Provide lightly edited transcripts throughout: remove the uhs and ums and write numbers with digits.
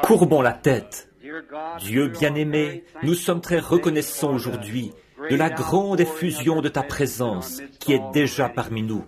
Courbons la tête. Dieu bien-aimé, nous sommes très reconnaissants aujourd'hui de la grande effusion de ta présence qui est déjà parmi nous.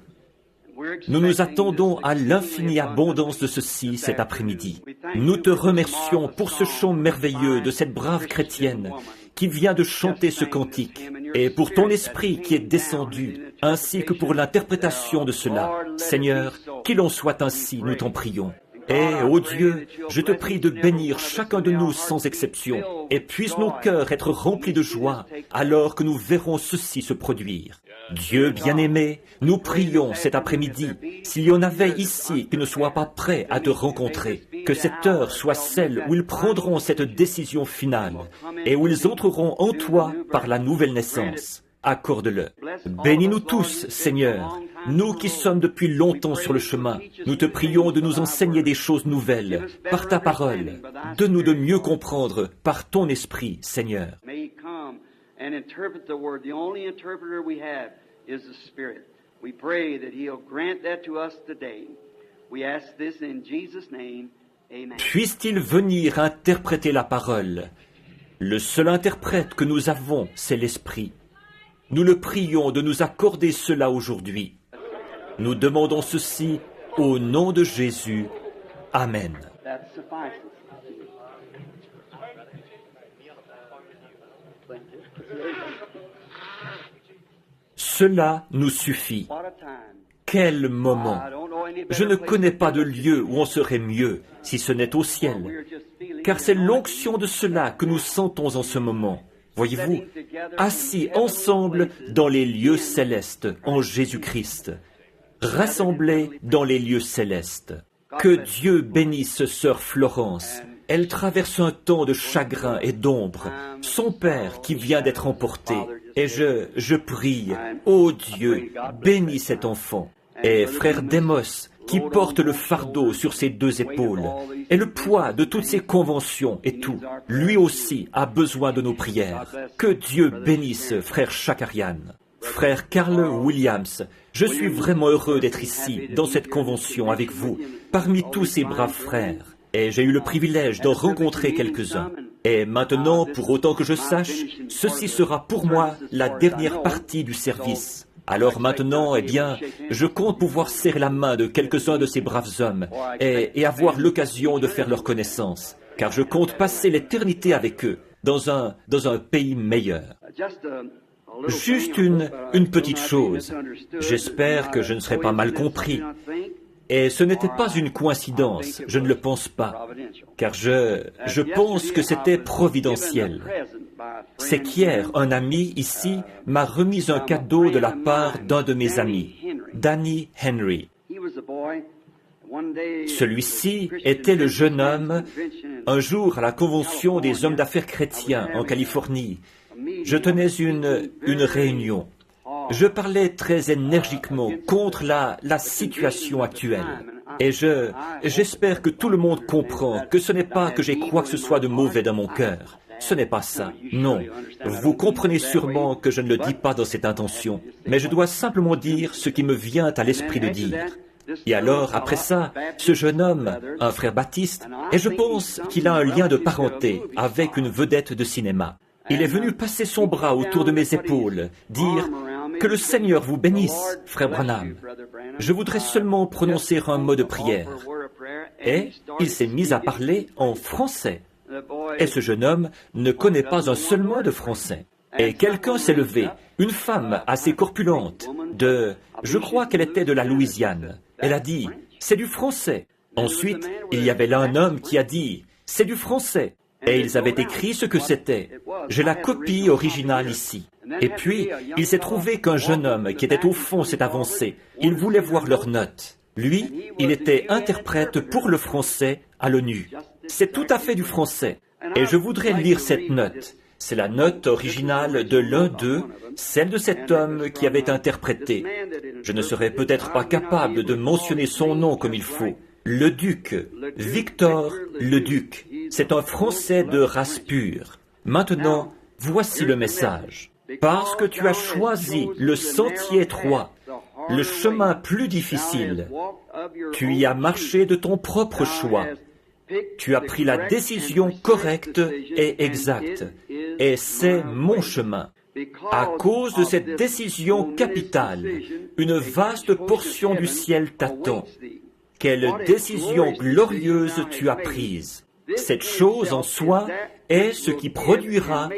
Nous nous attendons à l'infinie abondance de ceci cet après-midi. Nous te remercions pour ce chant merveilleux de cette brave chrétienne qui vient de chanter ce cantique, et pour ton esprit qui est descendu, ainsi que pour l'interprétation de cela. Seigneur, qu'il en soit ainsi, nous t'en prions. Et, ô Dieu, je te prie de bénir chacun de nous sans exception, et puissent nos cœurs être remplis de joie alors que nous verrons ceci se produire. Dieu bien-aimé, nous prions cet après-midi, s'il y en avait ici qui ne soient pas prêts à te rencontrer, que cette heure soit celle où ils prendront cette décision finale, et où ils entreront en toi par la nouvelle naissance. Accorde-le. Bénis-nous tous, Seigneur, nous qui sommes depuis longtemps sur le chemin. Nous te prions de nous enseigner des choses nouvelles, par ta parole, de nous de mieux comprendre par ton esprit, Seigneur. Puisse-t-il venir interpréter la parole? Le seul interprète que nous avons, c'est l'Esprit. Nous le prions de nous accorder cela aujourd'hui. Nous demandons ceci au nom de Jésus. Amen. Cela nous suffit. Quel moment! Je ne connais pas de lieu où on serait mieux, si ce n'est au ciel, car c'est l'onction de cela que nous sentons en ce moment. Voyez-vous, assis ensemble dans les lieux célestes en Jésus-Christ, rassemblés dans les lieux célestes. Que Dieu bénisse sœur Florence. Elle traverse un temps de chagrin et d'ombre. Son père qui vient d'être emporté. Et je prie, ô Dieu, bénis cet enfant. Et frère Démos, qui porte le fardeau sur ses deux épaules, et le poids de toutes ces conventions et tout, lui aussi a besoin de nos prières. Que Dieu bénisse frère Chakarian. Frère Carl Williams, je suis vraiment heureux d'être ici, dans cette convention avec vous, parmi tous ces braves frères. Et j'ai eu le privilège d'en rencontrer quelques-uns. Et maintenant, pour autant que je sache, ceci sera pour moi la dernière partie du service. Alors maintenant, eh bien, je compte pouvoir serrer la main de quelques-uns de ces braves hommes et avoir l'occasion de faire leur connaissance, car je compte passer l'éternité avec eux dans un pays meilleur. Juste une petite chose. J'espère que je ne serai pas mal compris. Et ce n'était pas une coïncidence, je ne le pense pas, car je pense que c'était providentiel. C'est qu'hier, un ami ici m'a remis un cadeau de la part d'un de mes amis, Danny Henry. Celui-ci était le jeune homme, un jour à la convention des hommes d'affaires chrétiens en Californie. Je tenais une réunion. Je parlais très énergiquement contre la situation actuelle. Et j'espère que tout le monde comprend que ce n'est pas que j'ai quoi que ce soit de mauvais dans mon cœur. Ce n'est pas ça. Non. Vous comprenez sûrement que je ne le dis pas dans cette intention. Mais je dois simplement dire ce qui me vient à l'esprit de dire. Et alors, après ça, ce jeune homme, un frère baptiste, et je pense qu'il a un lien de parenté avec une vedette de cinéma. Il est venu passer son bras autour de mes épaules, dire « Que le Seigneur vous bénisse, frère Branham. Je voudrais seulement prononcer un mot de prière. » Et il s'est mis à parler en français. Et ce jeune homme ne connaît pas un seul mot de français. Et quelqu'un s'est levé, une femme assez corpulente, je crois qu'elle était de la Louisiane. Elle a dit « C'est du français. » Ensuite, il y avait là un homme qui a dit « C'est du français. » Et ils avaient écrit ce que c'était. J'ai la copie originale ici. Et puis, il s'est trouvé qu'un jeune homme qui était au fond s'est avancé. Il voulait voir leurs notes. Lui, il était interprète pour le français à l'ONU. C'est tout à fait du français. Et je voudrais lire cette note. C'est la note originale de l'un d'eux, celle de cet homme qui avait interprété. Je ne serais peut-être pas capable de mentionner son nom comme il faut. Le duc, Victor le duc. C'est un Français de race pure. Maintenant, voici le message. Parce que tu as choisi le sentier étroit, le chemin plus difficile, tu y as marché de ton propre choix, Tu as pris la décision correcte et exacte, et c'est mon chemin. À cause de cette décision capitale, une vaste portion du ciel t'attend. Quelle décision glorieuse tu as prise! Cette chose en soi est ce qui produira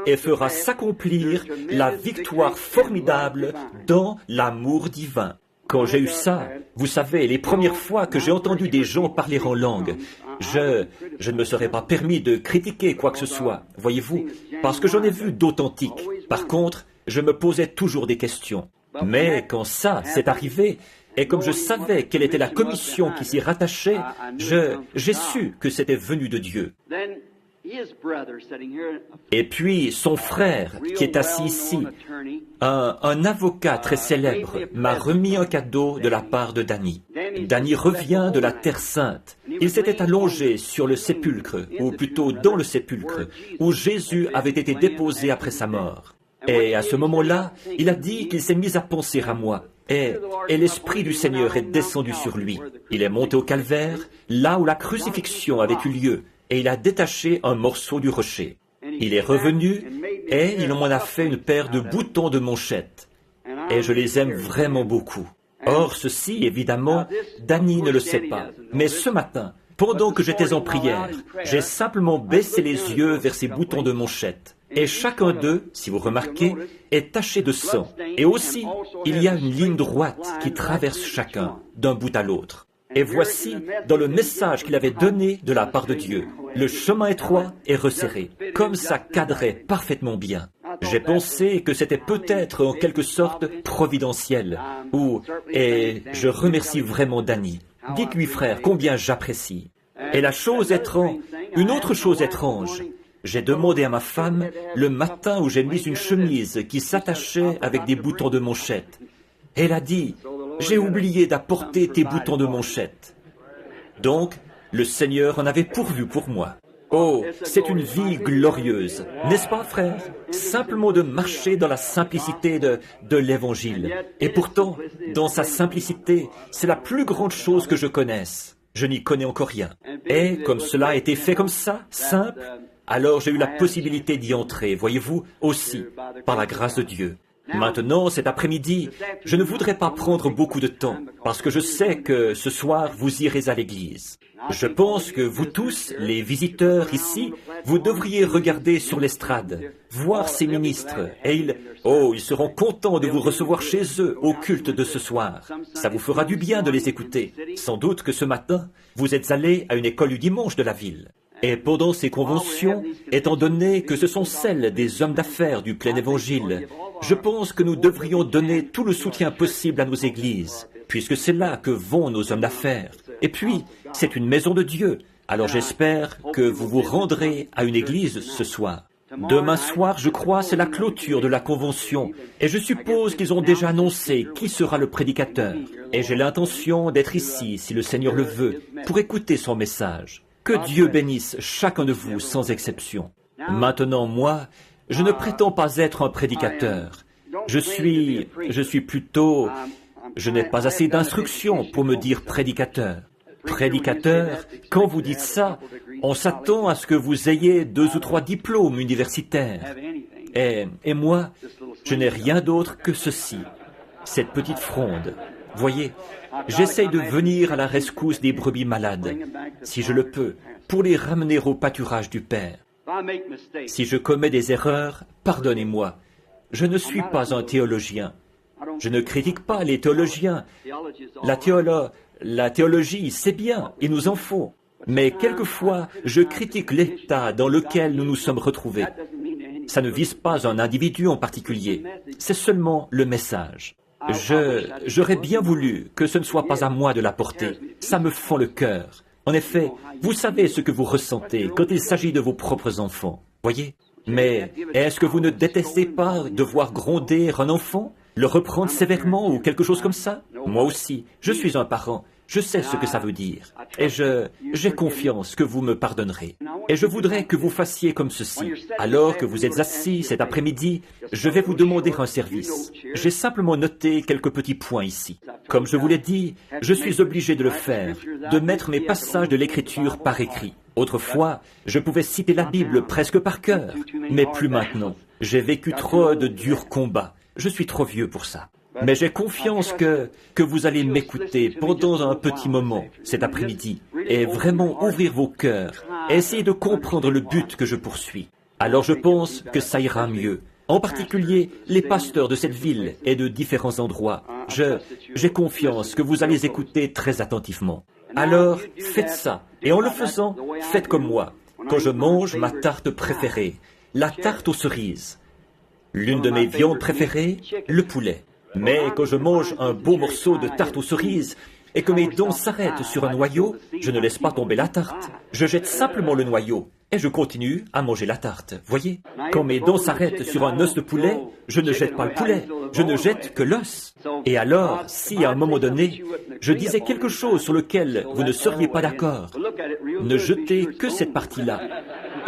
et fera s'accomplir la victoire formidable dans l'amour divin. Quand j'ai eu ça, vous savez, les premières fois que j'ai entendu des gens parler en langue, je ne me serais pas permis de critiquer quoi que ce soit, voyez-vous, parce que j'en ai vu d'authentiques. Par contre, je me posais toujours des questions. Mais quand ça s'est arrivé, et comme je savais quelle était la commission qui s'y rattachait, j'ai su que c'était venu de Dieu. Et puis, son frère, qui est assis ici, un avocat très célèbre, m'a remis un cadeau de la part de Danny. Danny revient de la Terre Sainte. Il s'était allongé sur le sépulcre, ou plutôt dans le sépulcre, où Jésus avait été déposé après sa mort. Et à ce moment-là, il a dit qu'il s'est mis à penser à moi. Et l'Esprit du Seigneur est descendu sur lui. Il est monté au calvaire, là où la crucifixion avait eu lieu, et il a détaché un morceau du rocher. Il est revenu, et il m'en a fait une paire de boutons de manchette. Et je les aime vraiment beaucoup. Or, ceci, évidemment, Danny ne le sait pas. Mais ce matin, pendant que j'étais en prière, j'ai simplement baissé les yeux vers ces boutons de manchette. Et chacun d'eux, si vous remarquez, est taché de sang. Et aussi, il y a une ligne droite qui traverse chacun, d'un bout à l'autre. Et voici, dans le message qu'il avait donné de la part de Dieu, le chemin étroit est resserré, comme ça cadrait parfaitement bien. J'ai pensé que c'était peut-être en quelque sorte providentiel, et je remercie vraiment Danny. Dites-lui, frère, combien j'apprécie. Et une autre chose étrange, j'ai demandé à ma femme, le matin où j'ai mis une chemise qui s'attachait avec des boutons de manchette. Elle a dit, « J'ai oublié d'apporter tes boutons de manchette. » Donc, le Seigneur en avait pourvu pour moi. Oh, c'est une vie glorieuse, n'est-ce pas, frère? Simplement de marcher dans la simplicité de l'Évangile. Et pourtant, dans sa simplicité, c'est la plus grande chose que je connaisse. Je n'y connais encore rien. Et comme cela a été fait comme ça, simple, alors j'ai eu la possibilité d'y entrer, voyez-vous, aussi, par la grâce de Dieu. Maintenant, cet après-midi, je ne voudrais pas prendre beaucoup de temps, parce que je sais que ce soir, vous irez à l'église. Je pense que vous tous, les visiteurs ici, vous devriez regarder sur l'estrade, voir ces ministres, et ils seront contents de vous recevoir chez eux au culte de ce soir. Ça vous fera du bien de les écouter. Sans doute que ce matin, vous êtes allés à une école du dimanche de la ville. Et pendant ces conventions, étant donné que ce sont celles des hommes d'affaires du plein évangile, je pense que nous devrions donner tout le soutien possible à nos églises, puisque c'est là que vont nos hommes d'affaires. Et puis, c'est une maison de Dieu, alors j'espère que vous vous rendrez à une église ce soir. Demain soir, je crois, c'est la clôture de la convention, et je suppose qu'ils ont déjà annoncé qui sera le prédicateur. Et j'ai l'intention d'être ici, si le Seigneur le veut, pour écouter son message. Que Dieu bénisse chacun de vous sans exception. Maintenant, moi, je ne prétends pas être un prédicateur. Je n'ai pas assez d'instruction pour me dire prédicateur. Prédicateur, quand vous dites ça, on s'attend à ce que vous ayez 2 ou 3 diplômes universitaires. Et moi, je n'ai rien d'autre que ceci, cette petite fronde. Voyez, j'essaye de venir à la rescousse des brebis malades, si je le peux, pour les ramener au pâturage du Père. Si je commets des erreurs, pardonnez-moi. Je ne suis pas un théologien. Je ne critique pas les théologiens. La théologie, c'est bien, il nous en faut. Mais quelquefois, je critique l'état dans lequel nous nous sommes retrouvés. Ça ne vise pas un individu en particulier, c'est seulement le message. J'aurais bien voulu que ce ne soit pas à moi de l'apporter. Ça me fend le cœur. En effet, vous savez ce que vous ressentez quand il s'agit de vos propres enfants. Voyez? Mais est-ce que vous ne détestez pas de voir gronder un enfant, le reprendre sévèrement ou quelque chose comme ça? Moi aussi, je suis un parent. Je sais ce que ça veut dire. Et j'ai confiance que vous me pardonnerez. Et je voudrais que vous fassiez comme ceci. Alors que vous êtes assis cet après-midi, je vais vous demander un service. J'ai simplement noté quelques petits points ici. Comme je vous l'ai dit, je suis obligé de le faire, de mettre mes passages de l'Écriture par écrit. Autrefois, je pouvais citer la Bible presque par cœur, mais plus maintenant. J'ai vécu trop de durs combats. Je suis trop vieux pour ça. Mais j'ai confiance que vous allez m'écouter pendant un petit moment cet après-midi et vraiment ouvrir vos cœurs et essayer de comprendre le but que je poursuis. Alors je pense que ça ira mieux. En particulier, les pasteurs de cette ville et de différents endroits. J'ai confiance que vous allez écouter très attentivement. Alors, faites ça. Et en le faisant, faites comme moi. Quand je mange ma tarte préférée, la tarte aux cerises. L'une de mes viandes préférées, le poulet. Mais quand je mange un beau morceau de tarte aux cerises et que mes dents s'arrêtent sur un noyau, je ne laisse pas tomber la tarte. Je jette simplement le noyau et je continue à manger la tarte. Voyez? Quand mes dents s'arrêtent sur un os de poulet, je ne jette pas le poulet, je ne jette que l'os. Et alors, si à un moment donné, je disais quelque chose sur lequel vous ne seriez pas d'accord, ne jetez que cette partie-là.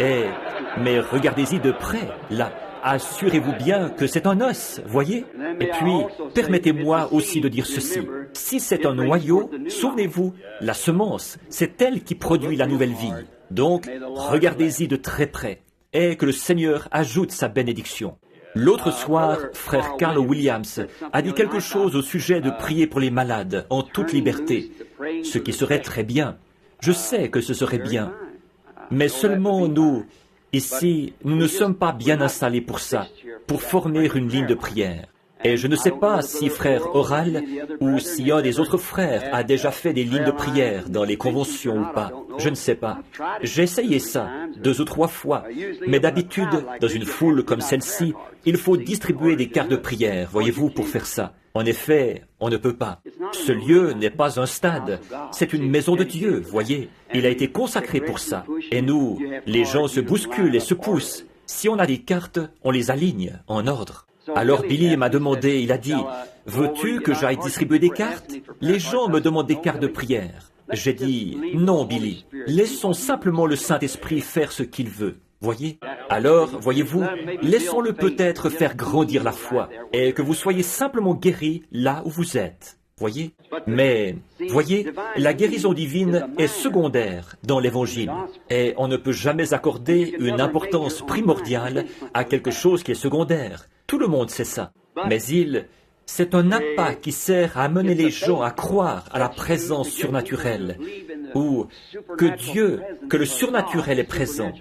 Mais regardez-y de près, là. Assurez-vous bien que c'est un os, voyez? Et puis, permettez-moi aussi de dire ceci. Si c'est un noyau, souvenez-vous, la semence, c'est elle qui produit la nouvelle vie. Donc, regardez-y de très près et que le Seigneur ajoute sa bénédiction. L'autre soir, frère Carl Williams a dit quelque chose au sujet de prier pour les malades en toute liberté, ce qui serait très bien. Je sais que ce serait bien. Mais seulement nous... Ici, nous ne sommes pas bien installés pour ça, pour former une ligne de prière. Et je ne sais pas si frère Oral ou si un des autres frères a déjà fait des lignes de prière dans les conventions ou pas. Je ne sais pas. J'ai essayé ça 2 ou 3 fois. Mais d'habitude, dans une foule comme celle-ci, il faut distribuer des cartes de prière, voyez-vous, pour faire ça. En effet, on ne peut pas. Ce lieu n'est pas un stade, c'est une maison de Dieu, voyez. Il a été consacré pour ça. Et nous, les gens se bousculent et se poussent. Si on a des cartes, on les aligne en ordre. Alors Billy m'a demandé, il a dit, « Veux-tu que j'aille distribuer des cartes? Les gens me demandent des cartes de prière. » J'ai dit, « Non, Billy, laissons simplement le Saint-Esprit faire ce qu'il veut. » Voyez? Alors, voyez-vous, laissons-le peut-être faire grandir la foi et que vous soyez simplement guéris là où vous êtes. Voyez? Mais, voyez, la guérison divine est secondaire dans l'Évangile et on ne peut jamais accorder une importance primordiale à quelque chose qui est secondaire. Tout le monde sait ça. Mais c'est un appât qui sert à amener les gens à croire à la présence surnaturelle ou que le surnaturel est présent.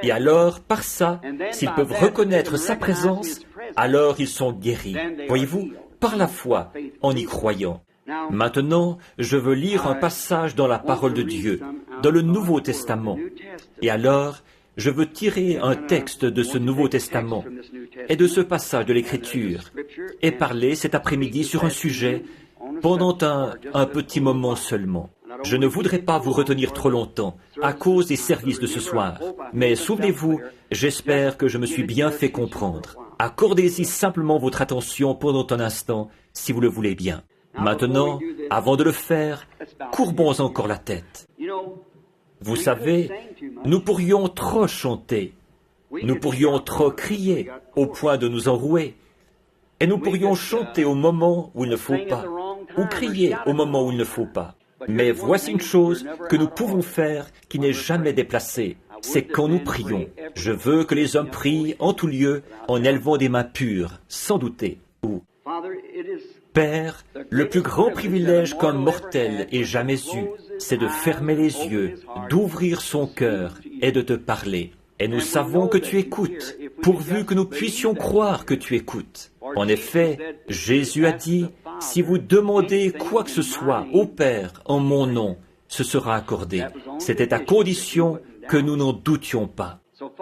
Et alors, par ça, s'ils peuvent reconnaître sa présence, alors ils sont guéris. Voyez-vous, par la foi, en y croyant. Maintenant, je veux lire un passage dans la parole de Dieu, dans le Nouveau Testament. Et alors, je veux tirer un texte de ce Nouveau Testament et de ce passage de l'Écriture et parler cet après-midi sur un sujet pendant un petit moment seulement. Je ne voudrais pas vous retenir trop longtemps à cause des services de ce soir, mais souvenez-vous, j'espère que je me suis bien fait comprendre. Accordez-y simplement votre attention pendant un instant, si vous le voulez bien. Maintenant, avant de le faire, courbons encore la tête. Vous savez, nous pourrions trop chanter, nous pourrions trop crier au point de nous enrouer, et nous pourrions chanter au moment où il ne faut pas, ou crier au moment où il ne faut pas. Mais voici une chose que nous pouvons faire qui n'est jamais déplacée, c'est quand nous prions. Je veux que les hommes prient en tout lieu en élevant des mains pures, sans douter. Père, le plus grand privilège qu'un mortel ait jamais eu, c'est de fermer les yeux, d'ouvrir son cœur et de te parler. Et nous savons que tu écoutes, pourvu que nous puissions croire que tu écoutes. En effet, Jésus a dit, « Si vous demandez quoi que ce soit au Père en mon nom, ce sera accordé. » C'était à condition que nous n'en doutions pas.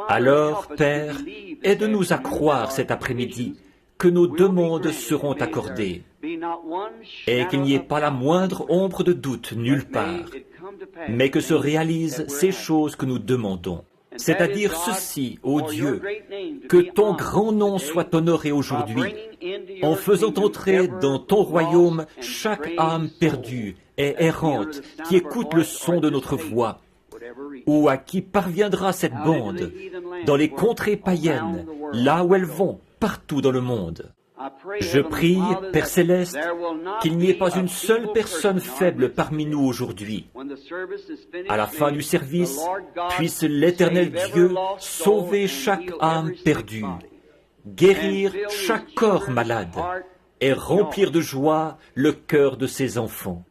Alors, Père, aide-nous à croire cet après-midi que nos demandes seront accordées et qu'il n'y ait pas la moindre ombre de doute nulle part, mais que se réalisent ces choses que nous demandons. C'est-à-dire ceci, ô Dieu, que ton grand nom soit honoré aujourd'hui, en faisant entrer dans ton royaume chaque âme perdue et errante qui écoute le son de notre voix, ou à qui parviendra cette bande dans les contrées païennes, là où elles vont, partout dans le monde. Je prie, Père Céleste, qu'il n'y ait pas une seule personne faible parmi nous aujourd'hui. À la fin du service, puisse l'Éternel Dieu sauver chaque âme perdue, guérir chaque corps malade et remplir de joie le cœur de ses enfants.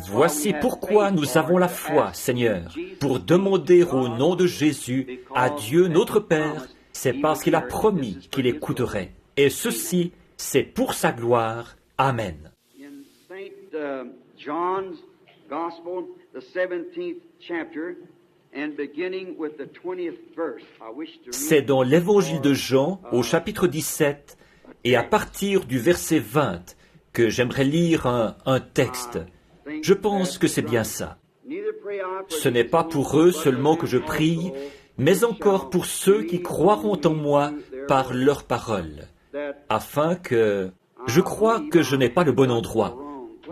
Voici pourquoi nous avons la foi, Seigneur, pour demander au nom de Jésus à Dieu notre Père, c'est parce qu'il a promis qu'il écouterait. Et ceci, c'est pour sa gloire. Amen. C'est dans l'Évangile de Jean, au chapitre 17, et à partir du verset 20, que j'aimerais lire un texte. Je pense que c'est bien ça. Ce n'est pas pour eux seulement que je prie, mais encore pour ceux qui croiront en moi par leur parole, afin que... Je crois que je n'ai pas le bon endroit.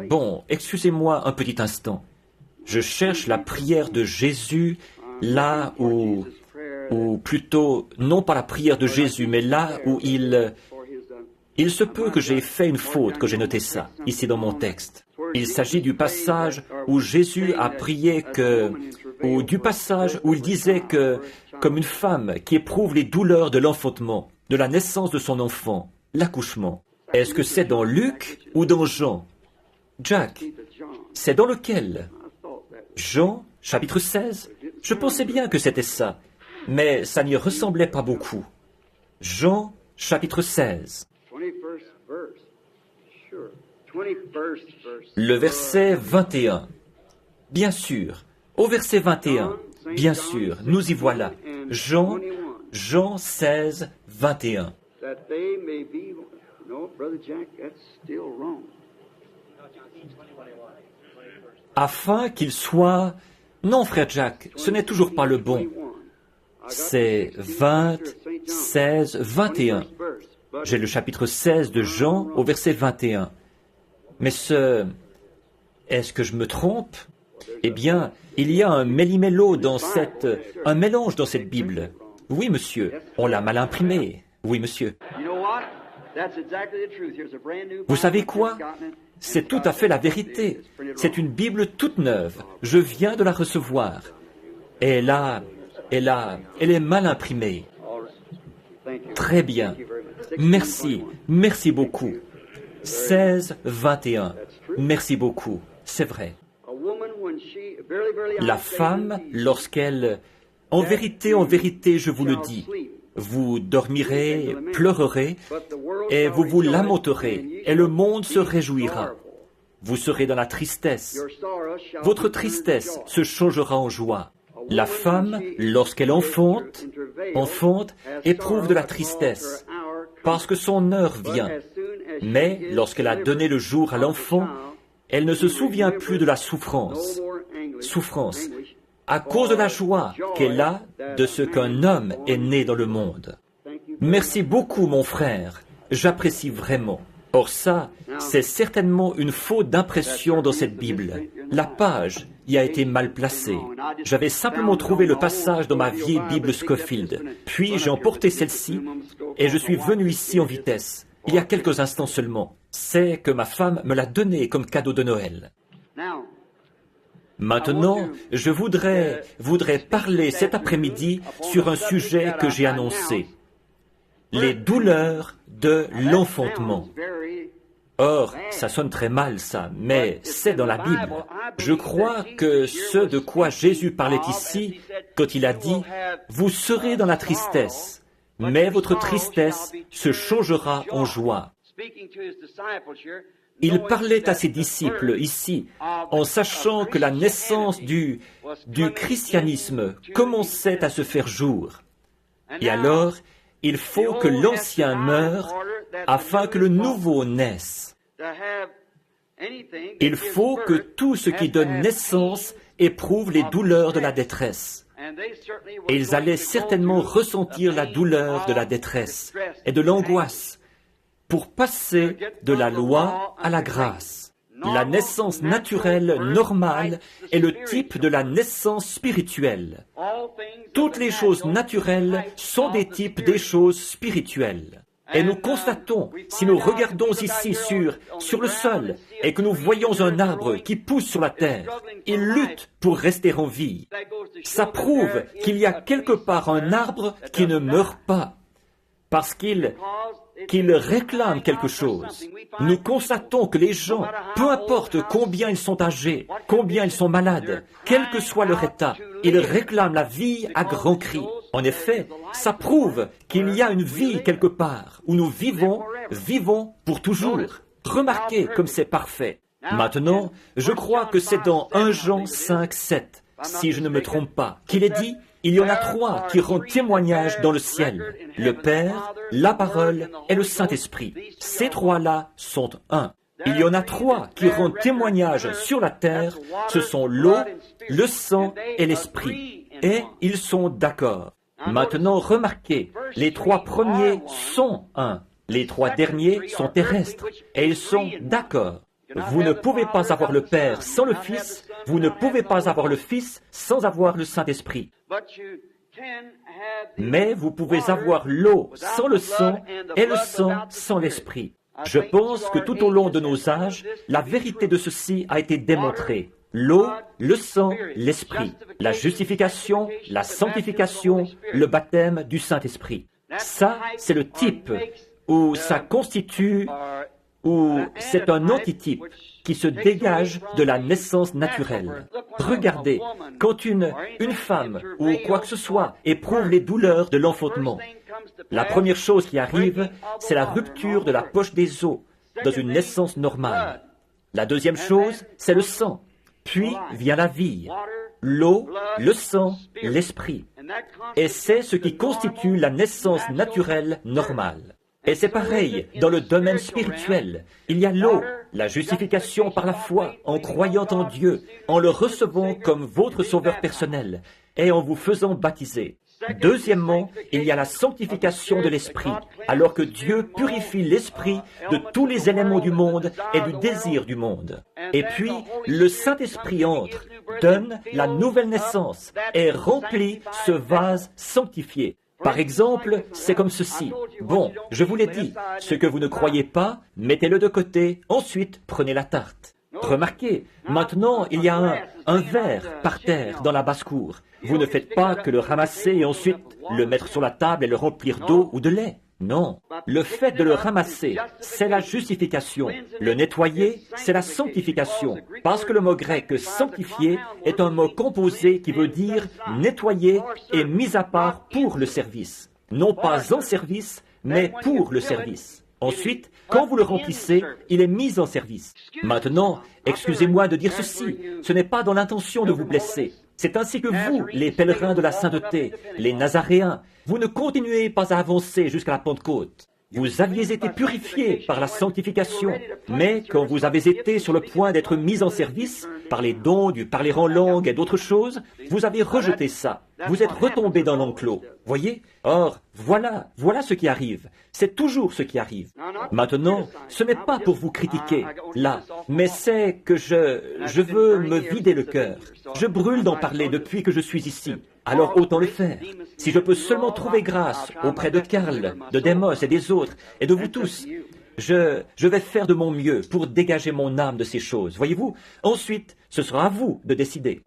Bon, excusez-moi un petit instant. Je cherche la prière de Jésus là où plutôt, non pas la prière de Jésus, mais là où il se peut que j'ai fait une faute, que j'ai noté ça, ici dans mon texte. Il s'agit du passage où Jésus a prié ou du passage où il disait que, comme une femme qui éprouve les douleurs de l'enfantement, de la naissance de son enfant, l'accouchement. Est-ce que c'est dans Luc ou dans Jean? Jack, c'est dans lequel? Jean, chapitre 16? Je pensais bien que c'était ça, mais ça n'y ressemblait pas beaucoup. Jean, chapitre 16. Le verset 21. Bien sûr, au verset 21, bien sûr, nous y voilà. Jean 16, 21. Afin qu'il soit... Non, frère Jack, ce n'est toujours pas le bon. C'est 20, 16, 21. J'ai le chapitre 16 de Jean au verset 21. Mais est-ce que je me trompe? Eh bien, il y a un méli-mélo un mélange dans cette Bible. Oui, monsieur, on l'a mal imprimé. Oui, monsieur. Vous savez quoi? C'est tout à fait la vérité. C'est une Bible toute neuve. Je viens de la recevoir. Et elle est mal imprimée. Très bien. Merci beaucoup. 16, 21. Merci beaucoup. C'est vrai. La femme, lorsqu'elle... En vérité, je vous le dis, vous dormirez, pleurerez, et vous vous lamenterez, et le monde se réjouira. Vous serez dans la tristesse. Votre tristesse se changera en joie. La femme, lorsqu'elle enfante, éprouve de la tristesse, parce que son heure vient. Mais lorsqu'elle a donné le jour à l'enfant, elle ne se souvient plus de la souffrance, à cause de la joie qu'elle a de ce qu'un homme est né dans le monde. Merci beaucoup, mon frère, j'apprécie vraiment. Or ça, c'est certainement une faute d'impression dans cette Bible. La page y a été mal placée. J'avais simplement trouvé le passage dans ma vieille Bible Scofield, puis j'ai emporté celle-ci, et je suis venu ici en vitesse, il y a quelques instants seulement. C'est que ma femme me l'a donné comme cadeau de Noël. Maintenant, je voudrais parler cet après-midi sur un sujet que j'ai annoncé. Les douleurs de l'enfantement. Or, ça sonne très mal, ça, mais c'est dans la Bible. Je crois que ce de quoi Jésus parlait ici, quand il a dit « Vous serez dans la tristesse, mais votre tristesse se changera en joie ». Il parlait à ses disciples ici, en sachant que la naissance du christianisme commençait à se faire jour. Et alors, il faut que l'ancien meure afin que le nouveau naisse. Il faut que tout ce qui donne naissance éprouve les douleurs de la détresse. Et ils allaient certainement ressentir la douleur de la détresse et de l'angoisse pour passer de la loi à la grâce. La naissance naturelle, normale, est le type de la naissance spirituelle. Toutes les choses naturelles sont des types des choses spirituelles. Et nous constatons, si nous regardons ici sur le sol, et que nous voyons un arbre qui pousse sur la terre, il lutte pour rester en vie. Ça prouve qu'il y a quelque part un arbre qui ne meurt pas, parce qu'il réclame quelque chose. Nous constatons que les gens, peu importe combien ils sont âgés, combien ils sont malades, quel que soit leur état, ils réclament la vie à grands cris. En effet, ça prouve qu'il y a une vie quelque part où nous vivons pour toujours. Remarquez comme c'est parfait. Maintenant, je crois que c'est dans 1 Jean 5, 7, si je ne me trompe pas, qu'il est dit: il y en a 3 qui rendent témoignage dans le ciel, le Père, la Parole et le Saint-Esprit. Ces 3-là sont un. Il y en a 3 qui rendent témoignage sur la terre, ce sont l'eau, le sang et l'Esprit. Et ils sont d'accord. Maintenant, remarquez, les 3 premiers sont un. Les 3 derniers sont terrestres, et ils sont d'accord. Vous ne pouvez pas avoir le Père sans le Fils, vous ne pouvez pas avoir le Fils sans avoir le Saint-Esprit. Mais vous pouvez avoir l'eau sans le sang et le sang sans l'Esprit. Je pense que tout au long de nos âges, la vérité de ceci a été démontrée. L'eau, le sang, l'Esprit, la justification, la sanctification, le baptême du Saint-Esprit. Ça, c'est le type où ça constitue, ou c'est un antitype qui se dégage de la naissance naturelle. Regardez, quand une femme ou quoi que ce soit éprouve les douleurs de l'enfantement, la première chose qui arrive, c'est la rupture de la poche des os dans une naissance normale. La deuxième chose, c'est le sang. Puis vient la vie, l'eau, le sang, l'esprit. Et c'est ce qui constitue la naissance naturelle normale. Et c'est pareil dans le domaine spirituel. Il y a l'eau, la justification par la foi, en croyant en Dieu, en le recevant comme votre sauveur personnel et en vous faisant baptiser. Deuxièmement, il y a la sanctification de l'esprit, alors que Dieu purifie l'esprit de tous les éléments du monde et du désir du monde. Et puis, le Saint-Esprit entre, donne la nouvelle naissance et remplit ce vase sanctifié. Par exemple, c'est comme ceci. Bon, je vous l'ai dit, ce que vous ne croyez pas, mettez-le de côté, ensuite prenez la tarte. Remarquez, maintenant il y a un verre par terre dans la basse-cour. Vous ne faites pas que le ramasser et ensuite le mettre sur la table et le remplir d'eau ou de lait. Non, le fait de le ramasser, c'est la justification. Le nettoyer, c'est la sanctification. Parce que le mot grec « sanctifier » est un mot composé qui veut dire « nettoyer » et « mis à part pour le service ». Non pas en service, mais pour le service. Ensuite, quand vous le remplissez, il est mis en service. Maintenant, excusez-moi de dire ceci, ce n'est pas dans l'intention de vous blesser. C'est ainsi que vous, les pèlerins de la sainteté, les Nazaréens, vous ne continuez pas à avancer jusqu'à la Pentecôte. Vous aviez été purifiés par la sanctification, mais quand vous avez été sur le point d'être mis en service, par les dons du parler en langue et d'autres choses, vous avez rejeté ça. Vous êtes retombés dans l'enclos. Voyez? Or, voilà ce qui arrive. C'est toujours ce qui arrive. Maintenant, ce n'est pas pour vous critiquer, là, mais c'est que je veux me vider le cœur. Je brûle d'en parler depuis que je suis ici. Alors autant le faire. Si je peux seulement trouver grâce auprès de Karl, de Demos et des autres, et de vous tous, je vais faire de mon mieux pour dégager mon âme de ces choses. Voyez-vous? Ensuite, ce sera à vous de décider.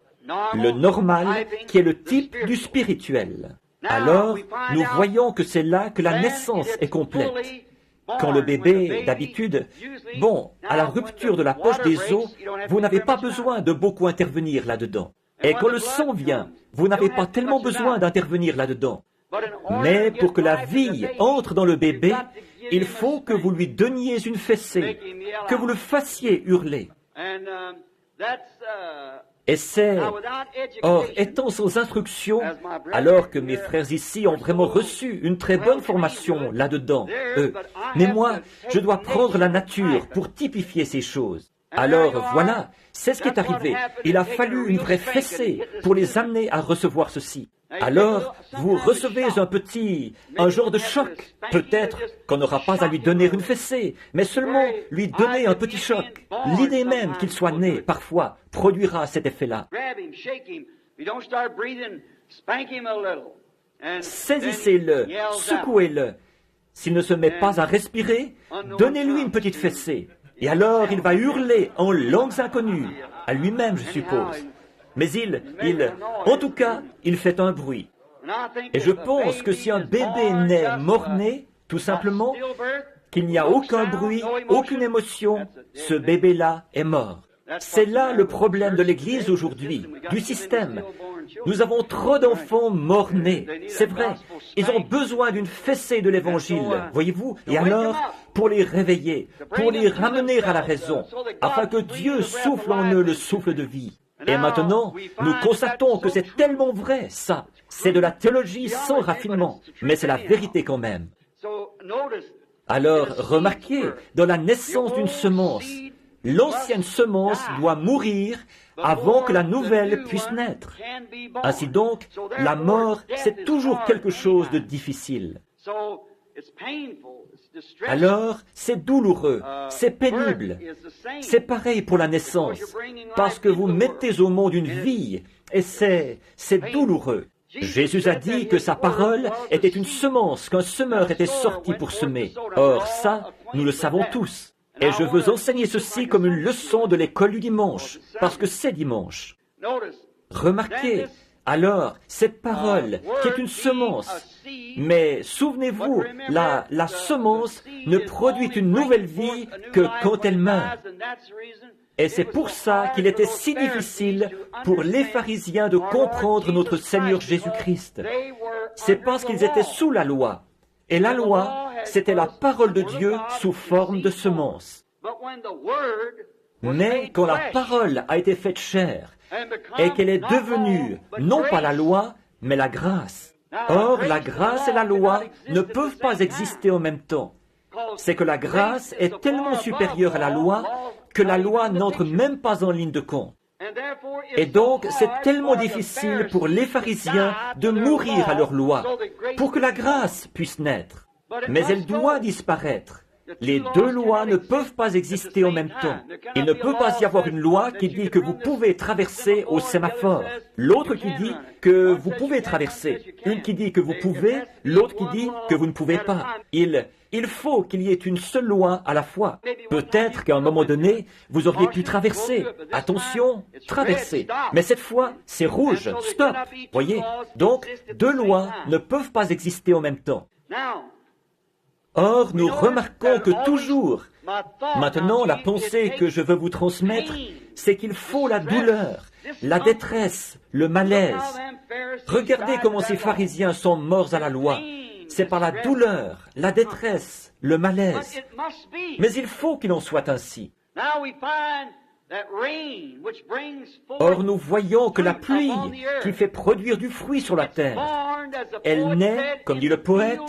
Le normal, qui est le type du spirituel. Alors, nous voyons que c'est là que la naissance est complète. Quand le bébé, d'habitude, à la rupture de la poche des os, vous n'avez pas besoin de beaucoup intervenir là-dedans. Et quand le sang vient, vous n'avez pas tellement besoin d'intervenir là-dedans. Mais pour que la vie entre dans le bébé, il faut que vous lui donniez une fessée, que vous le fassiez hurler. Et c'est... Or, étant sans instruction, alors que mes frères ici ont vraiment reçu une très bonne formation là-dedans, mais moi, je dois prendre la nature pour typifier ces choses. Alors voilà, c'est ce qui est arrivé. Il a fallu une vraie fessée pour les amener à recevoir ceci. Alors, vous recevez un genre de choc. Peut-être qu'on n'aura pas à lui donner une fessée, mais seulement lui donner un petit choc. L'idée même qu'il soit né, parfois, produira cet effet-là. Saisissez-le, secouez-le. S'il ne se met pas à respirer, donnez-lui une petite fessée. Et alors il va hurler en langues inconnues, à lui-même, je suppose. Mais en tout cas, il fait un bruit. Et je pense que si un bébé naît mort-né, tout simplement, qu'il n'y a aucun bruit, aucune émotion, ce bébé-là est mort. C'est là le problème de l'Église aujourd'hui, du système. Nous avons trop d'enfants mort-nés, c'est vrai. Ils ont besoin d'une fessée de l'Évangile, voyez-vous. Et alors, pour les réveiller, pour les ramener à la raison, afin que Dieu souffle en eux le souffle de vie. Et maintenant, nous constatons que c'est tellement vrai, ça. C'est de la théologie sans raffinement, mais c'est la vérité quand même. Alors, remarquez, dans la naissance d'une semence, l'ancienne semence doit mourir avant que la nouvelle puisse naître. Ainsi donc, la mort, c'est toujours quelque chose de difficile. Alors, c'est douloureux, c'est pénible. C'est pareil pour la naissance, parce que vous mettez au monde une vie, et c'est douloureux. Jésus a dit que sa parole était une semence, qu'un semeur était sorti pour semer. Or ça, nous le savons tous. Et je veux enseigner ceci comme une leçon de l'école du dimanche, parce que c'est dimanche. Remarquez, alors, cette parole, qui est une semence, mais souvenez-vous, la semence ne produit une nouvelle vie que quand elle meurt. Et c'est pour ça qu'il était si difficile pour les pharisiens de comprendre notre Seigneur Jésus-Christ. C'est parce qu'ils étaient sous la loi. Et la loi, c'était la parole de Dieu sous forme de semence. Mais quand la parole a été faite chair, et qu'elle est devenue, non pas la loi, mais la grâce. Or, la grâce et la loi ne peuvent pas exister en même temps. C'est que la grâce est tellement supérieure à la loi que la loi n'entre même pas en ligne de compte. Et donc, c'est tellement difficile pour les pharisiens de mourir à leur loi, pour que la grâce puisse naître. Mais elle doit disparaître. Les deux lois ne peuvent pas exister en même temps. Il ne peut pas y avoir une loi qui dit que vous pouvez traverser au sémaphore, l'autre qui dit que vous pouvez traverser, une qui dit que vous pouvez, l'autre qui dit que vous ne pouvez pas. Il faut qu'il y ait une seule loi à la fois. Peut-être qu'à un moment donné, vous auriez pu traverser. Attention, traverser. Mais cette fois, c'est rouge. Stop. Voyez? Donc, deux lois ne peuvent pas exister en même temps. Or, nous remarquons que toujours, maintenant, la pensée que je veux vous transmettre, c'est qu'il faut la douleur, la détresse, le malaise. Regardez comment ces pharisiens sont morts à la loi. C'est par la douleur, la détresse, le malaise. Mais il faut qu'il en soit ainsi. Or, nous voyons que la pluie qui fait produire du fruit sur la terre, elle naît, comme dit le poète,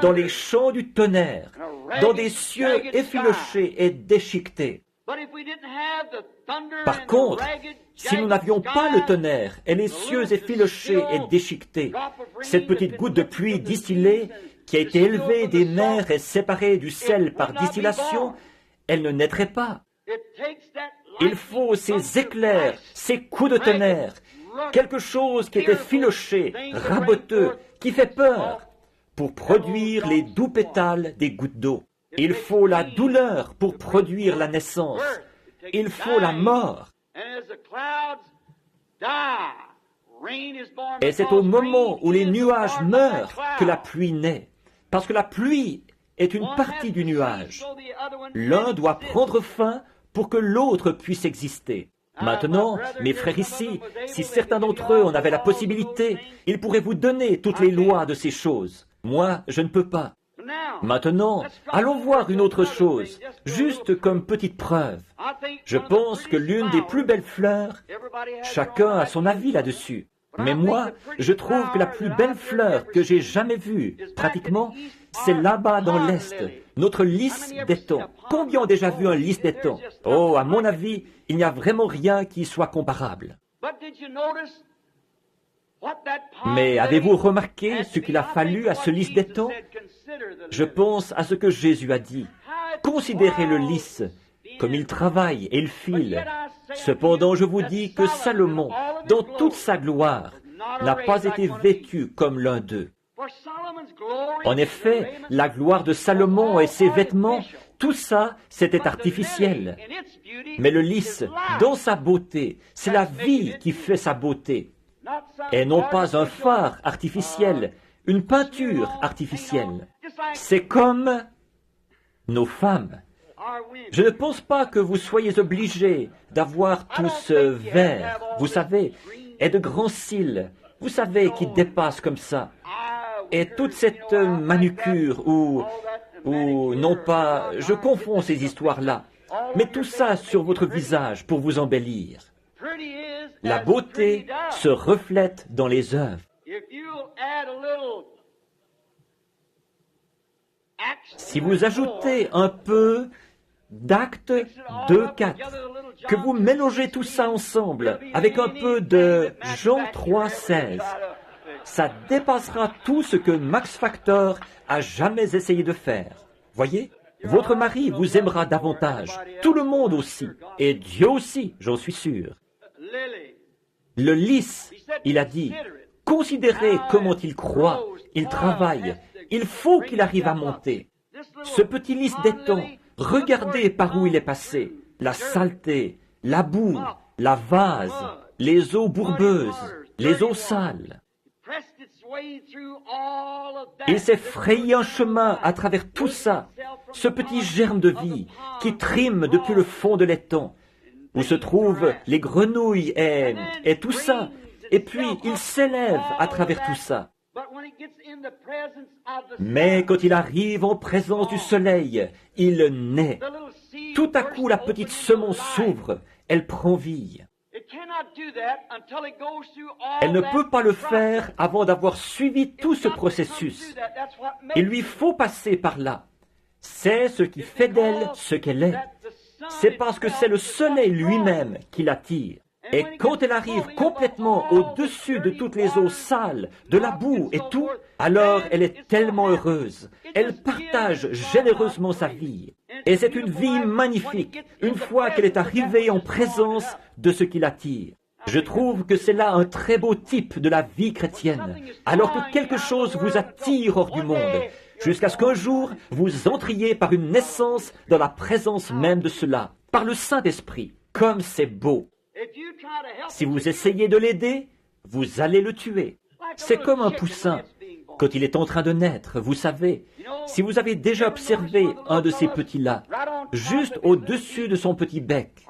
dans les champs du tonnerre, dans des cieux effilochés et déchiquetés. Par contre, si nous n'avions pas le tonnerre et les cieux effilochés et déchiquetés, cette petite goutte de pluie distillée qui a été élevée des mers et séparée du sel par distillation, elle ne naîtrait pas. Il faut ces éclairs, ces coups de tonnerre, quelque chose qui est effiloché, raboteux, qui fait peur, pour produire les doux pétales des gouttes d'eau. Il faut la douleur pour produire la naissance. Il faut la mort. Et c'est au moment où les nuages meurent que la pluie naît, parce que la pluie est une partie du nuage. L'un doit prendre fin pour que l'autre puisse exister. Maintenant, mes frères ici, si certains d'entre eux en avaient la possibilité, ils pourraient vous donner toutes les lois de ces choses. Moi, je ne peux pas. Maintenant, allons voir une autre chose, juste comme petite preuve. Je pense que l'une des plus belles fleurs, chacun a son avis là-dessus. Mais moi, je trouve que la plus belle fleur que j'ai jamais vue, pratiquement, c'est là-bas dans l'Est, notre lys d'étang. Combien ont déjà vu un lys d'étang? Oh, à mon avis, il n'y a vraiment rien qui soit comparable. Mais avez-vous remarqué ce qu'il a fallu à ce lys d'étang? Je pense à ce que Jésus a dit. Considérez le lys, comme il travaille et il file. Cependant, je vous dis que Salomon, dans toute sa gloire, n'a pas été vêtu comme l'un d'eux. En effet, la gloire de Salomon et ses vêtements, tout ça, c'était artificiel. Mais le lys, dans sa beauté, c'est la vie qui fait sa beauté, et non pas un phare artificiel, une peinture artificielle. C'est comme nos femmes. Je ne pense pas que vous soyez obligés d'avoir tout ce vert, vous savez, et de grands cils, vous savez, qui dépassent comme ça. Et toute cette manucure ou non pas, je confonds ces histoires-là, mais tout ça sur votre visage pour vous embellir. La beauté se reflète dans les œuvres. Si vous ajoutez un peu d'Actes 2:4, que vous mélangez tout ça ensemble avec un peu de Jean 3:16, ça dépassera tout ce que Max Factor a jamais essayé de faire. Voyez, votre mari vous aimera davantage, tout le monde aussi, et Dieu aussi, j'en suis sûr. Le lys, il a dit, considérez comment il croit, il travaille, il faut qu'il arrive à monter. Ce petit lys d'étang, regardez par où il est passé, la saleté, la boue, la vase, les eaux bourbeuses, les eaux sales. Il s'est frayé un chemin à travers tout ça, ce petit germe de vie qui trime depuis le fond de l'étang, où se trouvent les grenouilles et tout ça, et puis il s'élève à travers tout ça. Mais quand il arrive en présence du soleil, il naît. Tout à coup, la petite semence s'ouvre, elle prend vie. Elle ne peut pas le faire avant d'avoir suivi tout ce processus. Il lui faut passer par là. C'est ce qui fait d'elle ce qu'elle est. C'est parce que c'est le soleil lui-même qui l'attire. Et quand elle arrive complètement au-dessus de toutes les eaux sales, de la boue et tout, alors elle est tellement heureuse. Elle partage généreusement sa vie. Et c'est une vie magnifique, une fois qu'elle est arrivée en présence de ce qui l'attire. Je trouve que c'est là un très beau type de la vie chrétienne, alors que quelque chose vous attire hors du monde, jusqu'à ce qu'un jour vous entriez par une naissance dans la présence même de cela, par le Saint-Esprit. Comme c'est beau! Si vous essayez de l'aider, vous allez le tuer. C'est comme un poussin. Quand il est en train de naître, vous savez, si vous avez déjà observé un de ces petits-là, juste au-dessus de son petit bec,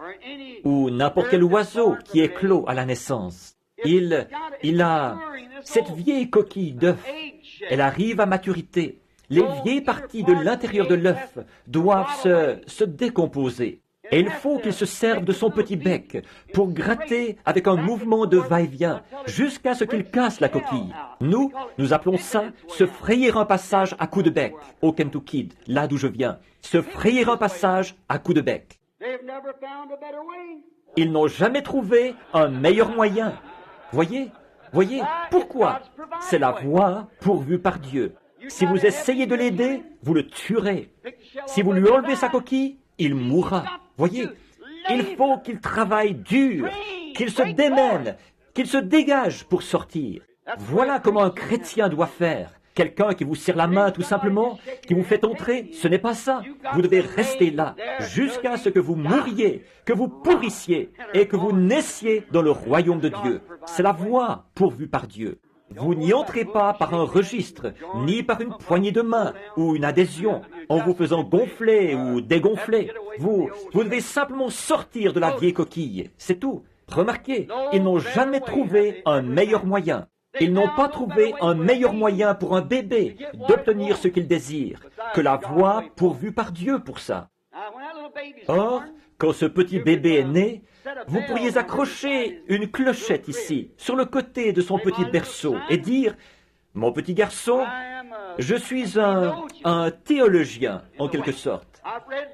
ou n'importe quel oiseau qui éclot à la naissance, il a cette vieille coquille d'œuf. Elle arrive à maturité. Les vieilles parties de l'intérieur de l'œuf doivent se décomposer. Et il faut qu'il se serve de son petit bec pour gratter avec un mouvement de va-et-vient jusqu'à ce qu'il casse la coquille. Nous appelons ça se frayer un passage à coups de bec, au Kentucky, là d'où je viens. Se frayer un passage à coups de bec. Ils n'ont jamais trouvé un meilleur moyen. Voyez, pourquoi? C'est la voie pourvue par Dieu. Si vous essayez de l'aider, vous le tuerez. Si vous lui enlevez sa coquille, il mourra. Voyez, il faut qu'il travaille dur, qu'il se démène, qu'il se dégage pour sortir. Voilà comment un chrétien doit faire. Quelqu'un qui vous serre la main tout simplement, qui vous fait entrer, ce n'est pas ça. Vous devez rester là jusqu'à ce que vous mouriez, que vous pourrissiez et que vous naissiez dans le royaume de Dieu. C'est la voie pourvue par Dieu. Vous n'y entrez pas par un registre, ni par une poignée de main ou une adhésion, en vous faisant gonfler ou dégonfler. Vous devez simplement sortir de la vieille coquille, c'est tout. Remarquez, ils n'ont jamais trouvé un meilleur moyen. Ils n'ont pas trouvé un meilleur moyen pour un bébé d'obtenir ce qu'il désire que la voie pourvue par Dieu pour ça. Or, Quand ce petit bébé est né, vous pourriez accrocher une clochette ici, sur le côté de son petit berceau, et dire « Mon petit garçon, je suis un théologien, en quelque sorte.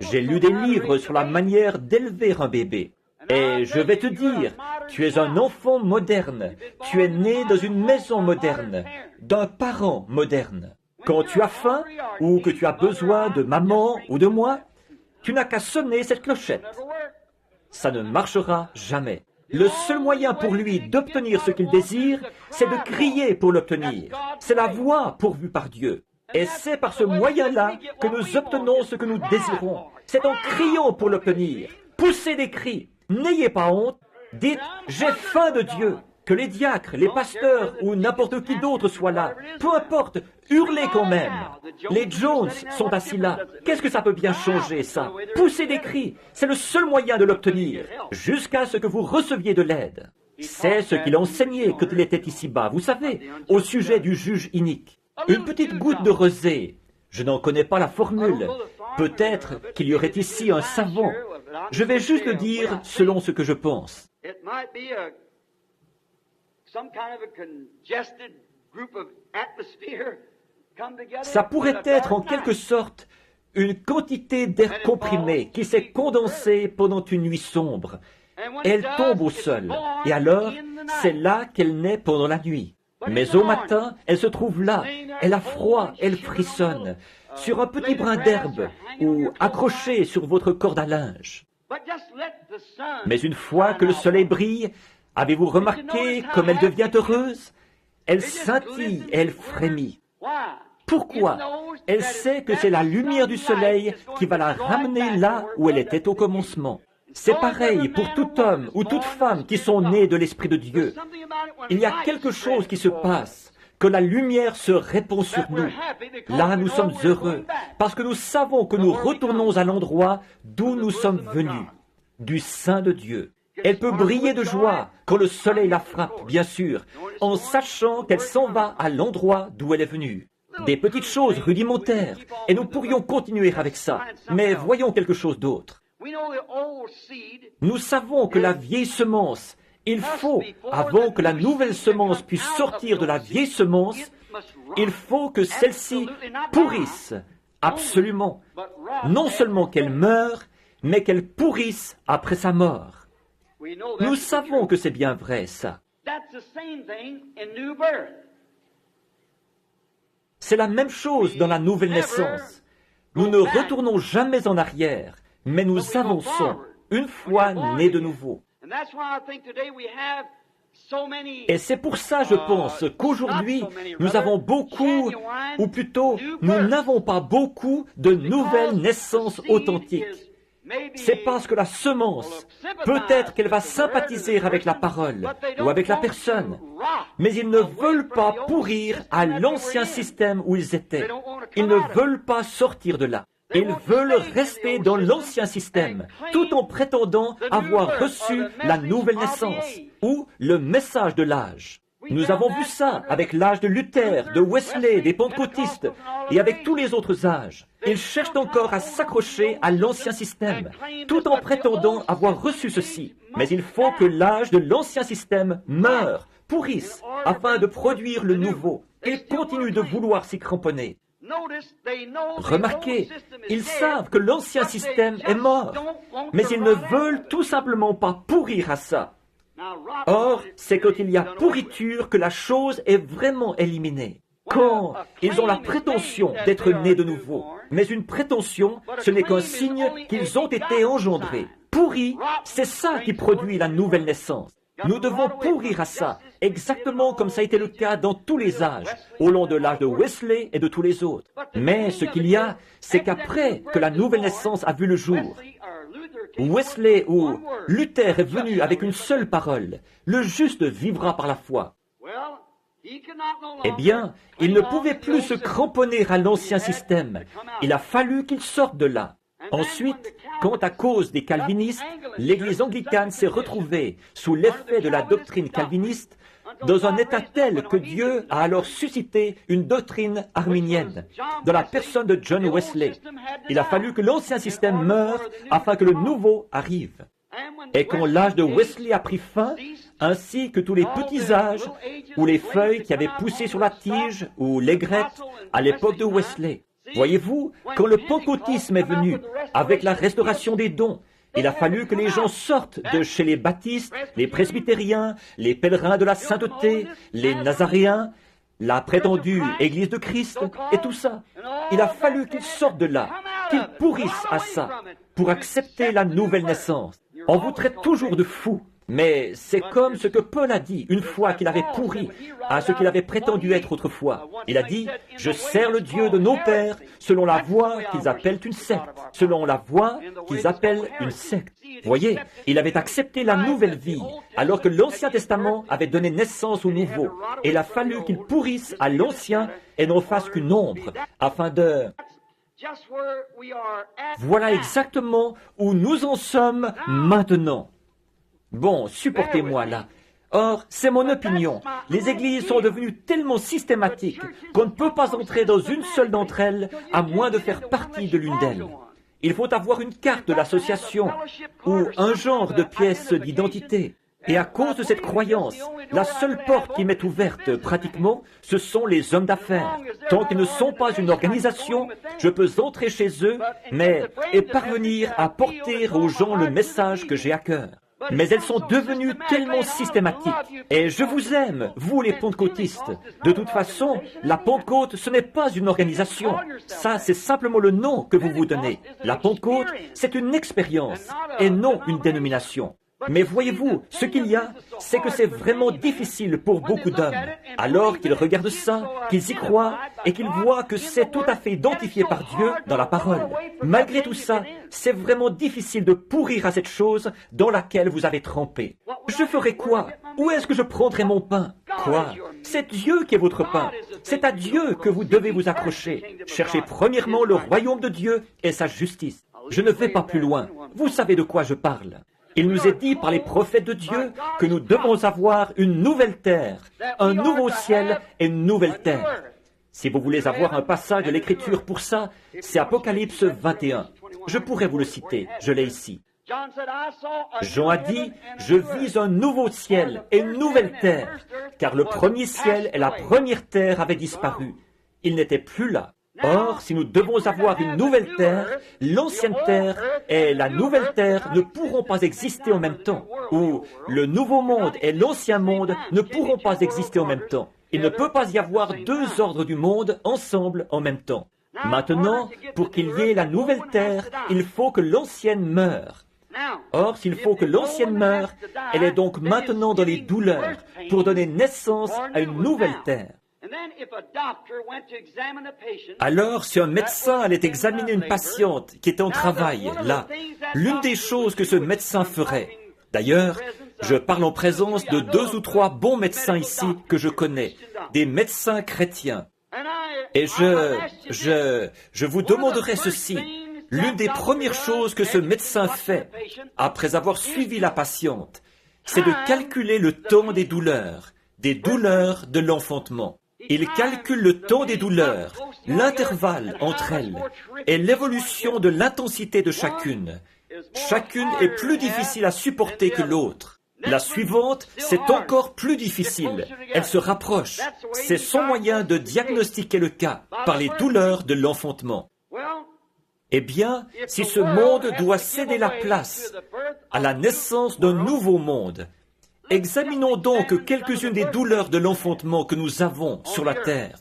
J'ai lu des livres sur la manière d'élever un bébé. Et je vais te dire, tu es un enfant moderne, tu es né dans une maison moderne, d'un parent moderne. Quand tu as faim, ou que tu as besoin de maman ou de moi, tu n'as qu'à sonner cette clochette. Ça ne marchera jamais. Le seul moyen pour lui d'obtenir ce qu'il désire, c'est de crier pour l'obtenir. C'est la voie pourvue par Dieu. Et c'est par ce moyen-là que nous obtenons ce que nous désirons. C'est en criant pour l'obtenir. Poussez des cris. N'ayez pas honte. Dites « J'ai faim de Dieu ». Que les diacres, les pasteurs ou n'importe qui d'autre soit là. Peu importe, hurlez quand même. Les Jones sont assis là. Qu'est-ce que ça peut bien changer, ça? Poussez des cris. C'est le seul moyen de l'obtenir, jusqu'à ce que vous receviez de l'aide. C'est ce qu'il enseignait quand il était ici-bas, vous savez, au sujet du juge inique. Une petite goutte de rosée. Je n'en connais pas la formule. Peut-être qu'il y aurait ici un savant. Je vais juste le dire selon ce que je pense. Ça pourrait être en quelque sorte une quantité d'air comprimé qui s'est condensé pendant une nuit sombre. Elle tombe au sol, et alors c'est là qu'elle naît pendant la nuit. Mais au matin, elle se trouve là, elle a froid, elle frissonne, sur un petit brin d'herbe ou accrochée sur votre corde à linge. Mais une fois que le soleil brille, avez-vous remarqué comme elle devient heureuse? Elle scintille, elle frémit. Pourquoi? Elle sait que c'est la lumière du soleil qui va la ramener là où elle était au commencement. C'est pareil pour tout homme ou toute femme qui sont nés de l'Esprit de Dieu. Il y a quelque chose qui se passe, que la lumière se répand sur nous. Là, nous sommes heureux, parce que nous savons que nous retournons à l'endroit d'où nous sommes venus, du sein de Dieu. Elle peut briller de joie quand le soleil la frappe, bien sûr, en sachant qu'elle s'en va à l'endroit d'où elle est venue. Des petites choses rudimentaires, et nous pourrions continuer avec ça. Mais voyons quelque chose d'autre. Nous savons que la vieille semence, il faut, avant que la nouvelle semence puisse sortir de la vieille semence, il faut que celle-ci pourrisse, absolument. Non seulement qu'elle meure, mais qu'elle pourrisse après sa mort. Nous savons que c'est bien vrai, ça. C'est la même chose dans la nouvelle naissance. Nous ne retournons jamais en arrière, mais nous avançons, une fois nés de nouveau. Et c'est pour ça, je pense, qu'aujourd'hui, nous avons beaucoup, ou plutôt, nous n'avons pas beaucoup de nouvelles naissances authentiques. C'est parce que la semence, peut-être qu'elle va sympathiser avec la parole ou avec la personne, mais ils ne veulent pas pourrir à l'ancien système où ils étaient. Ils ne veulent pas sortir de là. Ils veulent rester dans l'ancien système, tout en prétendant avoir reçu la nouvelle naissance ou le message de l'âge. Nous avons vu ça avec l'âge de Luther, de Wesley, des pentecôtistes et avec tous les autres âges. Ils cherchent encore à s'accrocher à l'ancien système, tout en prétendant avoir reçu ceci. Mais il faut que l'âge de l'ancien système meure, pourrisse, afin de produire le nouveau. Ils continuent de vouloir s'y cramponner. Remarquez, ils savent que l'ancien système est mort, mais ils ne veulent tout simplement pas pourrir à ça. Or, c'est quand il y a pourriture que la chose est vraiment éliminée. Quand ils ont la prétention d'être nés de nouveau, mais une prétention, ce n'est qu'un signe qu'ils ont été engendrés. Pourri, c'est ça qui produit la nouvelle naissance. Nous devons pourrir à ça, exactement comme ça a été le cas dans tous les âges, au long de l'âge de Wesley et de tous les autres. Mais ce qu'il y a, c'est qu'après que la nouvelle naissance a vu le jour, Wesley ou Luther est venu avec une seule parole, le juste vivra par la foi. Eh bien, il ne pouvait plus se cramponner à l'ancien système. Il a fallu qu'il sorte de là. Ensuite, quand à cause des calvinistes, l'Église anglicane s'est retrouvée sous l'effet de la doctrine calviniste, dans un état tel que Dieu a alors suscité une doctrine arminienne dans la personne de John Wesley. Il a fallu que l'ancien système meure afin que le nouveau arrive. Et quand l'âge de Wesley a pris fin, ainsi que tous les petits âges ou les feuilles qui avaient poussé sur la tige ou l'aigrette à l'époque de Wesley, voyez-vous, quand le pentecôtisme est venu avec la restauration des dons, il a fallu que les gens sortent de chez les baptistes, les presbytériens, les pèlerins de la sainteté, les nazaréens, la prétendue Église de Christ et tout ça. Il a fallu qu'ils sortent de là, qu'ils pourrissent à ça, pour accepter la nouvelle naissance. On vous traite toujours de fous. Mais c'est comme ce que Paul a dit une fois qu'il avait pourri à ce qu'il avait prétendu être autrefois. Il a dit, « Je sers le Dieu de nos pères selon la voie qu'ils appellent une secte. » Selon la voie qu'ils appellent une secte. Voyez, il avait accepté la nouvelle vie, alors que l'Ancien Testament avait donné naissance au Nouveau. Et il a fallu qu'il pourrisse à l'Ancien et n'en fasse qu'une ombre, afin de... Voilà exactement où nous en sommes maintenant. Bon, supportez-moi là. Or, c'est mon opinion. Les églises sont devenues tellement systématiques qu'on ne peut pas entrer dans une seule d'entre elles à moins de faire partie de l'une d'elles. Il faut avoir une carte de l'association ou un genre de pièce d'identité. Et à cause de cette croyance, la seule porte qui m'est ouverte pratiquement, ce sont les hommes d'affaires. Tant qu'ils ne sont pas une organisation, je peux entrer chez eux, et parvenir à porter aux gens le message que j'ai à cœur. Mais elles sont devenues tellement systématiques. Et je vous aime, vous les pentecôtistes. De toute façon, la Pentecôte, ce n'est pas une organisation. Ça, c'est simplement le nom que vous vous donnez. La Pentecôte, c'est une expérience et non une dénomination. Mais voyez-vous, ce qu'il y a, c'est que c'est vraiment difficile pour beaucoup d'hommes. Alors qu'ils regardent ça, qu'ils y croient, et qu'ils voient que c'est tout à fait identifié par Dieu dans la parole. Malgré tout ça, c'est vraiment difficile de pourrir à cette chose dans laquelle vous avez trempé. Je ferai quoi? Où est-ce que je prendrai mon pain? Quoi? C'est Dieu qui est votre pain. C'est à Dieu que vous devez vous accrocher. Cherchez premièrement le royaume de Dieu et sa justice. Je ne vais pas plus loin. Vous savez de quoi je parle. Il nous est dit par les prophètes de Dieu que nous devons avoir une nouvelle terre, un nouveau ciel et une nouvelle terre. Si vous voulez avoir un passage de l'Écriture pour ça, c'est Apocalypse 21. Je pourrais vous le citer, je l'ai ici. Jean a dit, « Je vis un nouveau ciel et une nouvelle terre, car le premier ciel et la première terre avaient disparu. Ils n'étaient plus là. » Or, si nous devons avoir une nouvelle terre, l'ancienne terre et la nouvelle terre ne pourront pas exister en même temps. Ou le nouveau monde et l'ancien monde ne pourront pas exister en même temps. Il ne peut pas y avoir deux ordres du monde ensemble en même temps. Maintenant, pour qu'il y ait la nouvelle terre, il faut que l'ancienne meure. Or, s'il faut que l'ancienne meure, elle est donc maintenant dans les douleurs pour donner naissance à une nouvelle terre. Alors, si un médecin allait examiner une patiente qui était en travail, là, l'une des choses que ce médecin ferait, d'ailleurs, je parle en présence de 2 ou 3 bons médecins ici que je connais, des médecins chrétiens, et je vous demanderai ceci. L'une des premières choses que ce médecin fait, après avoir suivi la patiente, c'est de calculer le temps des douleurs de l'enfantement. Il calcule le temps des douleurs, l'intervalle entre elles et l'évolution de l'intensité de chacune. Chacune est plus difficile à supporter que l'autre. La suivante, c'est encore plus difficile. Elle se rapproche. C'est son moyen de diagnostiquer le cas par les douleurs de l'enfantement. Eh bien, si ce monde doit céder la place à la naissance d'un nouveau monde, examinons donc quelques-unes des douleurs de l'enfantement que nous avons sur la terre.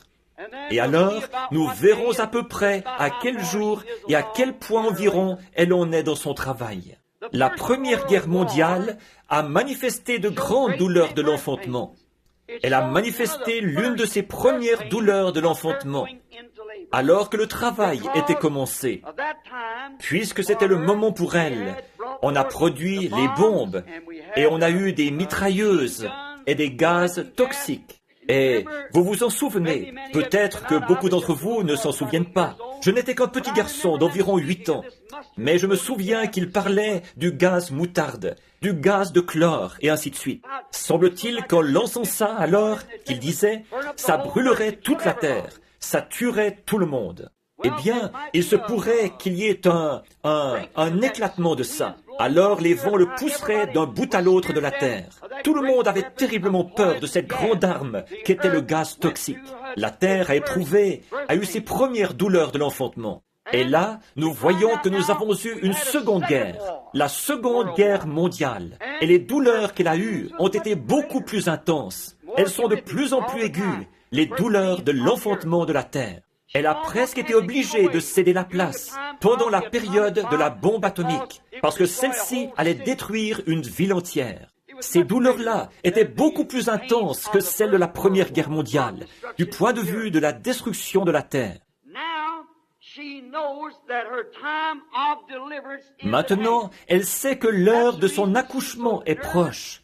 Et alors, nous verrons à peu près à quel jour et à quel point environ elle en est dans son travail. La Première Guerre mondiale a manifesté de grandes douleurs de l'enfantement. Elle a manifesté l'une de ses premières douleurs de l'enfantement, alors que le travail était commencé. Puisque c'était le moment pour elle, on a produit les bombes, et on a eu des mitrailleuses et des gaz toxiques. Et vous vous en souvenez, peut-être que beaucoup d'entre vous ne s'en souviennent pas. Je n'étais qu'un petit garçon d'environ 8 ans. Mais je me souviens qu'il parlait du gaz moutarde, du gaz de chlore, et ainsi de suite. Semble-t-il qu'en lançant ça, alors, qu'il disait, ça brûlerait toute la terre, ça tuerait tout le monde. Eh bien, il se pourrait qu'il y ait un éclatement de ça. Alors les vents le pousseraient d'un bout à l'autre de la terre. Tout le monde avait terriblement peur de cette grande arme qu'était le gaz toxique. La terre a éprouvé, a eu ses premières douleurs de l'enfantement. Et là, nous voyons que nous avons eu une seconde guerre, la seconde guerre mondiale. Et les douleurs qu'elle a eues ont été beaucoup plus intenses. Elles sont de plus en plus aiguës, les douleurs de l'enfantement de la terre. Elle a presque été obligée de céder la place pendant la période de la bombe atomique, parce que celle-ci allait détruire une ville entière. Ces douleurs-là étaient beaucoup plus intenses que celles de la Première Guerre mondiale, du point de vue de la destruction de la terre. Maintenant, elle sait que l'heure de son accouchement est proche.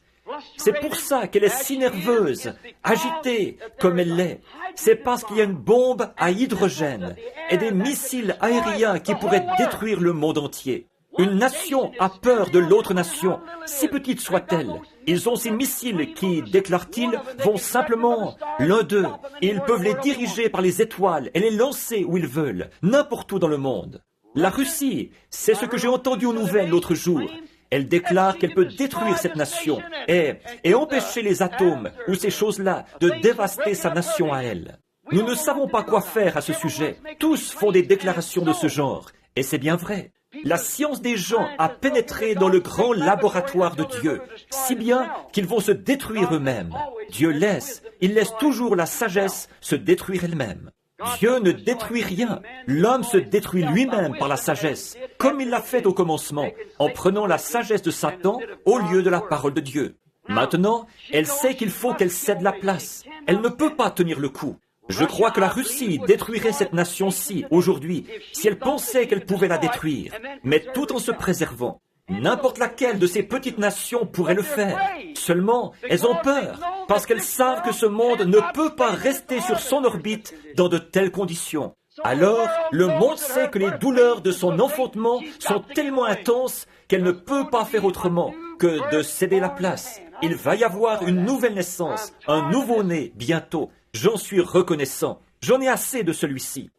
C'est pour ça qu'elle est si nerveuse, agitée comme elle l'est. C'est parce qu'il y a une bombe à hydrogène et des missiles aériens qui pourraient détruire le monde entier. Une nation a peur de l'autre nation, si petite soit-elle. Ils ont ces missiles qui, déclarent-ils, vont simplement, l'un d'eux, et ils peuvent les diriger par les étoiles et les lancer où ils veulent, n'importe où dans le monde. La Russie, c'est ce que j'ai entendu aux nouvelles l'autre jour. Elle déclare qu'elle peut détruire cette nation et empêcher les atomes ou ces choses-là de dévaster sa nation à elle. Nous ne savons pas quoi faire à ce sujet. Tous font des déclarations de ce genre. Et c'est bien vrai. La science des gens a pénétré dans le grand laboratoire de Dieu, si bien qu'ils vont se détruire eux-mêmes. Dieu laisse, il laisse toujours la sagesse se détruire elle-même. Dieu ne détruit rien. L'homme se détruit lui-même par la sagesse, comme il l'a fait au commencement, en prenant la sagesse de Satan au lieu de la parole de Dieu. Maintenant, elle sait qu'il faut qu'elle cède la place. Elle ne peut pas tenir le coup. Je crois que la Russie détruirait cette nation-ci aujourd'hui si elle pensait qu'elle pouvait la détruire, mais tout en se préservant. N'importe laquelle de ces petites nations pourrait le faire. Seulement, elles ont peur, parce qu'elles savent que ce monde ne peut pas rester sur son orbite dans de telles conditions. Alors, le monde sait que les douleurs de son enfantement sont tellement intenses qu'elle ne peut pas faire autrement que de céder la place. Il va y avoir une nouvelle naissance, un nouveau-né bientôt. J'en suis reconnaissant. J'en ai assez de celui-ci.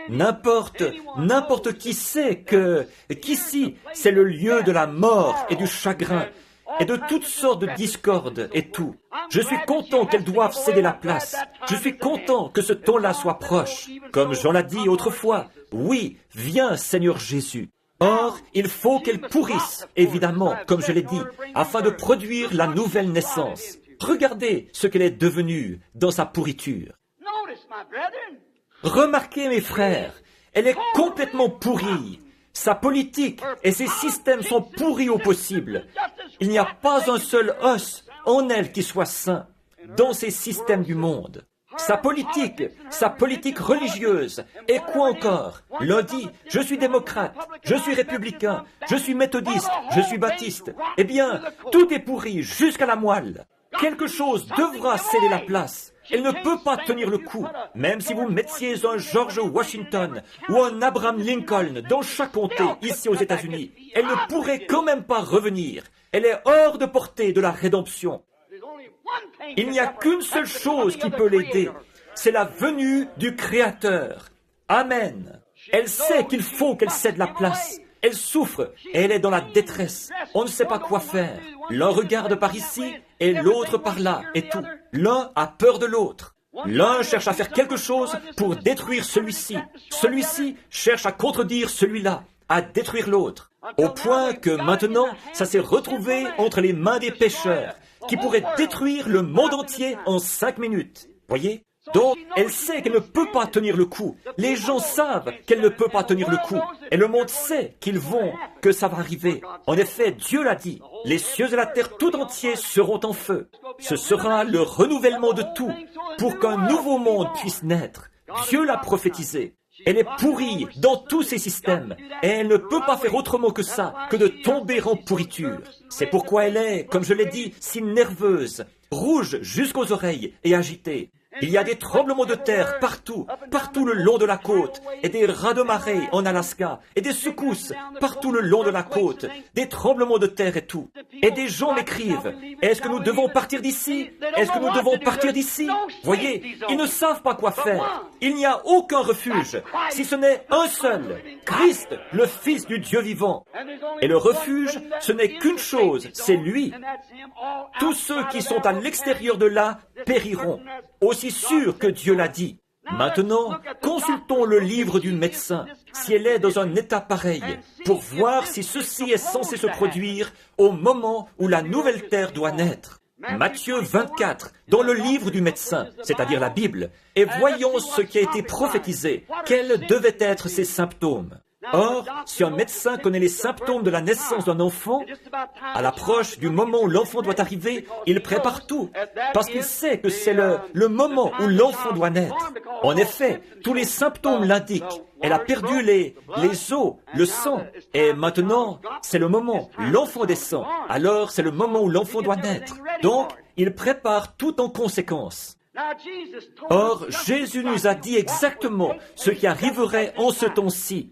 N'importe qui sait qu'ici, c'est le lieu de la mort et du chagrin et de toutes sortes de discordes et tout. Je suis content qu'elles doivent céder la place. Je suis content que ce temps-là soit proche. Comme Jean l'a dit autrefois, oui, viens Seigneur Jésus. Or, il faut qu'elles pourrissent, évidemment, comme je l'ai dit, afin de produire la nouvelle naissance. Regardez ce qu'elle est devenue dans sa pourriture. Remarquez, mes frères, elle est complètement pourrie. Sa politique et ses systèmes sont pourris au possible. Il n'y a pas un seul os en elle qui soit sain dans ces systèmes du monde. Sa politique religieuse, et quoi encore? L'un dit, je suis démocrate, je suis républicain, je suis méthodiste, je suis baptiste. Eh bien, tout est pourri jusqu'à la moelle. Quelque chose devra céder la place. Elle ne peut pas tenir le coup, même si vous mettiez un George Washington ou un Abraham Lincoln dans chaque comté ici aux États-Unis. Elle ne pourrait quand même pas revenir. Elle est hors de portée de la rédemption. Il n'y a qu'une seule chose qui peut l'aider, c'est la venue du Créateur. Amen. Elle sait qu'il faut qu'elle cède la place. Elle souffre et elle est dans la détresse. On ne sait pas quoi faire. L'un regarde par ici et l'autre par là et tout. L'un a peur de l'autre. L'un cherche à faire quelque chose pour détruire celui-ci. Celui-ci cherche à contredire celui-là, à détruire l'autre. Au point que maintenant, ça s'est retrouvé entre les mains des pécheurs qui pourraient détruire le monde entier en 5 minutes. Voyez? Donc, elle sait qu'elle ne peut pas tenir le coup. Les gens savent qu'elle ne peut pas tenir le coup. Et le monde sait que ça va arriver. En effet, Dieu l'a dit. Les cieux et la terre tout entiers seront en feu. Ce sera le renouvellement de tout pour qu'un nouveau monde puisse naître. Dieu l'a prophétisé. Elle est pourrie dans tous ses systèmes. Et elle ne peut pas faire autrement que ça, que de tomber en pourriture. C'est pourquoi elle est, comme je l'ai dit, si nerveuse, rouge jusqu'aux oreilles et agitée. Il y a des tremblements de terre partout, partout le long de la côte, et des raz-de-marée en Alaska, et des secousses partout le long de la côte, des tremblements de terre et tout. Et des gens m'écrivent, est-ce que nous devons partir d'ici? Est-ce que nous devons partir d'ici? Voyez, ils ne savent pas quoi faire. Il n'y a aucun refuge, si ce n'est un seul, Christ, le Fils du Dieu vivant. Et le refuge, ce n'est qu'une chose, c'est lui. Tous ceux qui sont à l'extérieur de là périront, aussi sûr que Dieu l'a dit. Maintenant, consultons le livre du médecin, si elle est dans un état pareil, pour voir si ceci est censé se produire au moment où la nouvelle terre doit naître. Matthieu 24, dans le livre du médecin, c'est-à-dire la Bible, et voyons ce qui a été prophétisé, quels devaient être ces symptômes. Or, si un médecin connaît les symptômes de la naissance d'un enfant, à l'approche du moment où l'enfant doit arriver, il prépare tout, parce qu'il sait que c'est le moment où l'enfant doit naître. En effet, tous les symptômes l'indiquent. Elle a perdu les os, le sang, et maintenant, c'est le moment. L'enfant descend, alors c'est le moment où l'enfant doit naître. Donc, il prépare tout en conséquence. Or, Jésus nous a dit exactement ce qui arriverait en ce temps-ci.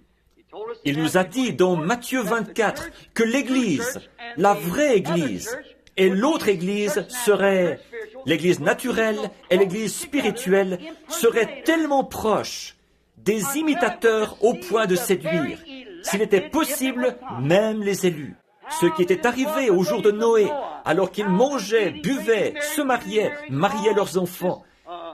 Il nous a dit dans Matthieu 24 que l'Église, la vraie Église, et l'autre Église serait, l'Église naturelle et l'Église spirituelle, seraient tellement proches, des imitateurs au point de séduire, s'il était possible, même les élus. Ce qui était arrivé au jour de Noé, alors qu'ils mangeaient, buvaient, se mariaient leurs enfants,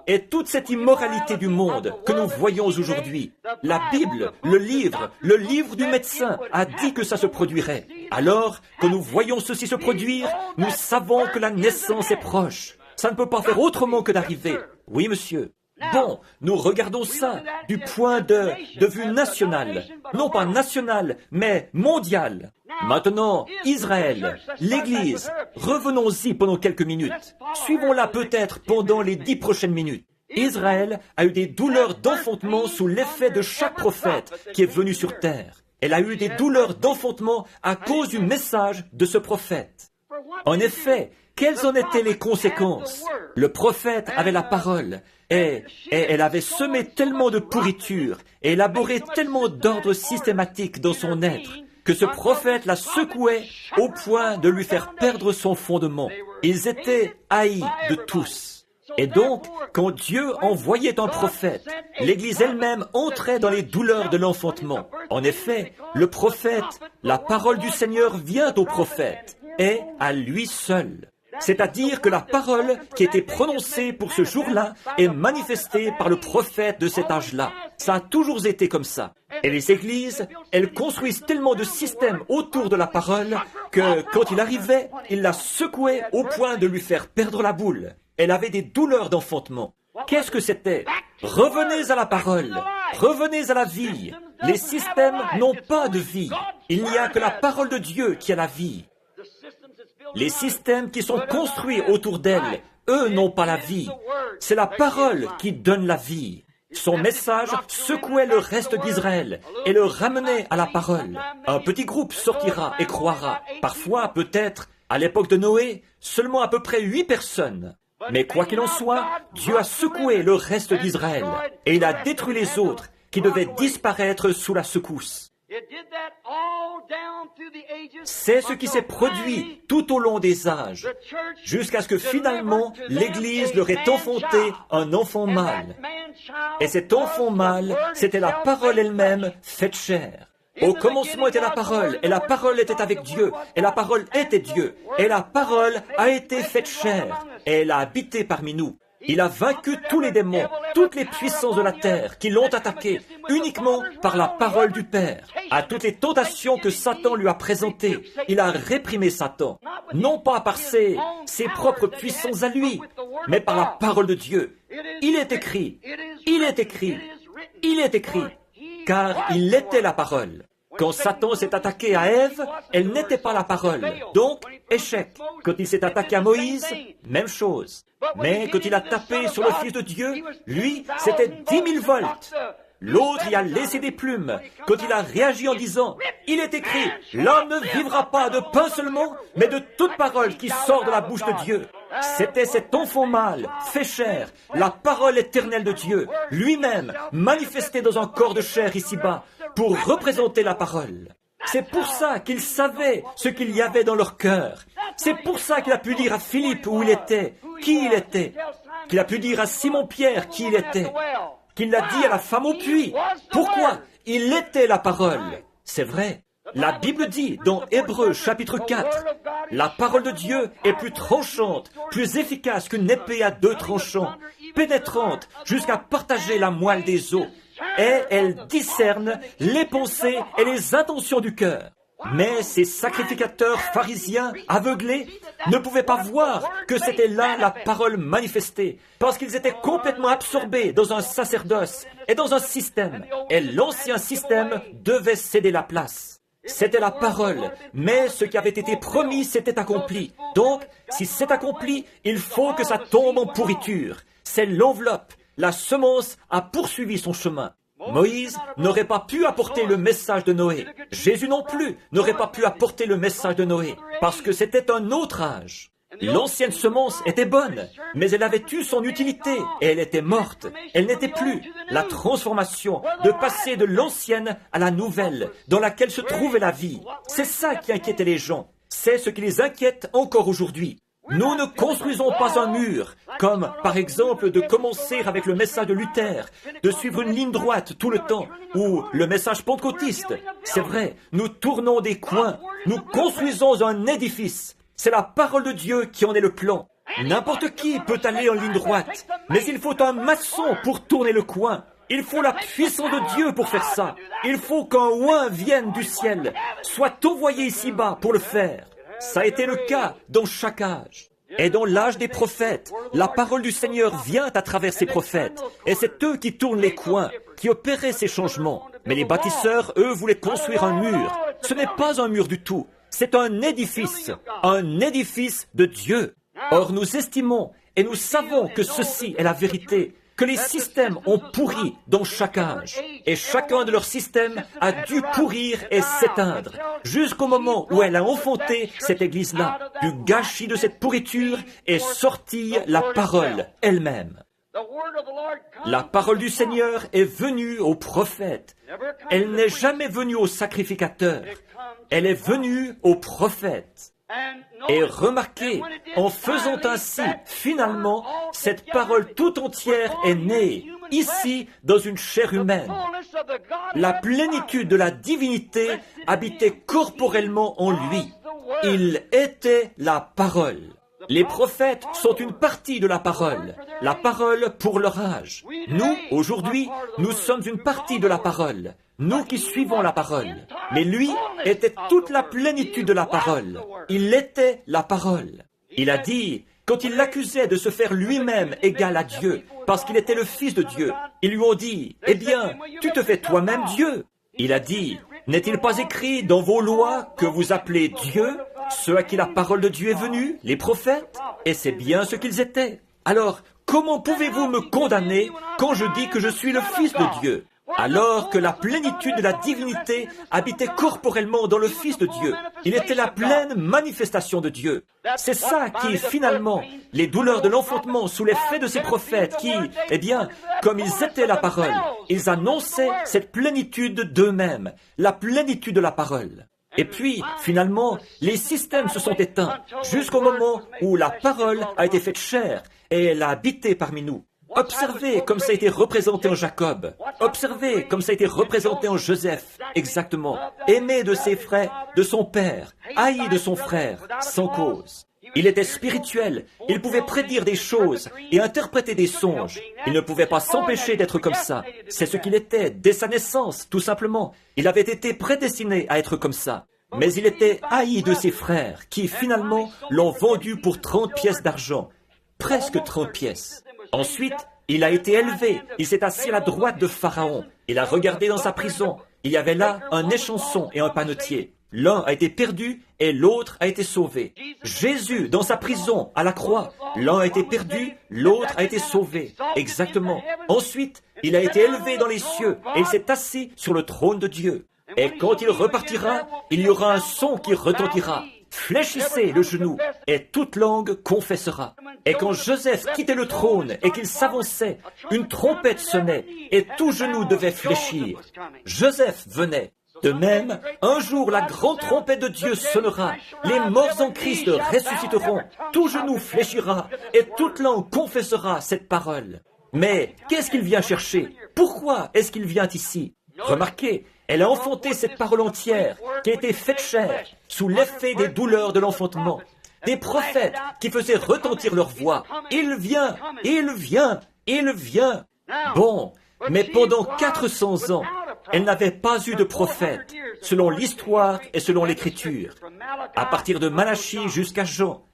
et toute cette immoralité du monde que nous voyons aujourd'hui. La Bible, le livre du médecin a dit que ça se produirait. Alors, quand nous voyons ceci se produire, nous savons que la naissance est proche. Ça ne peut pas faire autrement que d'arriver. Oui, monsieur. Bon, nous regardons ça du point de vue national. Non pas national, mais mondial. Maintenant, Israël, l'Église, revenons-y pendant quelques minutes. Suivons-la peut-être pendant les 10 prochaines minutes. Israël a eu des douleurs d'enfantement sous l'effet de chaque prophète qui est venu sur terre. Elle a eu des douleurs d'enfantement à cause du message de ce prophète. En effet, quelles en étaient les conséquences? Le prophète avait la parole, et elle avait semé tellement de pourriture et élaboré tellement d'ordres systématiques dans son être, que ce prophète la secouait au point de lui faire perdre son fondement. Ils étaient haïs de tous. Et donc, quand Dieu envoyait un prophète, l'Église elle-même entrait dans les douleurs de l'enfantement. En effet, le prophète, la parole du Seigneur vient au prophète, et à lui seul. C'est-à-dire que la parole qui était prononcée pour ce jour-là est manifestée par le prophète de cet âge-là. Ça a toujours été comme ça. Et les églises, elles construisent tellement de systèmes autour de la parole que quand il arrivait, il la secouait au point de lui faire perdre la boule. Elle avait des douleurs d'enfantement. Qu'est-ce que c'était? Revenez à la parole, revenez à la vie. Les systèmes n'ont pas de vie. Il n'y a que la parole de Dieu qui a la vie. Les systèmes qui sont construits autour d'elle, eux n'ont pas la vie. C'est la parole qui donne la vie. Son message secouait le reste d'Israël et le ramenait à la parole. Un petit groupe sortira et croira. Parfois, peut-être, à l'époque de Noé, seulement à peu près 8 personnes. Mais quoi qu'il en soit, Dieu a secoué le reste d'Israël et il a détruit les autres qui devaient disparaître sous la secousse. C'est ce qui s'est produit tout au long des âges, jusqu'à ce que finalement l'Église leur ait enfanté un enfant mâle. Et cet enfant mâle, c'était la parole elle-même faite chair. Au commencement était la parole, et la parole était avec Dieu, et la parole était Dieu, et la parole a été faite chair, et elle a habité parmi nous. Il a vaincu tous les démons, toutes les puissances de la terre qui l'ont attaqué uniquement par la parole du Père. À toutes les tentations que Satan lui a présentées, il a réprimé Satan, non pas par ses propres puissances à lui, mais par la parole de Dieu. Il est écrit, il est écrit, il est écrit, car il était la parole. Quand Satan s'est attaqué à Ève, elle n'était pas la parole. Donc, échec. Quand il s'est attaqué à Moïse, même chose. Mais quand il a tapé sur le Fils de Dieu, lui, c'était 10 000 volts. L'autre y a laissé des plumes quand il a réagi en disant, il est écrit, l'homme ne vivra pas de pain seulement, mais de toute parole qui sort de la bouche de Dieu. C'était cet enfant mâle, fait chair, la parole éternelle de Dieu, lui-même, manifesté dans un corps de chair ici-bas, pour représenter la parole. C'est pour ça qu'il savait ce qu'il y avait dans leur cœur. C'est pour ça qu'il a pu dire à Philippe où il était, qui il était, qu'il a pu dire à Simon-Pierre qui il était, qu'il l'a dit à la femme au puits. Pourquoi? Il était la parole. C'est vrai. La Bible dit dans Hébreux chapitre 4, la parole de Dieu est plus tranchante, plus efficace qu'une épée à 2 tranchants, pénétrante jusqu'à partager la moelle des os, et elle discerne les pensées et les intentions du cœur. Mais ces sacrificateurs pharisiens aveuglés ne pouvaient pas voir que c'était là la parole manifestée, parce qu'ils étaient complètement absorbés dans un sacerdoce et dans un système, et l'ancien système devait céder la place. C'était la parole, mais ce qui avait été promis s'était accompli. Donc, si c'est accompli, il faut que ça tombe en pourriture. C'est l'enveloppe. La semence a poursuivi son chemin. Moïse n'aurait pas pu apporter le message de Noé. Jésus non plus n'aurait pas pu apporter le message de Noé, parce que c'était un autre âge. L'ancienne semence était bonne, mais elle avait eu son utilité et elle était morte. Elle n'était plus. La transformation de passer de l'ancienne à la nouvelle, dans laquelle se trouvait la vie. C'est ça qui inquiétait les gens. C'est ce qui les inquiète encore aujourd'hui. Nous ne construisons pas un mur, comme par exemple de commencer avec le message de Luther, de suivre une ligne droite tout le temps, ou le message pentecôtiste. C'est vrai, nous tournons des coins, nous construisons un édifice. C'est la parole de Dieu qui en est le plan. N'importe qui peut aller en ligne droite, mais il faut un maçon pour tourner le coin. Il faut la puissance de Dieu pour faire ça. Il faut qu'un oint vienne du ciel, soit envoyé ici-bas pour le faire. Ça a été le cas dans chaque âge. Et dans l'âge des prophètes, la parole du Seigneur vient à travers ces prophètes. Et c'est eux qui tournent les coins, qui opéraient ces changements. Mais les bâtisseurs, eux, voulaient construire un mur. Ce n'est pas un mur du tout. C'est un édifice de Dieu. Or, nous estimons et nous savons que ceci est la vérité, que les systèmes ont pourri dans chaque âge. Et chacun de leurs systèmes a dû pourrir et s'éteindre, jusqu'au moment où elle a enfanté cette Église-là. Du gâchis de cette pourriture est sortie la parole elle-même. La parole du Seigneur est venue aux prophètes. Elle n'est jamais venue aux sacrificateurs. Elle est venue aux prophètes. Et remarquez, en faisant ainsi, finalement, cette parole tout entière est née, ici, dans une chair humaine. La plénitude de la divinité habitait corporellement en lui. Il était la parole. Les prophètes sont une partie de la parole pour leur âge. Nous, aujourd'hui, nous sommes une partie de la parole. Nous qui suivons la parole. Mais lui était toute la plénitude de la parole. Il était la parole. Il a dit, quand ils l'accusaient de se faire lui-même égal à Dieu, parce qu'il était le Fils de Dieu, ils lui ont dit, « Eh bien, tu te fais toi-même Dieu. » Il a dit, « N'est-il pas écrit dans vos lois que vous appelez Dieu ceux à qui la parole de Dieu est venue, les prophètes? » Et c'est bien ce qu'ils étaient. Alors, comment pouvez-vous me condamner quand je dis que je suis le Fils de Dieu? Alors que la plénitude de la divinité habitait corporellement dans le Fils de Dieu. Il était la pleine manifestation de Dieu. C'est ça qui, finalement, les douleurs de l'enfantement sous l'effet de ces prophètes qui, eh bien, comme ils étaient la parole, ils annonçaient cette plénitude d'eux-mêmes, la plénitude de la parole. Et puis, finalement, les systèmes se sont éteints jusqu'au moment où la parole a été faite chair et elle a habité parmi nous. Observez comme ça a été représenté en Jacob. Observez comme ça a été représenté en Joseph. Exactement. Aimé de ses frères, de son père, haï de son frère, sans cause. Il était spirituel. Il pouvait prédire des choses et interpréter des songes. Il ne pouvait pas s'empêcher d'être comme ça. C'est ce qu'il était dès sa naissance, tout simplement. Il avait été prédestiné à être comme ça. Mais il était haï de ses frères, qui finalement l'ont vendu pour 30 pièces d'argent. Presque 30 pièces. Ensuite, il a été élevé. Il s'est assis à la droite de Pharaon. Il a regardé dans sa prison. Il y avait là un échanson et un panetier. L'un a été perdu et l'autre a été sauvé. Jésus, dans sa prison, à la croix, l'un a été perdu, l'autre a été sauvé. Exactement. Ensuite, il a été élevé dans les cieux et il s'est assis sur le trône de Dieu. Et quand il repartira, il y aura un son qui retentira. Fléchissez le genou, et toute langue confessera. Et quand Joseph quittait le trône et qu'il s'avançait, une trompette sonnait, et tout genou devait fléchir. Joseph venait. De même, un jour la grande trompette de Dieu sonnera, les morts en Christ ressusciteront, tout genou fléchira, et toute langue confessera cette parole. Mais qu'est-ce qu'il vient chercher? Pourquoi est-ce qu'il vient ici? Remarquez, elle a enfanté cette parole entière, qui a été faite chair, sous l'effet des douleurs de l'enfantement. Des prophètes qui faisaient retentir leur voix. Il vient, il vient, il vient. Bon, mais pendant 400 ans, elle n'avait pas eu de prophète, selon l'histoire et selon l'écriture. À partir de Malachie jusqu'à Jean,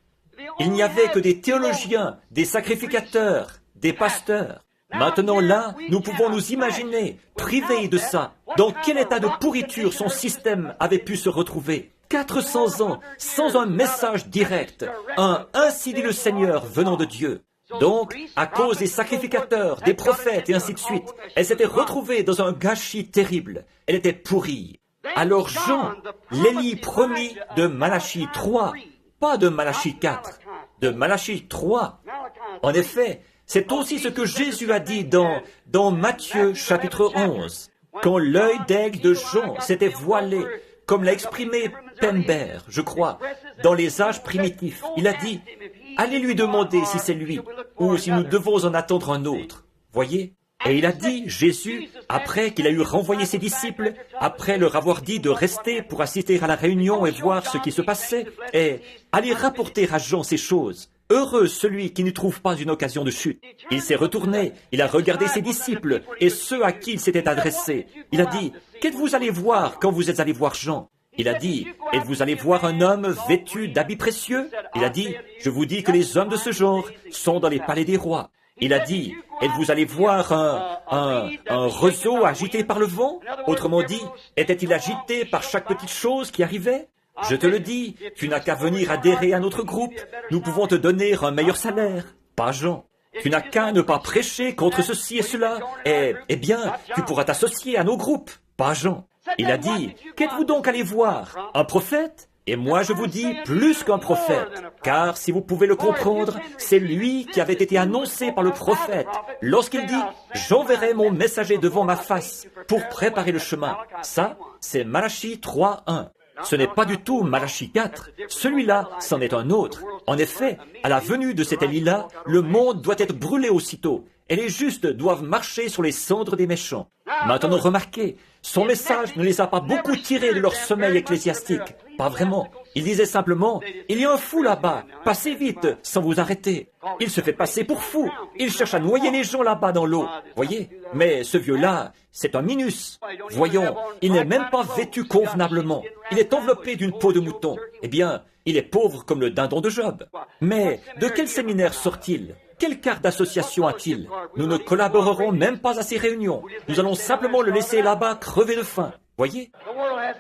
il n'y avait que des théologiens, des sacrificateurs, des pasteurs. Maintenant là, nous pouvons nous imaginer, privés de ça, dans quel état de pourriture son système avait pu se retrouver. 400 ans sans un message direct, un « Ainsi dit le Seigneur » venant de Dieu. Donc, à cause des sacrificateurs, des prophètes et ainsi de suite, elle s'était retrouvée dans un gâchis terrible. Elle était pourrie. Alors Jean, l'Élie promis de Malachie 3, pas de Malachie 4, de Malachie 3. En effet, c'est aussi ce que Jésus a dit dans Matthieu chapitre 11. Quand l'œil d'aigle de Jean s'était voilé, comme l'a exprimé Pember, je crois, dans les âges primitifs, il a dit « Allez lui demander si c'est lui, ou si nous devons en attendre un autre. » Voyez? Et il a dit, Jésus, après qu'il a eu renvoyé ses disciples, après leur avoir dit de rester pour assister à la réunion et voir ce qui se passait, et aller rapporter à Jean ces choses. Heureux celui qui ne trouve pas une occasion de chute. Il s'est retourné, il a regardé ses disciples et ceux à qui il s'était adressé. Il a dit, « Qu'êtes-vous allé voir quand vous êtes allé voir Jean ?» Il a dit, « Êtes-vous allé voir un homme vêtu d'habits précieux ?» Il a dit, « Je vous dis que les hommes de ce genre sont dans les palais des rois. » Il a dit, « Êtes-vous allé voir un roseau agité par le vent ?» Autrement dit, était-il agité par chaque petite chose qui arrivait? Je te le dis, tu n'as qu'à venir adhérer à notre groupe. Nous pouvons te donner un meilleur salaire. Pas Jean. Tu n'as qu'à ne pas prêcher contre ceci et cela. Eh bien, tu pourras t'associer à nos groupes. Pas Jean. Il a dit, qu'êtes-vous donc allé voir? Un prophète? Et moi je vous dis, plus qu'un prophète. Car si vous pouvez le comprendre, c'est lui qui avait été annoncé par le prophète. Lorsqu'il dit, j'enverrai mon messager devant ma face pour préparer le chemin. Ça, c'est Malachie 3:1. Ce n'est pas du tout Malachie 4. Celui-là, c'en est un autre. En effet, à la venue de cet Élie-là, le monde doit être brûlé aussitôt, et les justes doivent marcher sur les cendres des méchants. Maintenant, remarquez, son message ne les a pas beaucoup tirés de leur sommeil ecclésiastique. Pas vraiment. Il disait simplement, il y a un fou là-bas, passez vite, sans vous arrêter. Il se fait passer pour fou. Il cherche à noyer les gens là-bas dans l'eau. Voyez? Mais ce vieux-là, c'est un minus. Voyons, il n'est même pas vêtu convenablement. Il est enveloppé d'une peau de mouton. Eh bien, il est pauvre comme le dindon de Job. Mais de quel séminaire sort-il? Quelle carte d'association a-t-il? Nous ne collaborerons même pas à ces réunions. Nous allons simplement le laisser là-bas crever de faim. Voyez?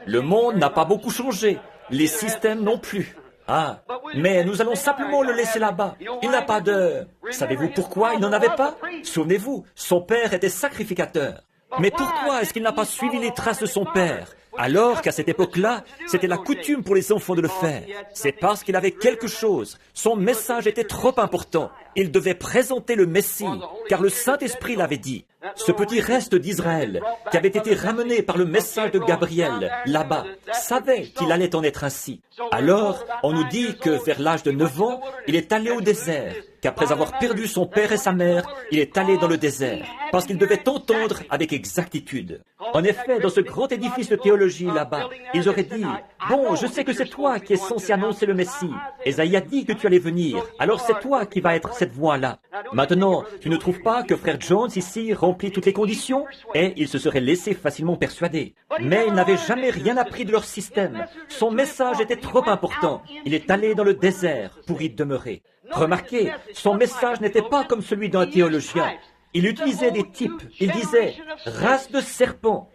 Le monde n'a pas beaucoup changé. Les systèmes non plus. Ah, mais nous allons simplement le laisser là-bas. Il n'a pas de... Savez-vous pourquoi il n'en avait pas? Souvenez-vous, son père était sacrificateur. Mais pourquoi est-ce qu'il n'a pas suivi les traces de son père? Alors qu'à cette époque-là, c'était la coutume pour les enfants de le faire. C'est parce qu'il avait quelque chose. Son message était trop important. Il devait présenter le Messie, car le Saint-Esprit l'avait dit. Ce petit reste d'Israël, qui avait été ramené par le message de Gabriel, là-bas, savait qu'il allait en être ainsi. Alors, on nous dit que vers l'âge de 9 ans, il est allé au désert, qu'après avoir perdu son père et sa mère, il est allé dans le désert, parce qu'il devait entendre avec exactitude. En effet, dans ce grand édifice de théologie là-bas, ils auraient dit, « Bon, je sais que c'est toi qui es censé annoncer le Messie. Esaïe a dit que tu allais venir, alors c'est toi qui vas être cette voix-là. » Maintenant, tu ne trouves pas que frère Jones ici remplit toutes les conditions? Et il se serait laissé facilement persuader. Mais il n'avait jamais rien appris de leur système. Son message était trop important. Il est allé dans le désert pour y demeurer. Remarquez, son message n'était pas comme celui d'un théologien. Il utilisait des types. Il disait « race de serpents ».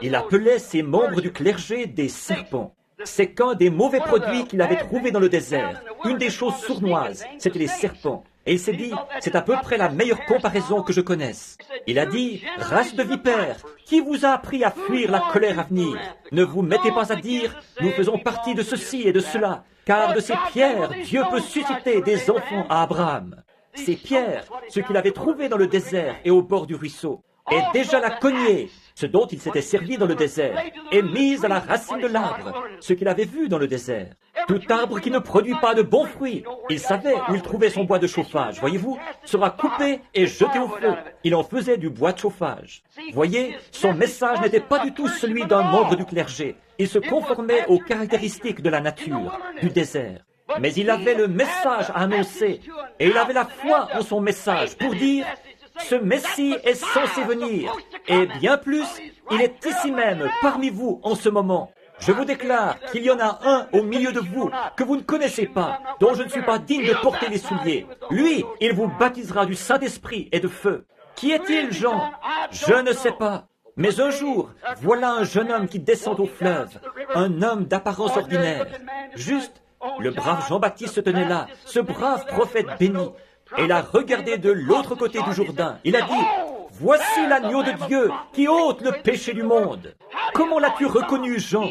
Il appelait ses membres du clergé des serpents. C'est qu'un des mauvais produits qu'il avait trouvé dans le désert, une des choses sournoises, c'était les serpents. Et il s'est dit, c'est à peu près la meilleure comparaison que je connaisse. Il a dit, race de vipères, qui vous a appris à fuir la colère à venir? Ne vous mettez pas à dire, nous faisons partie de ceci et de cela, car de ces pierres, Dieu peut susciter des enfants à Abraham. Ces pierres, ce qu'il avait trouvé dans le désert et au bord du ruisseau, est déjà la cognée, ce dont il s'était servi dans le désert, est mise à la racine de l'arbre, ce qu'il avait vu dans le désert. Tout arbre qui ne produit pas de bons fruits, il savait où il trouvait son bois de chauffage, voyez-vous, sera coupé et jeté au feu. Il en faisait du bois de chauffage. Voyez, son message n'était pas du tout celui d'un membre du clergé. Il se conformait aux caractéristiques de la nature, du désert. Mais il avait le message à annoncer, et il avait la foi en son message pour dire, ce Messie est censé venir, et bien plus, il est ici même, parmi vous, en ce moment. Je vous déclare qu'il y en a un au milieu de vous que vous ne connaissez pas, dont je ne suis pas digne de porter les souliers. Lui, il vous baptisera du Saint-Esprit et de feu. Qui est-il, Jean? Je ne sais pas. Mais un jour, voilà un jeune homme qui descend au fleuve, un homme d'apparence ordinaire. Juste, le brave Jean-Baptiste se tenait là, ce brave prophète béni, et il a regardé de l'autre côté du Jourdain. Il a dit, « Voici l'agneau de Dieu qui ôte le péché du monde. » Comment l'as-tu reconnu, Jean?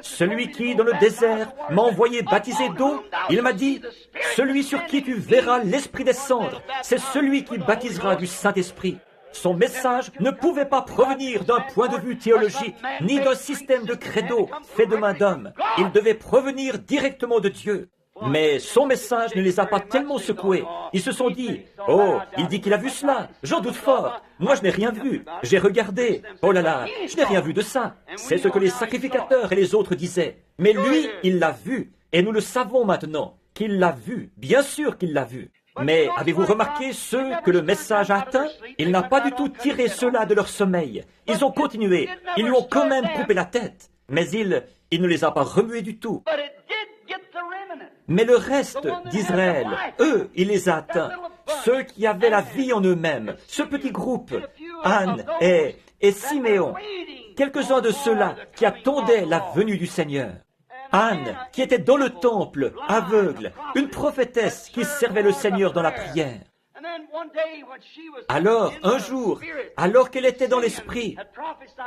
Celui qui, dans le désert, m'a envoyé baptiser d'eau, il m'a dit, « Celui sur qui tu verras l'Esprit descendre, c'est celui qui baptisera du Saint-Esprit. » Son message ne pouvait pas provenir d'un point de vue théologique, ni d'un système de credo fait de main d'homme. Il devait provenir directement de Dieu. Mais son message ne les a pas tellement secoués. Ils se sont dit, « Oh, il dit qu'il a vu cela. J'en doute fort. Moi, je n'ai rien vu. J'ai regardé. Oh là là, je n'ai rien vu de ça. » C'est ce que les sacrificateurs et les autres disaient. Mais lui, il l'a vu. Et nous le savons maintenant, qu'il l'a vu. Bien sûr qu'il l'a vu. Mais avez-vous remarqué ceux que le message a atteints? Il n'a pas du tout tiré ceux-là de leur sommeil. Ils ont continué. Ils lui ont quand même coupé la tête. Mais il ne les a pas remués du tout. Mais le reste d'Israël, eux, il les a atteints. Ceux qui avaient la vie en eux-mêmes, ce petit groupe, Anne et Siméon, quelques-uns de ceux-là qui attendaient la venue du Seigneur. Anne, qui était dans le temple, aveugle, une prophétesse qui servait le Seigneur dans la prière. Alors, un jour, alors qu'elle était dans l'esprit,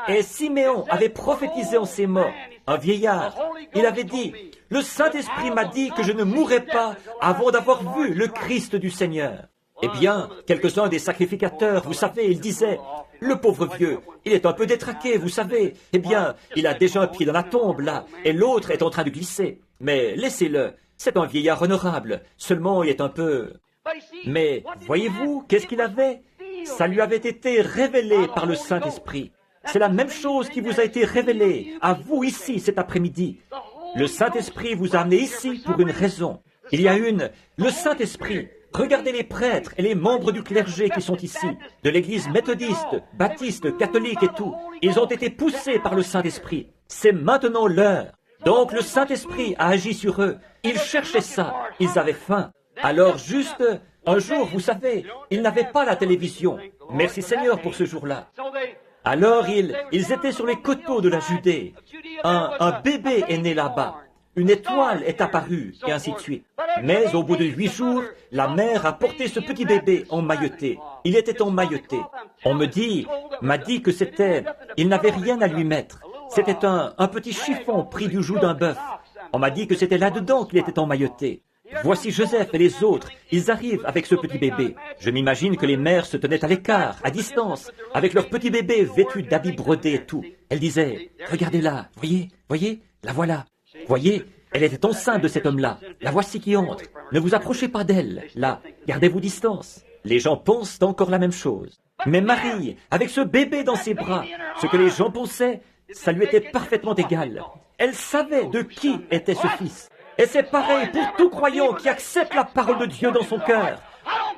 et Siméon avait prophétisé en ses morts, un vieillard, il avait dit, « Le Saint-Esprit m'a dit que je ne mourrais pas avant d'avoir vu le Christ du Seigneur. » Eh bien, quelques-uns des sacrificateurs, vous savez, ils disaient, « Le pauvre vieux, il est un peu détraqué, vous savez. Eh bien, il a déjà un pied dans la tombe, là, et l'autre est en train de glisser. Mais laissez-le, c'est un vieillard honorable, seulement il est un peu... » Mais voyez-vous, qu'est-ce qu'il avait? Ça lui avait été révélé par le Saint-Esprit. C'est la même chose qui vous a été révélée à vous ici cet après-midi. Le Saint-Esprit vous a amené ici pour une raison. Il y a le Saint-Esprit. Regardez les prêtres et les membres du clergé qui sont ici, de l'Église méthodiste, baptiste, catholique et tout. Ils ont été poussés par le Saint-Esprit. C'est maintenant l'heure. Donc le Saint-Esprit a agi sur eux. Ils cherchaient ça. Ils avaient faim. Alors juste, un jour, vous savez, ils n'avaient pas la télévision. Merci Seigneur pour ce jour-là. Alors ils étaient sur les coteaux de la Judée. Un bébé est né là-bas. Une étoile est apparue, et ainsi de suite. Mais au bout de 8 jours, la mère a porté ce petit bébé emmailloté. Il était emmailloté. On m'a dit que il n'avait rien à lui mettre. C'était un petit chiffon pris du joug d'un bœuf. On m'a dit que c'était là-dedans qu'il était emmailloté. Voici Joseph et les autres, ils arrivent avec ce petit bébé. Je m'imagine que les mères se tenaient à l'écart, à distance, avec leur petit bébé vêtu d'habits brodés et tout. Elles disaient, regardez là, voyez, la voilà. Voyez, elle était enceinte de cet homme-là. La voici qui entre. Ne vous approchez pas d'elle, là. Gardez-vous distance. Les gens pensent encore la même chose. Mais Marie, avec ce bébé dans ses bras, ce que les gens pensaient, ça lui était parfaitement égal. Elle savait de qui était ce fils. Et c'est pareil pour tout croyant qui accepte la parole de Dieu dans son cœur.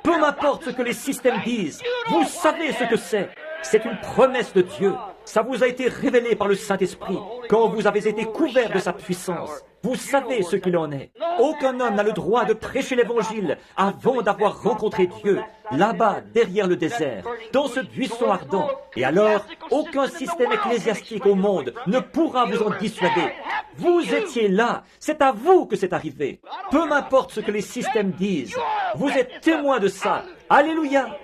Peu m'importe ce que les systèmes disent, vous savez ce que c'est. C'est une promesse de Dieu. Ça vous a été révélé par le Saint-Esprit quand vous avez été couverts de sa puissance. Vous savez ce qu'il en est. Aucun homme n'a le droit de prêcher l'Évangile avant d'avoir rencontré Dieu, là-bas, derrière le désert, dans ce buisson ardent. Et alors, aucun système ecclésiastique au monde ne pourra vous en dissuader. Vous étiez là. C'est à vous que c'est arrivé. Peu m'importe ce que les systèmes disent. Vous êtes témoin de ça. Alléluia.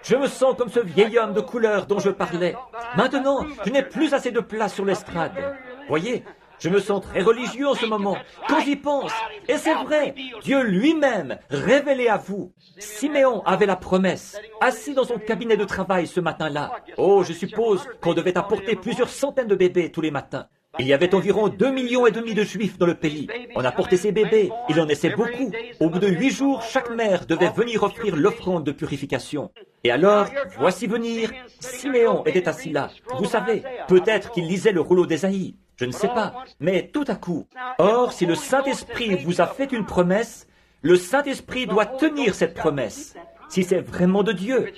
Je me sens comme ce vieil homme de couleur dont je parlais. Maintenant, je n'ai plus assez de place sur l'estrade. Voyez, je me sens très religieux en ce moment, quand j'y pense. Et c'est vrai, Dieu lui-même, révélé à vous. Siméon avait la promesse, assis dans son cabinet de travail ce matin-là. Oh, je suppose qu'on devait apporter plusieurs centaines de bébés tous les matins. Il y avait environ 2,5 millions de Juifs dans le pays. On apportait ces bébés, il en naissait beaucoup. Au bout de 8 jours, chaque mère devait venir offrir l'offrande de purification. Et alors, voici venir, Siméon était assis là. Vous savez, peut-être qu'il lisait le rouleau d'Ésaïe. Je ne sais pas, mais tout à coup. Or, si le Saint-Esprit vous a fait une promesse, le Saint-Esprit doit tenir cette promesse. Si c'est vraiment de Dieu,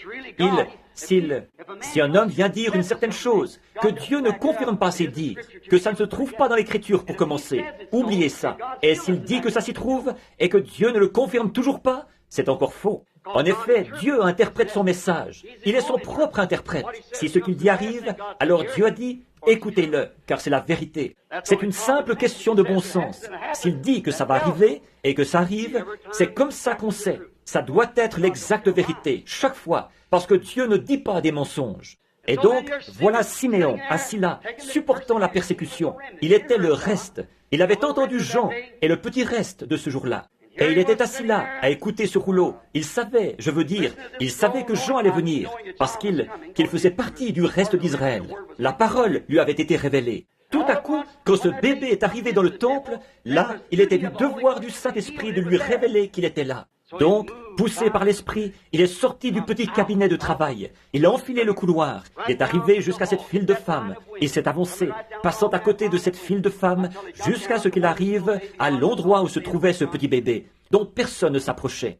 si un homme vient dire une certaine chose, que Dieu ne confirme pas ses dires, que ça ne se trouve pas dans l'Écriture pour commencer, oubliez ça. Et s'il dit que ça s'y trouve, et que Dieu ne le confirme toujours pas, c'est encore faux. En effet, Dieu interprète son message. Il est son propre interprète. Si ce qu'il dit arrive, alors Dieu a dit, écoutez-le, car c'est la vérité. C'est une simple question de bon sens. S'il dit que ça va arriver, et que ça arrive, c'est comme ça qu'on sait. Ça doit être l'exacte vérité, chaque fois, parce que Dieu ne dit pas des mensonges. Et donc, voilà Siméon, assis là, supportant la persécution. Il était le reste. Il avait entendu Jean et le petit reste de ce jour-là. Et il était assis là, à écouter ce rouleau. Il savait, je veux dire, il savait que Jean allait venir, parce qu'il faisait partie du reste d'Israël. La parole lui avait été révélée. Tout à coup, quand ce bébé est arrivé dans le temple, là, il était du devoir du Saint-Esprit de lui révéler qu'il était là. Donc, poussé par l'Esprit, il est sorti du petit cabinet de travail. Il a enfilé le couloir. Il est arrivé jusqu'à cette file de femmes. Il s'est avancé, passant à côté de cette file de femmes, jusqu'à ce qu'il arrive à l'endroit où se trouvait ce petit bébé, dont personne ne s'approchait.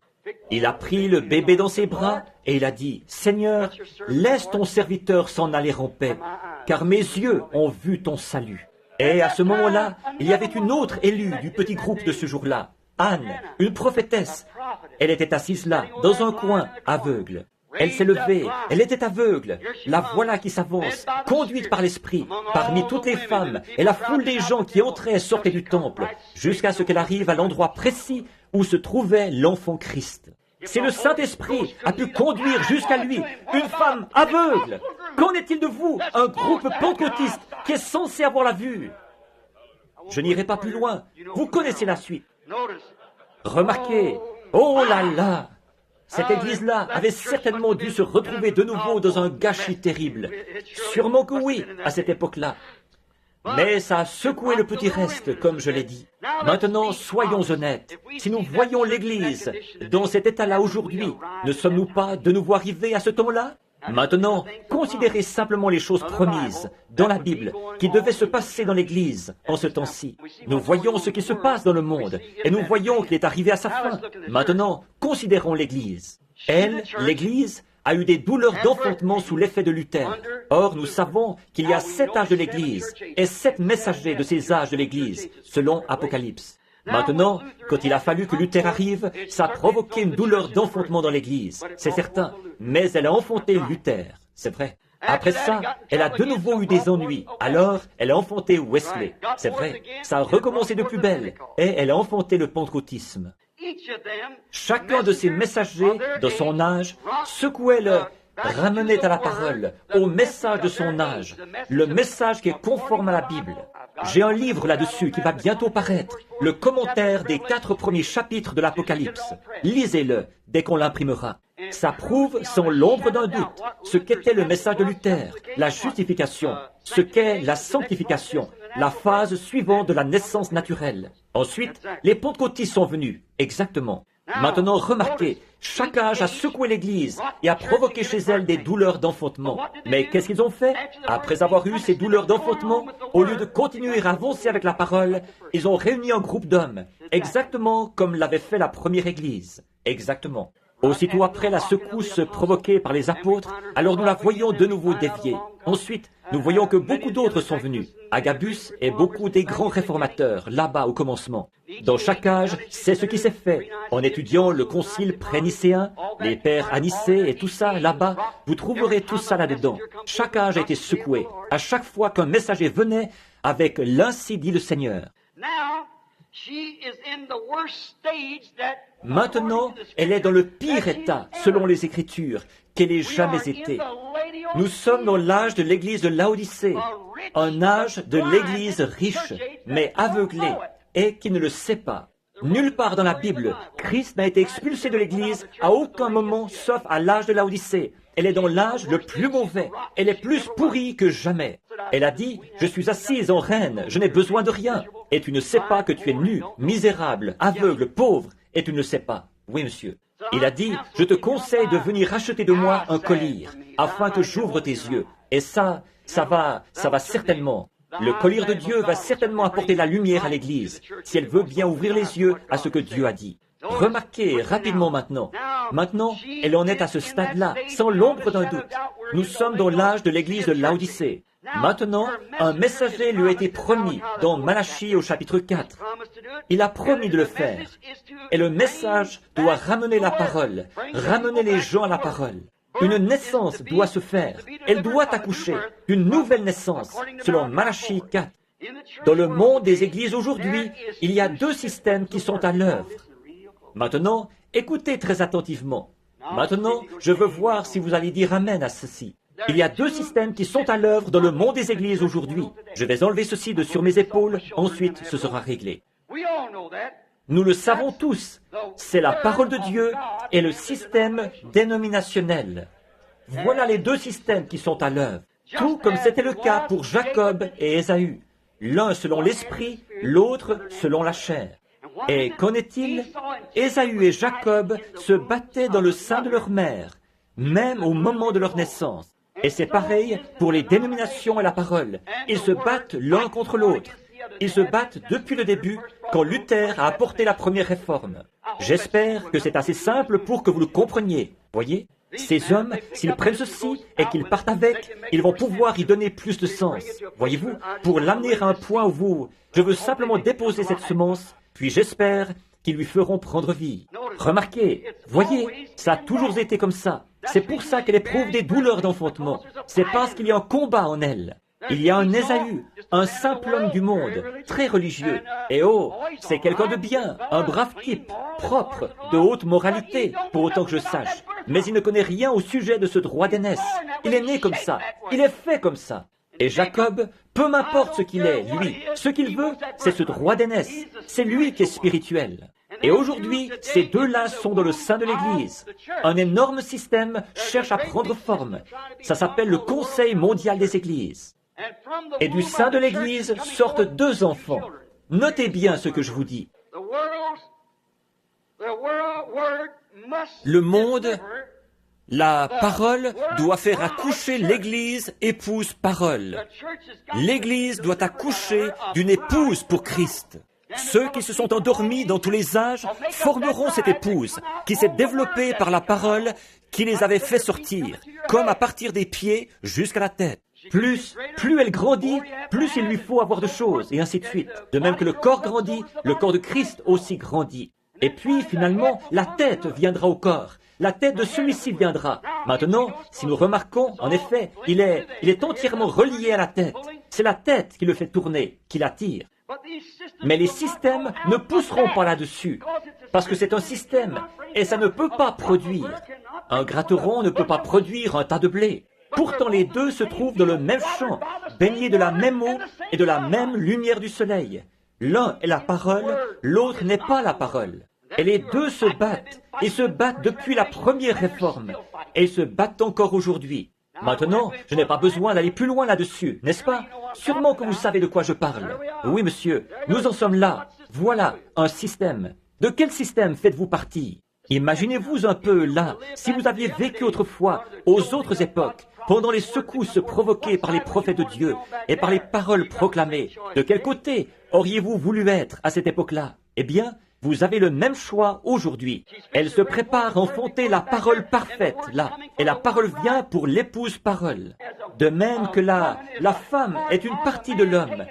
Il a pris le bébé dans ses bras et il a dit, « Seigneur, laisse ton serviteur s'en aller en paix, car mes yeux ont vu ton salut. » Et à ce moment-là, il y avait une autre élue du petit groupe de ce jour-là, Anne, une prophétesse. Elle était assise là, dans un coin, aveugle. Elle s'est levée, elle était aveugle. La voilà qui s'avance, conduite par l'Esprit, parmi toutes les femmes et la foule des gens qui entraient et sortaient du temple, jusqu'à ce qu'elle arrive à l'endroit précis où se trouvait l'enfant Christ. Si le Saint-Esprit a pu conduire jusqu'à lui une femme aveugle, qu'en est-il de vous, un groupe pentecôtiste qui est censé avoir la vue? Je n'irai pas plus loin, vous connaissez la suite. Remarquez, oh là là, cette église-là avait certainement dû se retrouver de nouveau dans un gâchis terrible. Sûrement que oui, à cette époque-là. Mais ça a secoué le petit reste, comme je l'ai dit. Maintenant, soyons honnêtes. Si nous voyons l'Église dans cet état-là aujourd'hui, ne sommes-nous pas de nouveau arrivés à ce temps-là? Maintenant, considérez simplement les choses promises dans la Bible qui devaient se passer dans l'Église en ce temps-ci. Nous voyons ce qui se passe dans le monde et nous voyons qu'il est arrivé à sa fin. Maintenant, considérons l'Église. Elle, l'Église, a eu des douleurs d'enfantement sous l'effet de Luther. Or, nous savons qu'il y a 7 âges de l'Église et 7 messagers de ces âges de l'Église, selon Apocalypse. Maintenant, quand il a fallu que Luther arrive, ça a provoqué une douleur d'enfantement dans l'Église, c'est certain, mais elle a enfanté Luther, c'est vrai. Après ça, elle a de nouveau eu des ennuis, alors elle a enfanté Wesley, c'est vrai. Ça a recommencé de plus belle, et elle a enfanté le pentecôtisme. Chacun de ces messagers, de son âge, secouait ramenait à la parole, au message de son âge, le message qui est conforme à la Bible. J'ai un livre là-dessus qui va bientôt paraître, le commentaire des 4 premiers chapitres de l'Apocalypse. Lisez-le dès qu'on l'imprimera. Ça prouve sans l'ombre d'un doute ce qu'était le message de Luther, la justification, ce qu'est la sanctification, la phase suivante de la naissance naturelle. Ensuite, les pentecôtistes sont venus, exactement. Maintenant, remarquez, chaque âge a secoué l'Église et a provoqué chez elle des douleurs d'enfantement. Mais qu'est-ce qu'ils ont fait? Après avoir eu ces douleurs d'enfantement, au lieu de continuer à avancer avec la parole, ils ont réuni un groupe d'hommes, exactement comme l'avait fait la première Église. Exactement. Aussitôt après la secousse provoquée par les apôtres, alors nous la voyons de nouveau dévier. Ensuite, nous voyons que beaucoup d'autres sont venus. Agabus et beaucoup des grands réformateurs, là-bas au commencement. Dans chaque âge, c'est ce qui s'est fait. En étudiant le concile pré-nicéen, les pères à Nicée et tout ça, là-bas, vous trouverez tout ça là-dedans. Chaque âge a été secoué. À chaque fois qu'un messager venait avec « l'Ainsi dit le Seigneur ». Maintenant, elle est dans le pire état, selon les Écritures, qu'elle ait jamais été. Nous sommes dans l'âge de l'Église de Laodicée, un âge de l'Église riche, mais aveuglée, et qui ne le sait pas. Nulle part dans la Bible, Christ n'a été expulsé de l'Église à aucun moment, sauf à l'âge de Laodicée. Elle est dans l'âge le plus mauvais. Elle est plus pourrie que jamais. Elle a dit, « Je suis assise en reine, je n'ai besoin de rien. » Et tu ne sais pas que tu es nu, misérable, aveugle, pauvre, et tu ne le sais pas. Oui, monsieur. Il a dit, « Je te conseille de venir acheter de moi un collier, afin que j'ouvre tes yeux. » Et ça va certainement. Le collier de Dieu va certainement apporter la lumière à l'Église, si elle veut bien ouvrir les yeux à ce que Dieu a dit. Remarquez rapidement maintenant. Maintenant, elle en est à ce stade-là, sans l'ombre d'un doute. Nous sommes dans l'âge de l'Église de Laodicée. Maintenant, un messager lui a été promis dans Malachie au chapitre 4. Il a promis de le faire. Et le message doit ramener la parole, ramener les gens à la parole. Une naissance doit se faire. Elle doit accoucher d'une nouvelle naissance, selon Malachie 4. Dans le monde des églises aujourd'hui, il y a deux systèmes qui sont à l'œuvre. Maintenant, écoutez très attentivement. Maintenant, je veux voir si vous allez dire Amen à ceci. Il y a deux systèmes qui sont à l'œuvre dans le monde des églises aujourd'hui. Je vais enlever ceci de sur mes épaules, ensuite ce sera réglé. Nous le savons tous, c'est la parole de Dieu et le système dénominationnel. Voilà les deux systèmes qui sont à l'œuvre, tout comme c'était le cas pour Jacob et Ésaü, l'un selon l'esprit, l'autre selon la chair. Et qu'en est-il? Ésaü et Jacob se battaient dans le sein de leur mère, même au moment de leur naissance. Et c'est pareil pour les dénominations et la parole. Ils se battent l'un contre l'autre. Ils se battent depuis le début, quand Luther a apporté la première réforme. J'espère que c'est assez simple pour que vous le compreniez. Voyez, ces hommes, s'ils prennent ceci et qu'ils partent avec, ils vont pouvoir y donner plus de sens. Voyez-vous, pour l'amener à un point où vous... Je veux simplement déposer cette semence, puis j'espère qu'ils lui feront prendre vie. Remarquez, voyez, ça a toujours été comme ça. C'est pour ça qu'elle éprouve des douleurs d'enfantement. C'est parce qu'il y a un combat en elle. Il y a un Ésaü, un simple homme du monde, très religieux. Et oh, c'est quelqu'un de bien, un brave type, propre, de haute moralité, pour autant que je sache. Mais il ne connaît rien au sujet de ce droit d'aînesse. Il est né comme ça, il est fait comme ça. Et Jacob, peu m'importe ce qu'il est, lui, ce qu'il veut, c'est ce droit d'aînesse. C'est lui qui est spirituel. Et aujourd'hui, ces deux-là sont dans le sein de l'Église. Un énorme système cherche à prendre forme. Ça s'appelle le Conseil mondial des Églises. Et du sein de l'Église sortent deux enfants. Notez bien ce que je vous dis. Le monde, la parole doit faire accoucher l'Église, épouse parole. L'Église doit accoucher d'une épouse pour Christ. Ceux qui se sont endormis dans tous les âges formeront cette épouse qui s'est développée par la parole qui les avait fait sortir, comme à partir des pieds jusqu'à la tête. Plus elle grandit, plus il lui faut avoir de choses, et ainsi de suite. De même que le corps grandit, le corps de Christ aussi grandit. Et puis, finalement, la tête viendra au corps. La tête de celui-ci viendra. Maintenant, si nous remarquons, en effet, il est entièrement relié à la tête. C'est la tête qui le fait tourner, qui l'attire. Mais les systèmes ne pousseront pas là-dessus, parce que c'est un système, et ça ne peut pas produire. Un gratteron ne peut pas produire un tas de blé. Pourtant, les deux se trouvent dans le même champ, baignés de la même eau et de la même lumière du soleil. L'un est la parole, l'autre n'est pas la parole. Et les deux se battent, et se battent depuis la première réforme, et ils se battent encore aujourd'hui. Maintenant, je n'ai pas besoin d'aller plus loin là-dessus, n'est-ce pas? Sûrement que vous savez de quoi je parle. Oui, monsieur, nous en sommes là. Voilà, un système. De quel système faites-vous partie? Imaginez-vous un peu là, si vous aviez vécu autrefois, aux autres époques, pendant les secousses provoquées par les prophètes de Dieu et par les paroles proclamées. De quel côté auriez-vous voulu être à cette époque-là? Eh bien, vous avez le même choix aujourd'hui. Elle se prépare à enfanter la parole parfaite, là, et la parole vient pour l'épouse parole. De même que la femme est une partie de l'homme,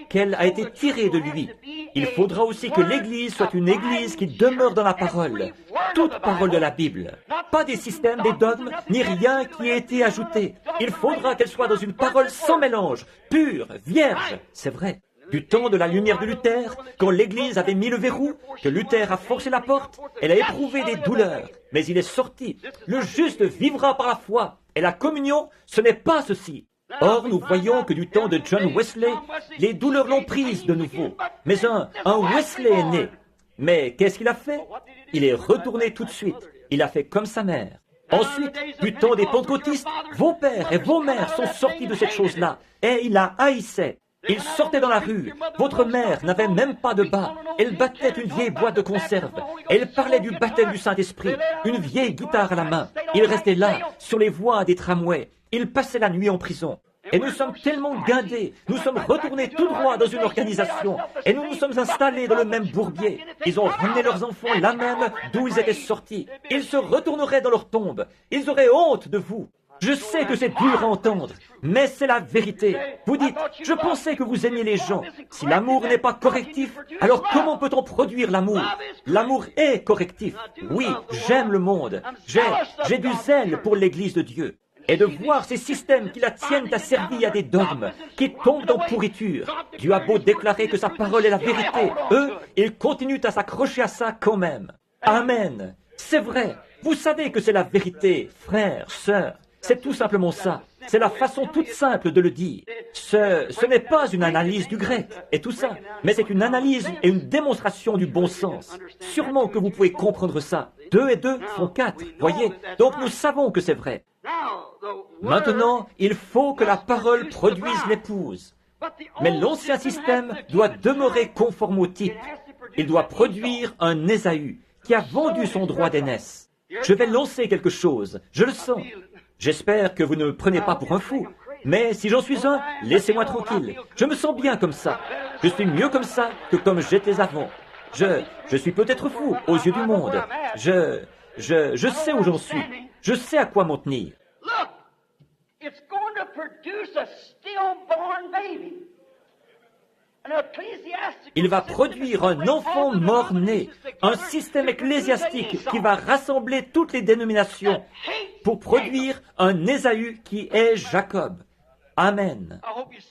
qu'elle a été tirée de lui. Il faudra aussi que l'Église soit une Église qui demeure dans la parole, toute parole de la Bible. Pas des systèmes, des dogmes, ni rien qui ait été ajouté. Il faudra qu'elle soit dans une parole sans mélange, pure, vierge, c'est vrai. Du temps de la lumière de Luther, quand l'Église avait mis le verrou, que Luther a forcé la porte, elle a éprouvé des douleurs, mais il est sorti. Le juste vivra par la foi, et la communion, ce n'est pas ceci. Or, nous voyons que du temps de John Wesley, les douleurs l'ont prise de nouveau. Mais un Wesley est né. Mais qu'est-ce qu'il a fait? Il est retourné tout de suite. Il a fait comme sa mère. Ensuite, du temps des pentecôtistes, vos pères et vos mères sont sortis de cette chose-là, et il la haïssait. Il sortait dans la rue. Votre mère n'avait même pas de bas. Elle battait une vieille boîte de conserve. Elle parlait du baptême du Saint-Esprit, une vieille guitare à la main. Il restait là, sur les voies des tramways. Il passait la nuit en prison. Et nous sommes tellement guindés, nous sommes retournés tout droit dans une organisation, et nous nous sommes installés dans le même bourbier. Ils ont ramené leurs enfants là même d'où ils étaient sortis. Ils se retourneraient dans leur tombe. Ils auraient honte de vous. Je sais que c'est dur à entendre, mais c'est la vérité. Vous dites, je pensais que vous aimiez les gens. Si l'amour n'est pas correctif, alors comment peut-on produire l'amour? L'amour est correctif. Oui, j'aime le monde. J'ai du zèle pour l'Église de Dieu. Et de voir ces systèmes qui la tiennent asservie à des dogmes, qui tombent dans pourriture. Dieu a beau déclarer que sa parole est la vérité, eux, ils continuent à s'accrocher à ça quand même. Amen. C'est vrai. Vous savez que c'est la vérité, frères, sœurs. C'est tout simplement ça. C'est la façon toute simple de le dire. Ce n'est pas une analyse du grec et tout ça, mais c'est une analyse et une démonstration du bon sens. Sûrement que vous pouvez comprendre ça. 2 et 2 font 4, voyez? Donc nous savons que c'est vrai. Maintenant, il faut que la parole produise l'épouse. Mais l'ancien système doit demeurer conforme au type. Il doit produire un Ésaü qui a vendu son droit d'aînesse. Je vais lancer quelque chose, je le sens. J'espère que vous ne me prenez pas pour un fou. Mais si j'en suis un, laissez-moi tranquille. Je me sens bien comme ça. Je suis mieux comme ça que comme j'étais avant. Je suis peut-être fou aux yeux du monde. Je sais où j'en suis. Je sais à quoi m'en tenir. Il va produire un enfant mort-né, un système ecclésiastique qui va rassembler toutes les dénominations pour produire un Ésaü qui est Jacob. Amen.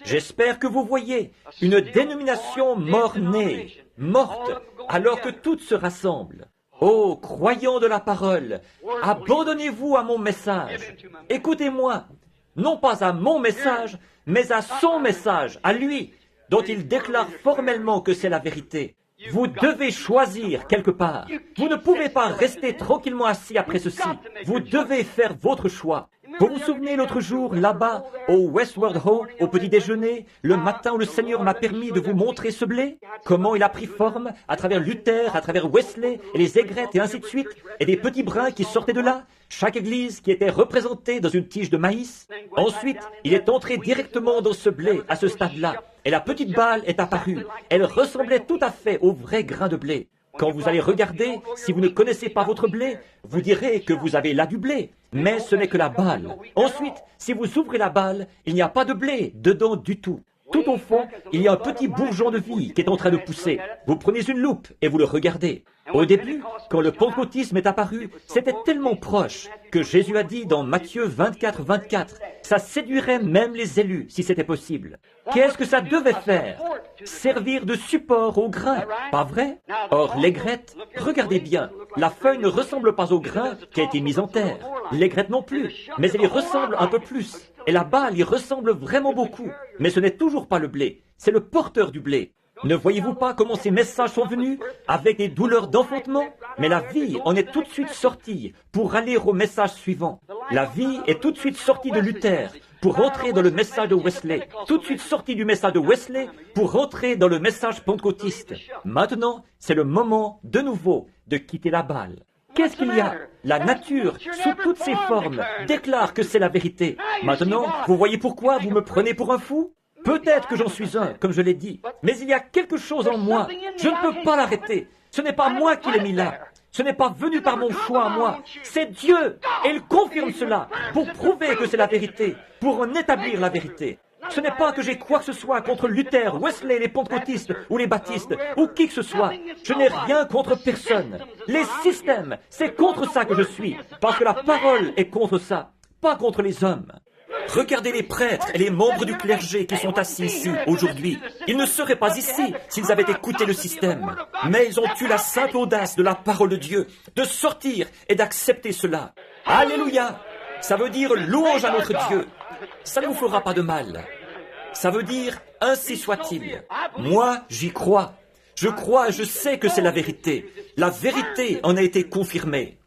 J'espère que vous voyez une dénomination mort-née, morte, alors que toutes se rassemblent. Ô croyants de la parole, abandonnez-vous à mon message. Écoutez-moi, non pas à mon message, mais à son message, à lui, dont il déclare formellement que c'est la vérité. Vous devez choisir quelque part. Vous ne pouvez pas rester tranquillement assis après ceci. Vous devez faire votre choix. Vous vous souvenez l'autre jour, là-bas, au Westward Ho, au petit déjeuner, le matin où le Seigneur m'a permis de vous montrer ce blé? Comment il a pris forme à travers Luther, à travers Wesley, et les aigrettes et ainsi de suite, et des petits brins qui sortaient de là, chaque église qui était représentée dans une tige de maïs. Ensuite, il est entré directement dans ce blé, à ce stade-là, et la petite balle est apparue. Elle ressemblait tout à fait au vrai grain de blé. Quand vous allez regarder, si vous ne connaissez pas votre blé, vous direz que vous avez là du blé, mais ce n'est que la balle. Ensuite, si vous ouvrez la balle, il n'y a pas de blé dedans du tout. Tout au fond, il y a un petit bourgeon de vie qui est en train de pousser. Vous prenez une loupe et vous le regardez. Au début, quand le pentecôtisme est apparu, c'était tellement proche que Jésus a dit dans Matthieu 24, 24, ça séduirait même les élus si c'était possible. Qu'est-ce que ça devait faire? Servir de support au grain, pas vrai? Or, l'aigrette, regardez bien, la feuille ne ressemble pas au grain qui a été mis en terre. L'aigrette non plus, mais elle y ressemble un peu plus. Et la balle y ressemble vraiment beaucoup. Mais ce n'est toujours pas le blé, c'est le porteur du blé. Ne voyez-vous pas comment ces messages sont venus avec des douleurs d'enfantement? Mais la vie en est tout de suite sortie pour aller au message suivant. La vie est tout de suite sortie de Luther pour entrer dans le message de Wesley. Tout de suite sortie du message de Wesley pour entrer dans le message pentecôtiste. Maintenant, c'est le moment de nouveau de quitter la balle. Qu'est-ce qu'il y a? La nature, sous toutes ses formes, déclare que c'est la vérité. Maintenant, vous voyez pourquoi vous me prenez pour un fou? Peut-être que j'en suis un, comme je l'ai dit, mais il y a quelque chose en moi. Je ne peux pas l'arrêter. Ce n'est pas moi qui l'ai mis là. Ce n'est pas venu par mon choix à moi. C'est Dieu. Et il confirme cela pour prouver que c'est la vérité, pour en établir la vérité. Ce n'est pas que j'ai quoi que ce soit contre Luther, Wesley, les pentecôtistes ou les baptistes ou qui que ce soit. Je n'ai rien contre personne. Les systèmes, c'est contre ça que je suis, parce que la parole est contre ça, pas contre les hommes. Regardez les prêtres et les membres du clergé qui sont assis ici aujourd'hui. Ils ne seraient pas ici s'ils avaient écouté le système. Mais ils ont eu la simple audace de la parole de Dieu, de sortir et d'accepter cela. Alléluia! Ça veut dire louange à notre Dieu. Ça ne vous fera pas de mal. Ça veut dire ainsi soit-il. Moi, j'y crois. Je crois et je sais que c'est la vérité. La vérité en a été confirmée.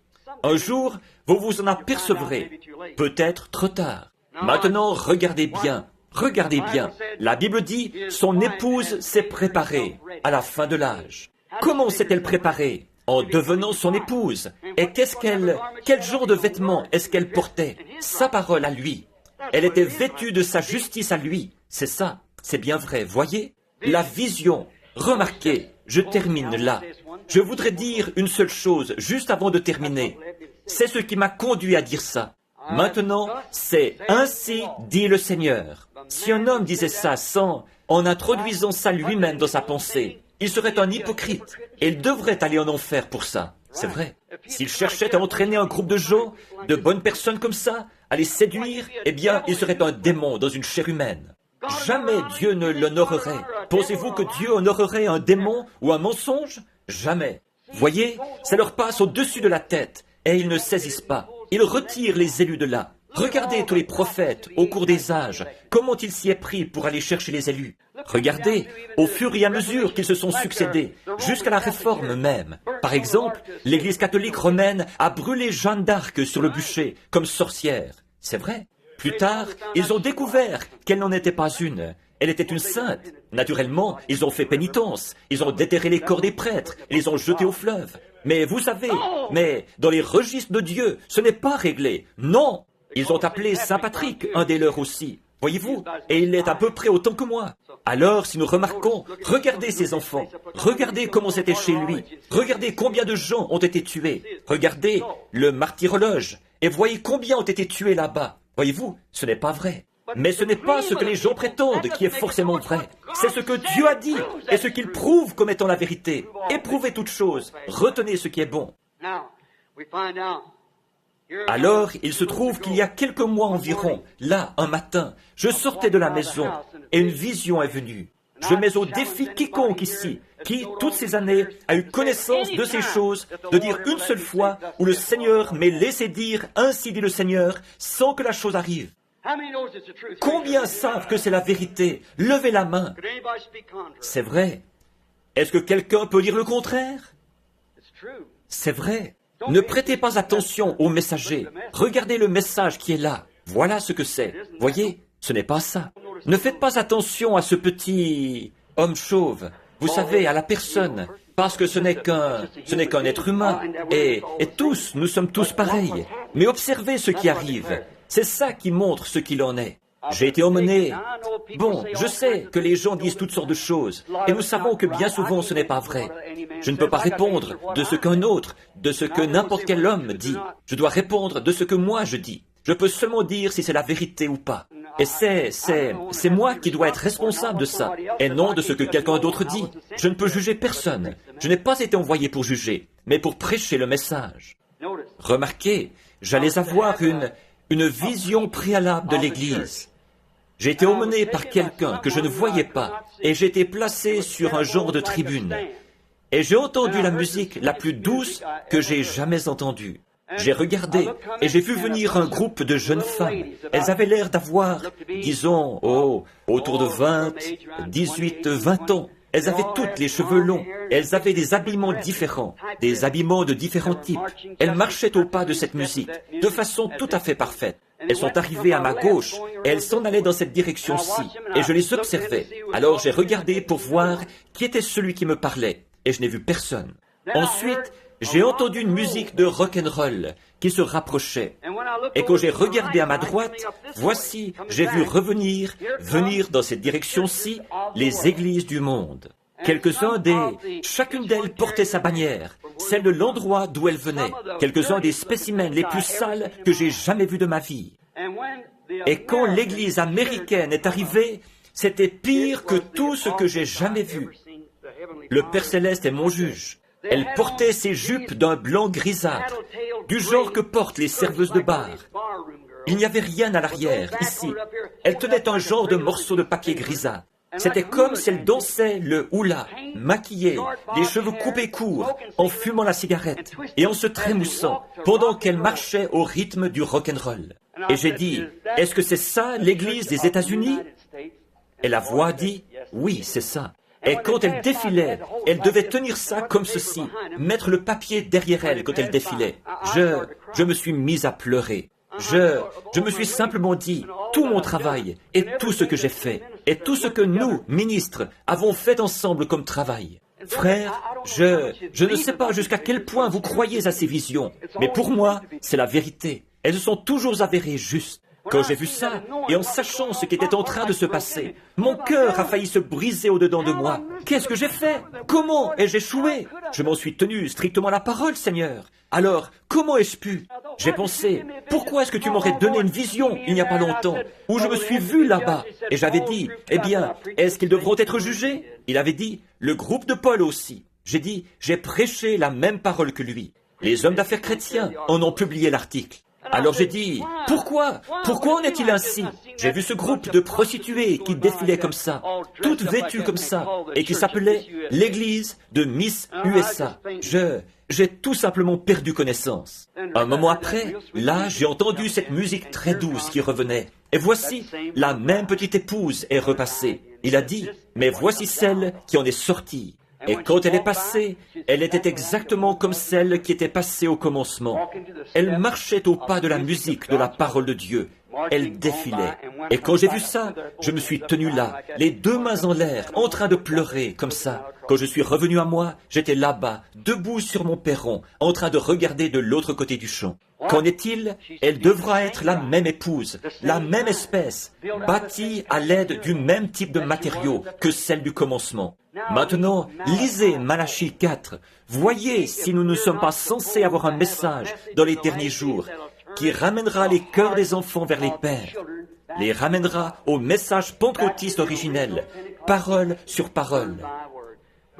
Un jour, vous vous en apercevrez. Peut-être trop tard. Maintenant, regardez bien. Regardez bien. La Bible dit, son épouse s'est préparée à la fin de l'âge. Comment s'est-elle préparée? En devenant son épouse. Et quel genre de vêtements est-ce qu'elle portait? Sa parole à lui. Elle était vêtue de sa justice à lui. C'est ça. C'est bien vrai. Voyez? La vision. Remarquez. Je termine là. Je voudrais dire une seule chose juste avant de terminer. C'est ce qui m'a conduit à dire ça. Maintenant, c'est « Ainsi dit le Seigneur ». Si un homme disait ça en introduisant ça lui-même dans sa pensée, il serait un hypocrite et il devrait aller en enfer pour ça. C'est vrai. S'il cherchait à entraîner un groupe de gens, de bonnes personnes comme ça, à les séduire, eh bien, il serait un démon dans une chair humaine. Jamais Dieu ne l'honorerait. Pensez-vous que Dieu honorerait un démon ou un mensonge? Jamais. Voyez, ça leur passe au-dessus de la tête et ils ne saisissent pas. Ils retirent les élus de là. Regardez tous les prophètes au cours des âges, comment ils s'y est pris pour aller chercher les élus. Regardez, au fur et à mesure qu'ils se sont succédés, jusqu'à la Réforme même. Par exemple, l'Église catholique romaine a brûlé Jeanne d'Arc sur le bûcher comme sorcière. C'est vrai. Plus tard, ils ont découvert qu'elle n'en était pas une. Elle était une sainte. Naturellement, ils ont fait pénitence. Ils ont déterré les corps des prêtres et les ont jetés au fleuve. Mais vous savez, dans les registres de Dieu, ce n'est pas réglé. Non! Ils ont appelé Saint Patrick, un des leurs aussi. Voyez-vous? Et il est à peu près autant que moi. Alors, si nous remarquons, regardez ces enfants. Regardez comment c'était chez lui. Regardez combien de gens ont été tués. Regardez le martyrologe. Et voyez combien ont été tués là-bas. Voyez-vous? Ce n'est pas vrai. Mais ce n'est pas ce que les gens prétendent qui est forcément vrai. C'est ce que Dieu a dit et ce qu'il prouve comme étant la vérité. Éprouvez toute chose. Retenez ce qui est bon. Alors, il se trouve qu'il y a quelques mois environ, là, un matin, je sortais de la maison et une vision est venue. Je mets au défi quiconque ici, qui, toutes ces années, a eu connaissance de ces choses, de dire une seule fois où le Seigneur m'ait laissé dire « Ainsi dit le Seigneur » sans que la chose arrive. Combien savent que c'est la vérité? Levez la main. C'est vrai. Est-ce que quelqu'un peut dire le contraire? C'est vrai. Ne prêtez pas attention au messager. Regardez le message qui est là. Voilà ce que c'est. Voyez, ce n'est pas ça. Ne faites pas attention à ce petit homme chauve. Vous savez, à la personne. Parce que ce n'est qu'un être humain. Et tous, nous sommes tous pareils. Mais observez ce qui arrive. C'est ça qui montre ce qu'il en est. J'ai été emmené. Bon, je sais que les gens disent toutes sortes de choses, et nous savons que bien souvent ce n'est pas vrai. Je ne peux pas répondre de ce qu'un autre, de ce que n'importe quel homme dit. Je dois répondre de ce que moi je dis. Je peux seulement dire si c'est la vérité ou pas. Et c'est moi qui dois être responsable de ça, et non de ce que quelqu'un d'autre dit. Je ne peux juger personne. Je n'ai pas été envoyé pour juger, mais pour prêcher le message. Remarquez, j'allais avoir une vision préalable de l'Église. J'ai été emmené par quelqu'un que je ne voyais pas, et j'ai été placé sur un genre de tribune. Et j'ai entendu la musique la plus douce que j'ai jamais entendue. J'ai regardé, et j'ai vu venir un groupe de jeunes femmes. Elles avaient l'air d'avoir, disons, autour de 20 ans. Elles avaient toutes les cheveux longs. Elles avaient des habillements différents, des habillements de différents types. Elles marchaient au pas de cette musique, de façon tout à fait parfaite. Elles sont arrivées à ma gauche, et elles s'en allaient dans cette direction-ci, et je les observais. Alors j'ai regardé pour voir qui était celui qui me parlait, et je n'ai vu personne. Ensuite, j'ai entendu une musique de rock'n'roll qui se rapprochait. Et quand j'ai regardé à ma droite, voici, j'ai vu venir dans cette direction-ci, les églises du monde. Chacune d'elles portait sa bannière, celle de l'endroit d'où elle venait. Quelques-uns des spécimens les plus sales que j'ai jamais vus de ma vie. Et quand l'église américaine est arrivée, c'était pire que tout ce que j'ai jamais vu. Le Père Céleste est mon juge. Elle portait ses jupes d'un blanc grisâtre, du genre que portent les serveuses de bar. Il n'y avait rien à l'arrière, ici. Elle tenait un genre de morceau de papier grisâtre. C'était comme si elle dansait le hula, maquillée, les cheveux coupés courts, en fumant la cigarette et en se trémoussant, pendant qu'elle marchait au rythme du rock'n'roll. Et j'ai dit, est-ce que c'est ça l'Église des États-Unis? Et la voix dit, oui, c'est ça. Et quand elle défilait, elle devait tenir ça comme ceci, mettre le papier derrière elle quand elle défilait. Je me suis mis à pleurer. Je me suis simplement dit, tout mon travail, et tout ce que j'ai fait, et tout ce que nous, ministres, avons fait ensemble comme travail. Frère, je ne sais pas jusqu'à quel point vous croyez à ces visions, mais pour moi, c'est la vérité. Elles se sont toujours avérées justes. Quand j'ai vu ça, et en sachant ce qui était en train de se passer, mon cœur a failli se briser au-dedans de moi. Qu'est-ce que j'ai fait? Comment ai-je échoué? Je m'en suis tenu strictement à la parole, Seigneur. Alors, comment ai-je pu? J'ai pensé, pourquoi est-ce que tu m'aurais donné une vision il n'y a pas longtemps, où je me suis vu là-bas? Et j'avais dit, eh bien, est-ce qu'ils devront être jugés? Il avait dit, le groupe de Paul aussi. J'ai dit, j'ai prêché la même parole que lui. Les hommes d'affaires chrétiens en ont publié l'article. Alors j'ai dit, pourquoi en est-il ainsi? J'ai vu ce groupe de prostituées qui défilaient comme ça, toutes vêtues comme ça, et qui s'appelait l'Église de Miss USA. J'ai tout simplement perdu connaissance. Un moment après, là, j'ai entendu cette musique très douce qui revenait. Et voici, la même petite épouse est repassée. Il a dit, mais voici celle qui en est sortie. Et quand elle est passée, elle était exactement comme celle qui était passée au commencement. Elle marchait au pas de la musique, de la parole de Dieu. Elle défilait. Et quand j'ai vu ça, je me suis tenu là, les deux mains en l'air, en train de pleurer, comme ça. Quand je suis revenu à moi, j'étais là-bas, debout sur mon perron, en train de regarder de l'autre côté du champ. Qu'en est-il? Elle devra être la même épouse, la même espèce, bâtie à l'aide du même type de matériaux que celle du commencement. Maintenant, lisez Malachie 4. Voyez si nous ne sommes pas censés avoir un message dans les derniers jours qui ramènera les cœurs des enfants vers les pères, les ramènera au message pentecôtiste originel, parole sur parole.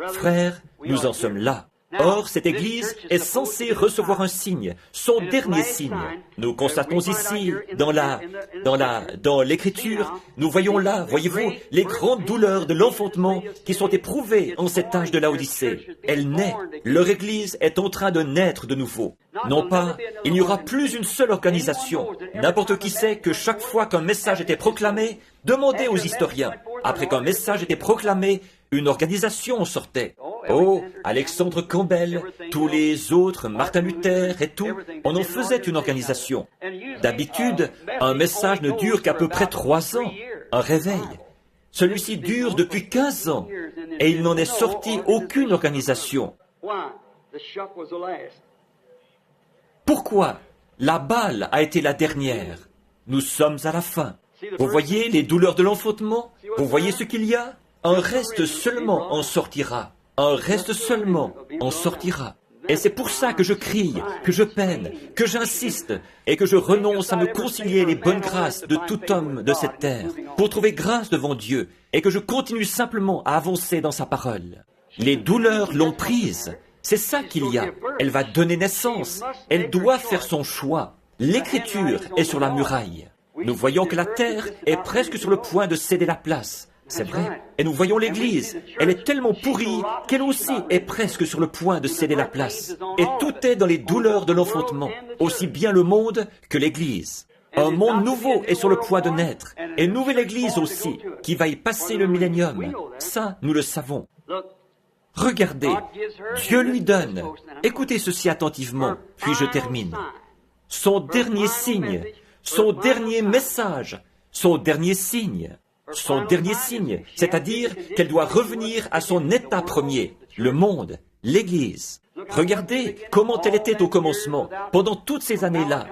Frères, nous en sommes là. Or, cette Église est censée recevoir un signe, son dernier signe. Nous constatons ici, dans l'Écriture, nous voyons là, voyez-vous, les grandes douleurs de l'enfantement qui sont éprouvées en cet âge de l'Odyssée. Elle naît. Leur Église est en train de naître de nouveau. Non pas, il n'y aura plus une seule organisation. N'importe qui sait que chaque fois qu'un message était proclamé, demandez aux historiens. Après qu'un message était proclamé, une organisation en sortait. Oh, Alexandre Campbell, tous les autres, Martin Luther et tout, on en faisait une organisation. D'habitude, un message ne dure qu'à peu près 3 ans, un réveil. Celui-ci dure depuis 15 ans, et il n'en est sorti aucune organisation. Pourquoi? La Balle a été la dernière. Nous sommes à la fin. Vous voyez les douleurs de l'enfantement? Vous voyez ce qu'il y a? Un reste seulement en sortira. Un reste seulement en sortira. Et c'est pour ça que je crie, que je peine, que j'insiste et que je renonce à me concilier les bonnes grâces de tout homme de cette terre pour trouver grâce devant Dieu et que je continue simplement à avancer dans sa parole. Les douleurs l'ont prise. C'est ça qu'il y a. Elle va donner naissance. Elle doit faire son choix. L'Écriture est sur la muraille. Nous voyons que la terre est presque sur le point de céder la place. C'est vrai. Et nous voyons l'Église. Elle est tellement pourrie qu'elle aussi est presque sur le point de céder la place. Et tout est dans les douleurs de l'enfantement, aussi bien le monde que l'Église. Un monde nouveau est sur le point de naître, et une nouvelle Église aussi, qui va y passer le millénium. Ça, nous le savons. Regardez, Dieu lui donne, écoutez ceci attentivement, puis je termine. Son dernier signe, son dernier message, son dernier signe. Son dernier signe, c'est-à-dire qu'elle doit revenir à son état premier, le monde, l'Église. Regardez comment elle était au commencement, pendant toutes ces années-là,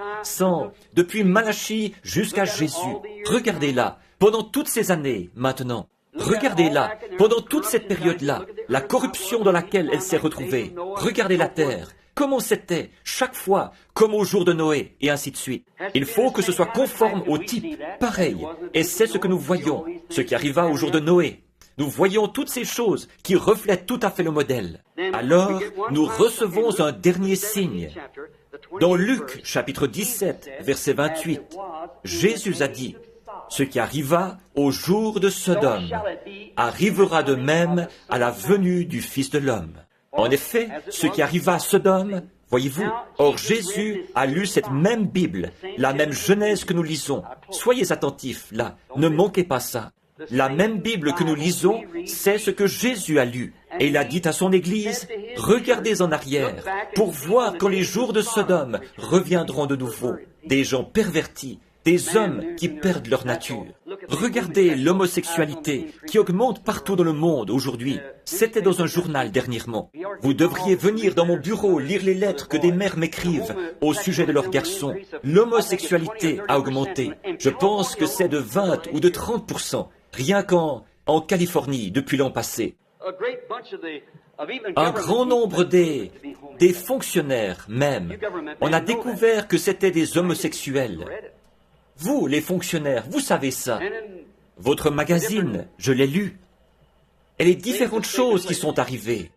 depuis Malachie jusqu'à Jésus. Regardez-la, pendant toutes ces années, maintenant. Regardez-la, pendant toute cette période-là, la corruption dans laquelle elle s'est retrouvée. Regardez la terre. Comment c'était, chaque fois, comme au jour de Noé, et ainsi de suite. Il faut que ce soit conforme au type, pareil. Et c'est ce que nous voyons, ce qui arriva au jour de Noé. Nous voyons toutes ces choses qui reflètent tout à fait le modèle. Alors, nous recevons un dernier signe. Dans Luc, chapitre 17, verset 28, Jésus a dit, « Ce qui arriva au jour de Sodome arrivera de même à la venue du Fils de l'homme. » En effet, ce qui arriva à Sodome, voyez-vous, or Jésus a lu cette même Bible, la même Genèse que nous lisons. Soyez attentifs, là, ne manquez pas ça. La même Bible que nous lisons, c'est ce que Jésus a lu. Et il a dit à son Église, « Regardez en arrière pour voir quand les jours de Sodome reviendront de nouveau. Des gens pervertis, des hommes qui perdent leur nature. Regardez l'homosexualité qui augmente partout dans le monde aujourd'hui. C'était dans un journal dernièrement. Vous devriez venir dans mon bureau lire les lettres que des mères m'écrivent au sujet de leurs garçons. L'homosexualité a augmenté. Je pense que c'est de 20 ou de 30%, rien qu'en Californie depuis l'an passé. Un grand nombre des fonctionnaires même, on a découvert que c'était des homosexuels. Vous, les fonctionnaires, vous savez ça. Votre magazine, je l'ai lu. Et les différentes choses qui sont arrivées.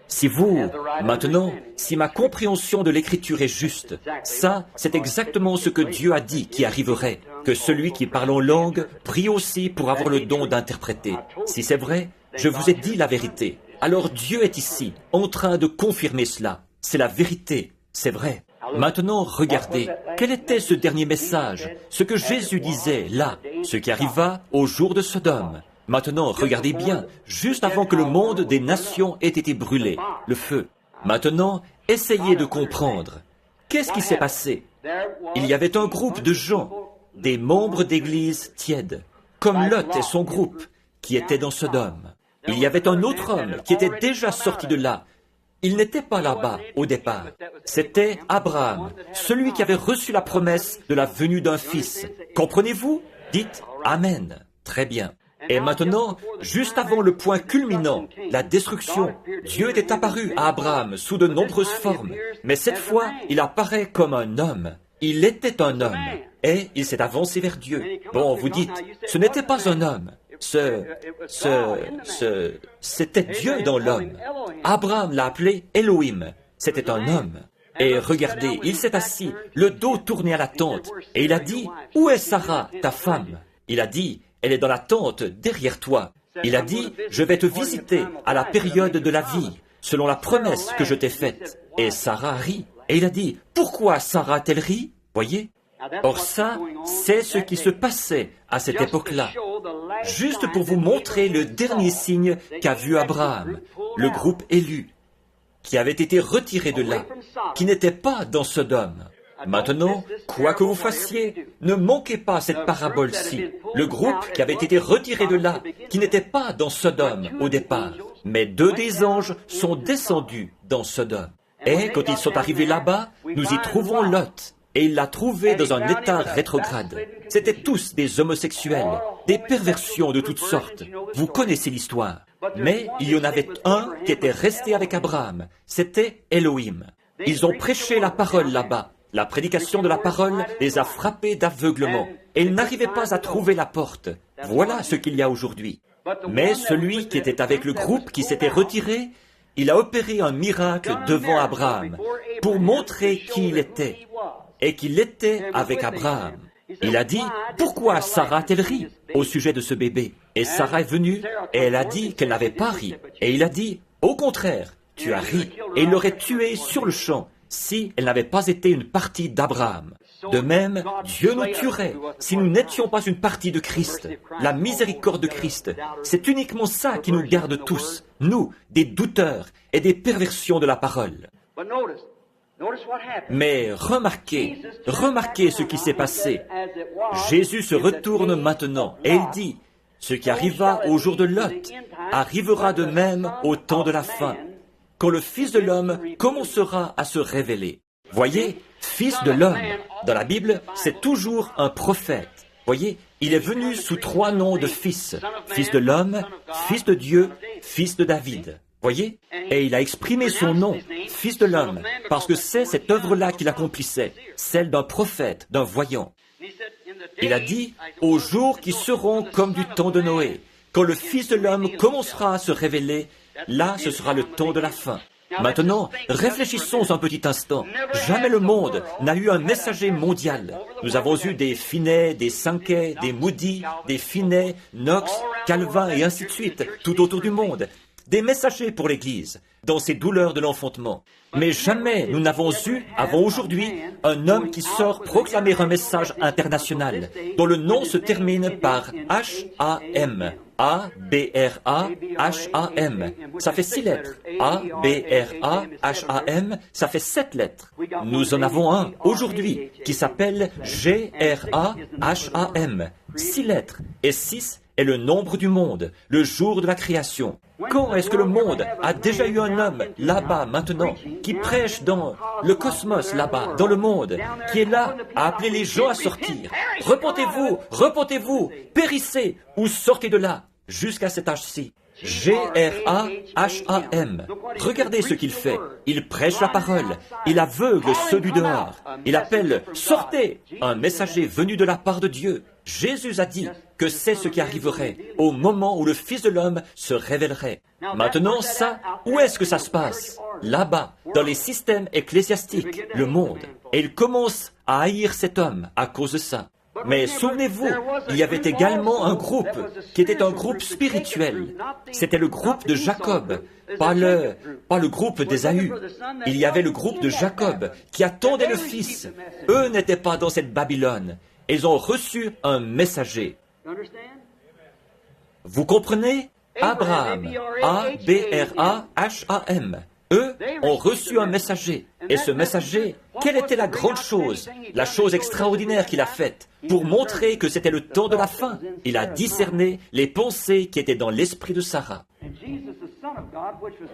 Si vous, maintenant, si ma compréhension de l'Écriture est juste, ça, c'est exactement ce que Dieu a dit qui arriverait, que celui qui parle en langue prie aussi pour avoir le don d'interpréter. Si c'est vrai, je vous ai dit la vérité. Alors Dieu est ici, en train de confirmer cela. C'est la vérité, c'est vrai. Maintenant, regardez, quel était ce dernier message, ce que Jésus disait là, ce qui arriva au jour de Sodome. Maintenant, regardez bien, juste avant que le monde des nations ait été brûlé, le feu. Maintenant, essayez de comprendre. Qu'est-ce qui s'est passé? Il y avait un groupe de gens, des membres d'église tièdes, comme Lot et son groupe, qui étaient dans Sodome. Il y avait un autre homme qui était déjà sorti de là. Il n'était pas là-bas au départ. C'était Abraham, celui qui avait reçu la promesse de la venue d'un fils. Comprenez-vous? Dites Amen. Très bien. Et maintenant, juste avant le point culminant, la destruction, Dieu était apparu à Abraham sous de nombreuses formes. Mais cette fois, il apparaît comme un homme. Il était un homme. Et il s'est avancé vers Dieu. Bon, vous dites, ce n'était pas un homme. C'était Dieu dans l'homme. Abraham l'a appelé Elohim. C'était un homme. Et regardez, il s'est assis, le dos tourné à la tente, et il a dit, « Où est Sarah, ta femme ?» Il a dit, « Elle est dans la tente, derrière toi. » Il a dit, « Je vais te visiter à la période de la vie, selon la promesse que je t'ai faite. » Et Sarah rit. Et il a dit, « Pourquoi Sarah a-t-elle ri ?» Voyez? Or ça, c'est ce qui se passait à cette époque-là. Juste pour vous montrer le dernier signe qu'a vu Abraham, le groupe élu, qui avait été retiré de là, qui n'était pas dans Sodome. Maintenant, quoi que vous fassiez, ne manquez pas cette parabole-ci. Le groupe qui avait été retiré de là, qui n'était pas dans Sodome au départ, mais 2 des anges sont descendus dans Sodome. Et quand ils sont arrivés là-bas, nous y trouvons Lot. et il l'a trouvé dans un état rétrograde. C'étaient tous des homosexuels, des perversions de toutes sortes. Vous connaissez l'histoire. Mais il y en avait un qui était resté avec Abraham. C'était Elohim. Ils ont prêché la parole là-bas. La prédication de la parole les a frappés d'aveuglement. Et ils n'arrivaient pas à trouver la porte. Voilà ce qu'il y a aujourd'hui. Mais celui qui était avec le groupe qui s'était retiré, il a opéré un miracle devant Abraham pour montrer qui il était et qu'il était avec Abraham. Il a dit, pourquoi Sarah a-t-elle ri au sujet de ce bébé? Et Sarah est venue et elle a dit qu'elle n'avait pas ri. Et il a dit, au contraire, tu as ri. Et il l'aurait tuée sur le champ si elle n'avait pas été une partie d'Abraham. De même, Dieu nous tuerait si nous n'étions pas une partie de Christ. La miséricorde de Christ, c'est uniquement ça qui nous garde tous, nous, des douteurs et des perversions de la parole. Mais remarquez ce qui s'est passé. Jésus se retourne maintenant et il dit, ce qui arriva au jour de Lot arrivera de même au temps de la fin, quand le Fils de l'homme commencera à se révéler. Voyez, Fils de l'homme, dans la Bible, c'est toujours un prophète. Voyez, il est venu sous 3 noms de fils. Fils de l'homme, Fils de Dieu, Fils de David. Voyez? Et il a exprimé son nom, Fils de l'homme, parce que c'est cette œuvre-là qu'il accomplissait, celle d'un prophète, d'un voyant. Il a dit, aux jours qui seront comme du temps de Noé, quand le Fils de l'homme commencera à se révéler, là ce sera le temps de la fin. Maintenant, réfléchissons un petit instant. Jamais le monde n'a eu un messager mondial. Nous avons eu des Finney, des Sankey, des Moody, des Finney, Knox, Calvin et ainsi de suite, tout autour du monde. Des messagers pour l'Église, dans ces douleurs de l'enfantement. Mais jamais nous n'avons eu, avant aujourd'hui, un homme qui sort proclamer un message international, dont le nom se termine par H-A-M. A-B-R-A-H-A-M. Ça fait 6 lettres. A-B-R-A-H-A-M, ça fait 7 lettres. Nous en avons un aujourd'hui qui s'appelle G-R-A-H-A-M. 6 lettres. Et 6 est le nombre du monde, le jour de la création. Quand est-ce que le monde a déjà eu un homme là-bas maintenant qui prêche dans le cosmos là-bas, dans le monde, qui est là à appeler les gens à sortir? Repentez-vous, repentez-vous, périssez ou sortez de là, jusqu'à cet âge-ci. G-R-A-H-A-M. Regardez ce qu'il fait. Il prêche la parole. Il aveugle ceux du dehors. Il appelle « Sortez !» un messager venu de la part de Dieu. Jésus a dit que c'est ce qui arriverait au moment où le Fils de l'homme se révélerait. Maintenant, ça, où est-ce que ça se passe? Là-bas, dans les systèmes ecclésiastiques, le monde. Et il commence à haïr cet homme à cause de ça. Mais souvenez-vous, il y avait également un groupe qui était un groupe spirituel. C'était le groupe de Jacob, pas le groupe d'Ésaü. Il y avait le groupe de Jacob qui attendait le Fils. Eux n'étaient pas dans cette Babylone. Ils ont reçu un messager. Vous comprenez? Abraham, A-B-R-A-H-A-M. Eux ont reçu un messager. Et ce messager, quelle était la grande chose, la chose extraordinaire qu'il a faite pour montrer que c'était le temps de la fin? Il a discerné les pensées qui étaient dans l'esprit de Sarah.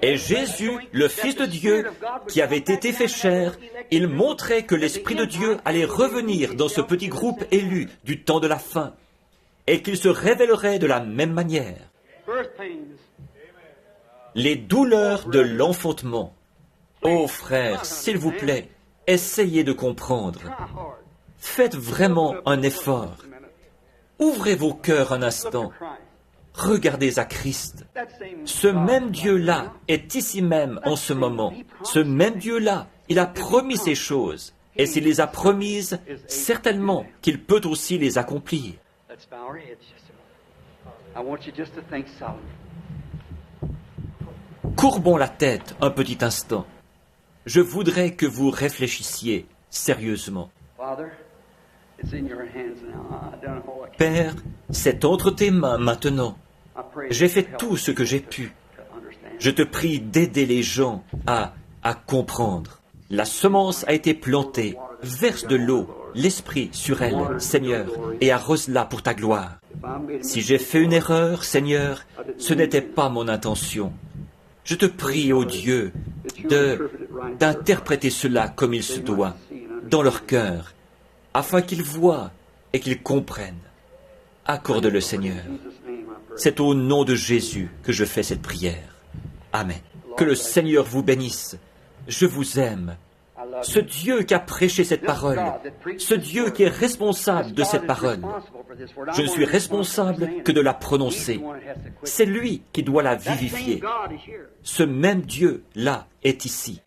Et Jésus, le Fils de Dieu, qui avait été fait chair, il montrait que l'Esprit de Dieu allait revenir dans ce petit groupe élu du temps de la fin, et qu'il se révélerait de la même manière. Les douleurs de l'enfantement. Oh frères, s'il vous plaît, essayez de comprendre. Faites vraiment un effort. Ouvrez vos cœurs un instant. Regardez à Christ. Ce même Dieu-là est ici même en ce moment. Ce même Dieu-là, il a promis ces choses. Et s'il les a promises, certainement qu'il peut aussi les accomplir. Courbons la tête un petit instant. Je voudrais que vous réfléchissiez sérieusement. Père, c'est entre tes mains maintenant. J'ai fait tout ce que j'ai pu. Je te prie d'aider les gens à comprendre. La semence a été plantée. Verse de l'eau, l'Esprit sur elle, Seigneur, et arrose-la pour ta gloire. Si j'ai fait une erreur, Seigneur, ce n'était pas mon intention. Je te prie, ô Dieu, d'interpréter cela comme il se doit. dans leur cœur, afin qu'ils voient et qu'ils comprennent. Accorde-le, Seigneur. C'est au nom de Jésus que je fais cette prière. Amen. Que le Seigneur vous bénisse. Je vous aime. Ce Dieu qui a prêché cette parole, ce Dieu qui est responsable de cette parole, je ne suis responsable que de la prononcer. C'est lui qui doit la vivifier. Ce même Dieu-là est ici.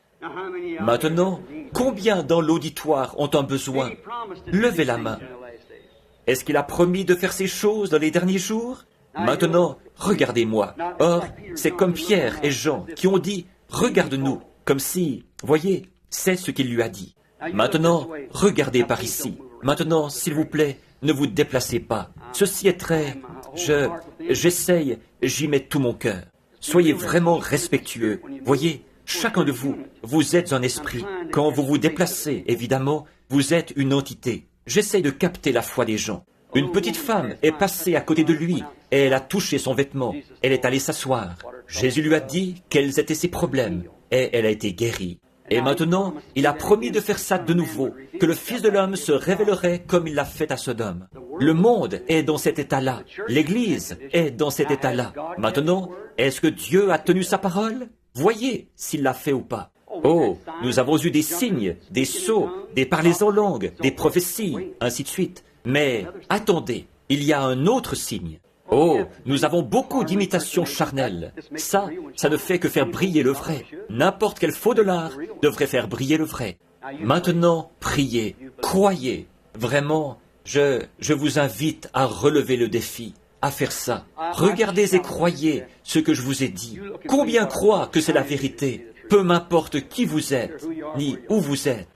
Maintenant, combien dans l'auditoire ont un besoin? Levez la main. Est-ce qu'il a promis de faire ces choses dans les derniers jours? Maintenant, regardez-moi. Or, c'est comme Pierre et Jean qui ont dit « Regarde-nous », comme si, voyez, c'est ce qu'il lui a dit. Maintenant, regardez par ici. Maintenant, s'il vous plaît, ne vous déplacez pas. Ceci est très... J'essaye, j'y mets tout mon cœur. Soyez vraiment respectueux. Voyez, chacun de vous, vous êtes un esprit. Quand vous vous déplacez, évidemment, vous êtes une entité. J'essaye de capter la foi des gens. Une petite femme est passée à côté de lui et elle a touché son vêtement. Elle est allée s'asseoir. Jésus lui a dit quels étaient ses problèmes et elle a été guérie. Et maintenant, il a promis de faire ça de nouveau, que le Fils de l'homme se révélerait comme il l'a fait à Sodome. Le monde est dans cet état-là. L'Église est dans cet état-là. Maintenant, est-ce que Dieu a tenu sa parole? Voyez s'il l'a fait ou pas. Oh, nous avons eu des signes, des sceaux, des parlers en langue, des prophéties, ainsi de suite. Mais attendez, il y a un autre signe. Oh, nous avons beaucoup d'imitations charnelles. Ça ne fait que faire briller le vrai. N'importe quel faux dollar devrait faire briller le vrai. Maintenant, priez, croyez. Vraiment, je vous invite à relever le défi, à faire ça. Regardez et croyez ce que je vous ai dit. Combien croient que c'est la vérité? Peu m'importe qui vous êtes, ni où vous êtes.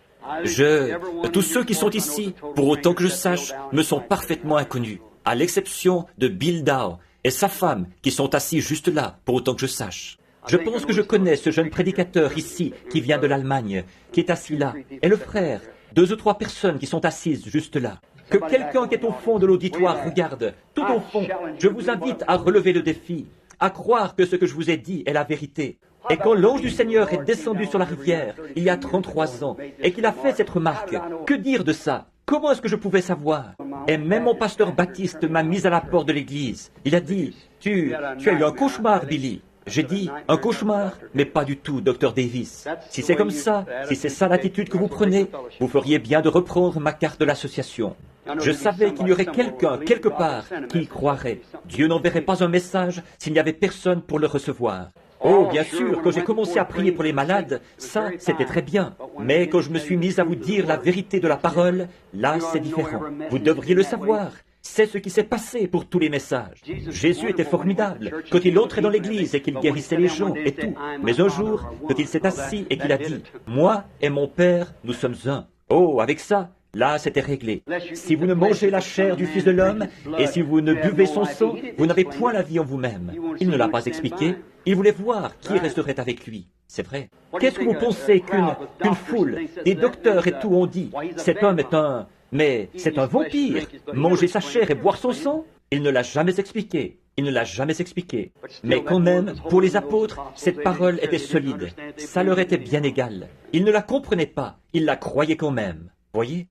Tous ceux qui sont ici, pour autant que je sache, me sont parfaitement inconnus, à l'exception de Bill Dow et sa femme, qui sont assis juste là, pour autant que je sache. Je pense que je connais ce jeune prédicateur ici, qui vient de l'Allemagne, qui est assis là, et le frère, 2 ou 3 personnes qui sont assises juste là. Que quelqu'un qui est au fond de l'auditoire regarde, tout au fond. Je vous invite à relever le défi, à croire que ce que je vous ai dit est la vérité. Et quand l'ange du Seigneur est descendu sur la rivière, il y a 33 ans, et qu'il a fait cette remarque, que dire de ça? Comment est-ce que je pouvais savoir? Et même mon pasteur Baptiste m'a mis à la porte de l'église. Il a dit, tu as eu un cauchemar, Billy. J'ai dit, un cauchemar? Mais pas du tout, Dr. Davis. Si c'est comme ça, si c'est ça l'attitude que vous prenez, vous feriez bien de reprendre ma carte de l'association. Je savais qu'il y aurait quelqu'un, quelque part, qui y croirait. Dieu n'enverrait pas un message s'il n'y avait personne pour le recevoir. Oh, bien sûr, quand j'ai commencé à prier pour les malades, ça, c'était très bien. Mais quand je me suis mis à vous dire la vérité de la parole, là, c'est différent. Vous devriez le savoir. C'est ce qui s'est passé pour tous les messages. Jésus était formidable quand il entrait dans l'église et qu'il guérissait les gens et tout. Mais un jour, quand il s'est assis et qu'il a dit « Moi et mon Père, nous sommes un ». Oh, avec ça, là, c'était réglé. Si vous ne mangez la chair du Fils de l'homme et si vous ne buvez son sang, vous n'avez point la vie en vous-même. Il ne l'a pas expliqué. Il voulait voir qui resterait avec lui. C'est vrai. Qu'est-ce que vous pensez qu'une foule, des docteurs et tout ont dit? Cet homme est un... Mais c'est un vampire. Manger sa chair et boire son sang? Il ne l'a jamais expliqué. Il ne l'a jamais expliqué. Mais quand même, pour les apôtres, cette parole était solide. Ça leur était bien égal. Ils ne la comprenaient pas. Ils la croyaient quand même. Voyez?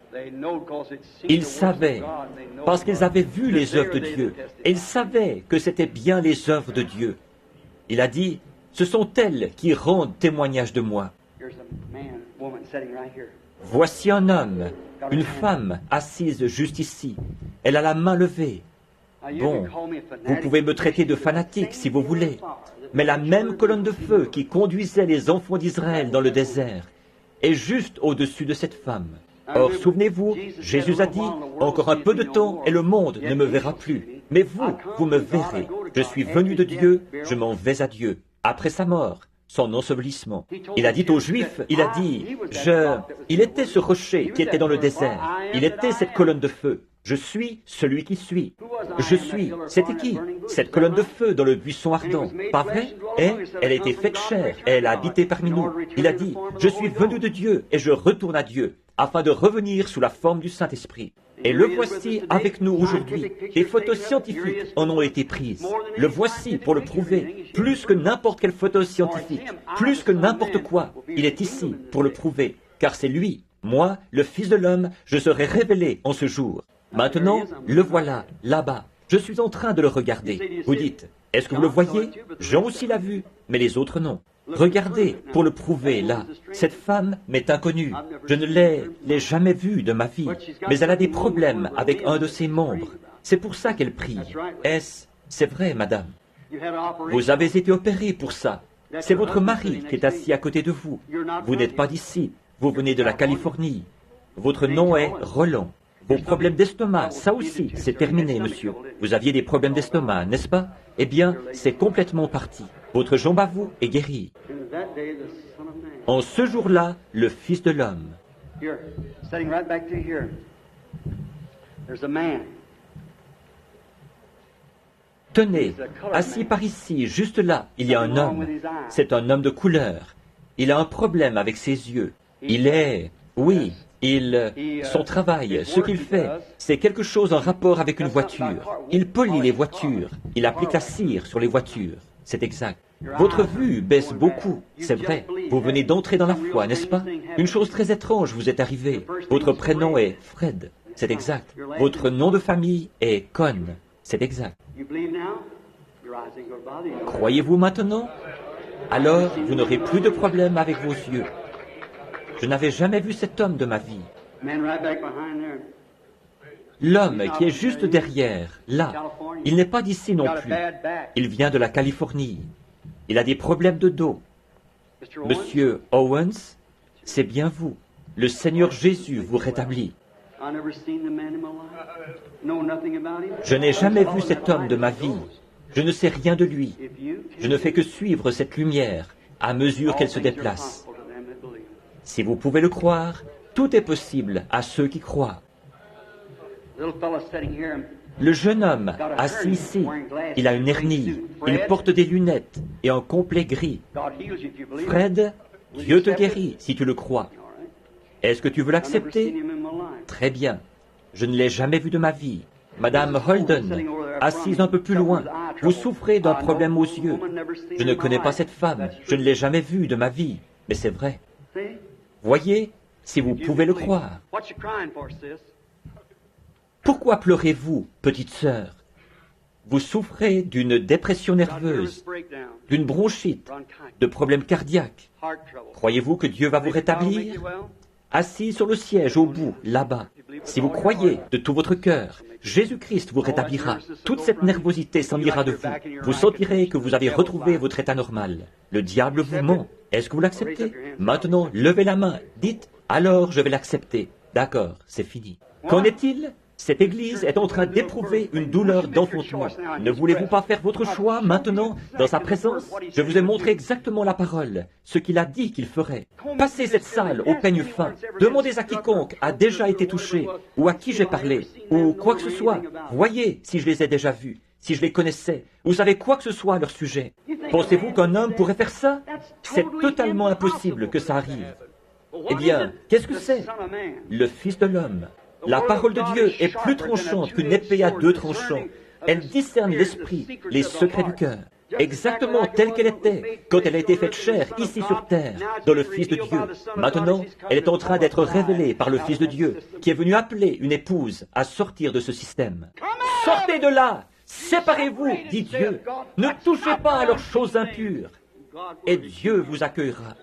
Ils savaient, parce qu'ils avaient vu les œuvres de Dieu, et ils savaient que c'était bien les œuvres de Dieu. Il a dit, ce sont elles qui rendent témoignage de moi. Voici un homme, une femme assise juste ici. Elle a la main levée. Bon, vous pouvez me traiter de fanatique si vous voulez, mais la même colonne de feu qui conduisait les enfants d'Israël dans le désert est juste au-dessus de cette femme. Or, souvenez-vous, Jésus a dit, « Encore un peu de temps et le monde ne me verra plus. Mais vous me verrez. Je suis venu de Dieu, je m'en vais à Dieu. » Après sa mort, son ensevelissement. Il a dit aux Juifs, il a dit, il était ce rocher qui était dans le désert. Il était cette colonne de feu. Je suis celui qui suis. Je suis. C'était qui? Cette colonne de feu dans le buisson ardent. Pas vrai? Et elle a été faite chair, et elle a habité parmi nous. Il a dit, je suis venu de Dieu, et je retourne à Dieu, afin de revenir sous la forme du Saint-Esprit. Et le voici avec nous aujourd'hui. Des photos scientifiques en ont été prises. Le voici pour le prouver. Plus que n'importe quelle photo scientifique, plus que n'importe quoi, il est ici pour le prouver, car c'est lui Moi, le Fils de l'homme, je serai révélé en ce jour. Maintenant, le voilà, là-bas. Je suis en train de le regarder. Vous dites, est-ce que vous le voyez? Jean aussi l'a vu, mais les autres non. Regardez, pour le prouver, là. Cette femme m'est inconnue. Je ne l'ai jamais vue de ma vie, mais elle a des problèmes avec un de ses membres. C'est pour ça qu'elle prie. C'est vrai, madame. Vous avez été opérée pour ça. C'est votre mari qui est assis à côté de vous. Vous n'êtes pas d'ici. Vous venez de la Californie. Votre nom est Roland. Vos problèmes d'estomac, ça aussi, c'est terminé, monsieur. Vous aviez des problèmes d'estomac, n'est-ce pas? Eh bien, c'est complètement parti. Votre jambe à vous est guérie. En ce jour-là, le Fils de l'homme. Tenez, assis par ici, juste là, il y a un homme. C'est un homme de couleur. Il a un problème avec ses yeux. Il est... Oui, son travail, ce qu'il fait, c'est quelque chose en rapport avec une voiture. Il polit les voitures. Il applique la cire sur les voitures. C'est exact. Votre vue baisse beaucoup, c'est vrai. Vous venez d'entrer dans la foi, n'est-ce pas? Une chose très étrange vous est arrivée. Votre prénom est Fred. C'est exact. Votre nom de famille est Cohn. C'est exact. Croyez-vous maintenant? Alors, vous n'aurez plus de problème avec vos yeux. Je n'avais jamais vu cet homme de ma vie. L'homme qui est juste derrière, là, il n'est pas d'ici non plus. Il vient de la Californie. Il a des problèmes de dos. Monsieur Owens, c'est bien vous. Le Seigneur Jésus vous rétablit. Je n'ai jamais vu cet homme de ma vie. Je ne sais rien de lui. Je ne fais que suivre cette lumière à mesure qu'elle se déplace. Si vous pouvez le croire, tout est possible à ceux qui croient. Le jeune homme, assis ici, il a une hernie, il porte des lunettes et un complet gris. Fred, Dieu te guérit si tu le crois. Est-ce que tu veux l'accepter? Très bien. Je ne l'ai jamais vu de ma vie. Madame Holden, assise un peu plus loin, vous souffrez d'un problème aux yeux. Je ne connais pas cette femme, je ne l'ai jamais vue de ma vie, mais c'est vrai. Voyez, si vous pouvez le croire. Pourquoi pleurez-vous, petite sœur? Vous souffrez d'une dépression nerveuse, d'une bronchite, de problèmes cardiaques. Croyez-vous que Dieu va vous rétablir? Assis sur le siège au bout, là-bas. Si vous croyez de tout votre cœur, Jésus-Christ vous rétablira. Toute cette nervosité s'en ira de vous. Vous sentirez que vous avez retrouvé votre état normal. Le diable vous ment. Est-ce que vous l'acceptez? Maintenant, levez la main. Dites, alors je vais l'accepter. D'accord, c'est fini. Qu'en est-il? Cette Église est en train d'éprouver une douleur d'enfantement. Ne voulez-vous pas faire votre choix maintenant, dans sa présence? Je vous ai montré exactement la parole, ce qu'il a dit qu'il ferait. Passez cette salle au peigne fin. Demandez à quiconque a déjà été touché, ou à qui j'ai parlé, ou quoi que ce soit. Voyez si je les ai déjà vus, si je les connaissais. Vous savez quoi que ce soit à leur sujet. Pensez-vous qu'un homme pourrait faire ça? C'est totalement impossible que ça arrive. Eh bien, qu'est-ce que c'est? Le Fils de l'homme. La parole de Dieu est plus tranchante qu'une épée à deux tranchants. Elle discerne l'esprit, les secrets du cœur. Exactement telle qu'elle était quand elle a été faite chair ici sur terre, dans le Fils de Dieu. Maintenant, elle est en train d'être révélée par le Fils de Dieu, qui est venu appeler une épouse à sortir de ce système. Sortez de là! Séparez-vous, dit Dieu. Ne touchez pas à leurs choses impures. Et Dieu vous accueillera.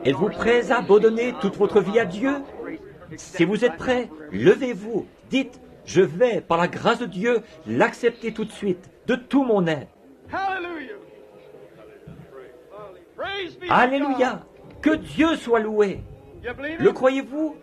Êtes-vous prêts à abandonner toute votre vie à Dieu? Si vous êtes prêts, levez-vous. Dites, je vais, par la grâce de Dieu, l'accepter tout de suite, de tout mon être. Alléluia! Que Dieu soit loué. Le croyez-vous?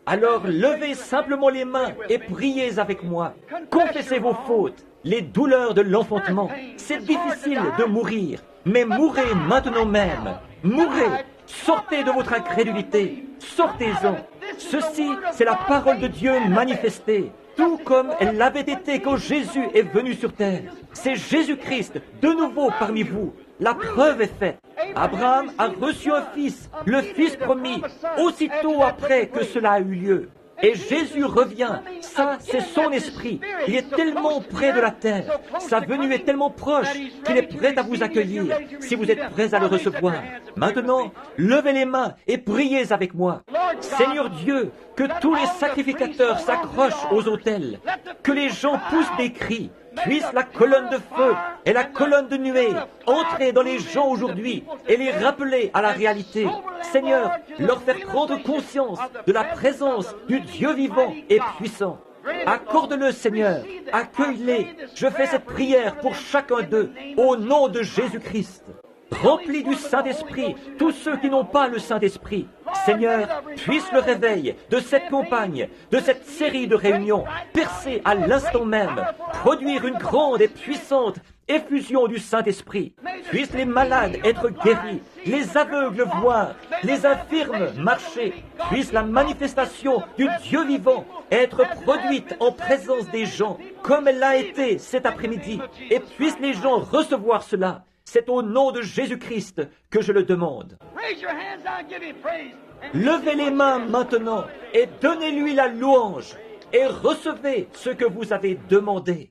Alors levez simplement les mains et priez avec moi. Confessez vos fautes, les douleurs de l'enfantement. C'est difficile de mourir, mais mourrez maintenant même. Mourrez. Sortez de votre incrédulité. Sortez-en. Ceci, c'est la parole de Dieu manifestée, tout comme elle l'avait été quand Jésus est venu sur terre. C'est Jésus-Christ, de nouveau parmi vous. La preuve est faite. Abraham a reçu un fils, le fils promis, aussitôt après que cela a eu lieu. Et Jésus revient. Ça, c'est son esprit. Il est tellement près de la terre. Sa venue est tellement proche qu'il est prêt à vous accueillir si vous êtes prêts à le recevoir. Maintenant, levez les mains et priez avec moi. Seigneur Dieu, que tous les sacrificateurs s'accrochent aux autels, que les gens poussent des cris, puisse la colonne de feu et la colonne de nuée entrer dans les gens aujourd'hui et les rappeler à la réalité. Seigneur, leur faire prendre conscience de la présence du Dieu vivant et puissant. Accorde-le, Seigneur, accueille-les. Je fais cette prière pour chacun d'eux, au nom de Jésus-Christ. Remplis du Saint-Esprit tous ceux qui n'ont pas le Saint-Esprit. Seigneur, puisse le réveil de cette campagne, de cette série de réunions, percer à l'instant même, produire une grande et puissante effusion du Saint-Esprit. Puissent les malades être guéris, les aveugles voir, les infirmes marcher. Puisse la manifestation du Dieu vivant être produite en présence des gens, comme elle l'a été cet après-midi, et puissent les gens recevoir cela. C'est au nom de Jésus-Christ que je le demande. Levez les mains maintenant et donnez-lui la louange et recevez ce que vous avez demandé.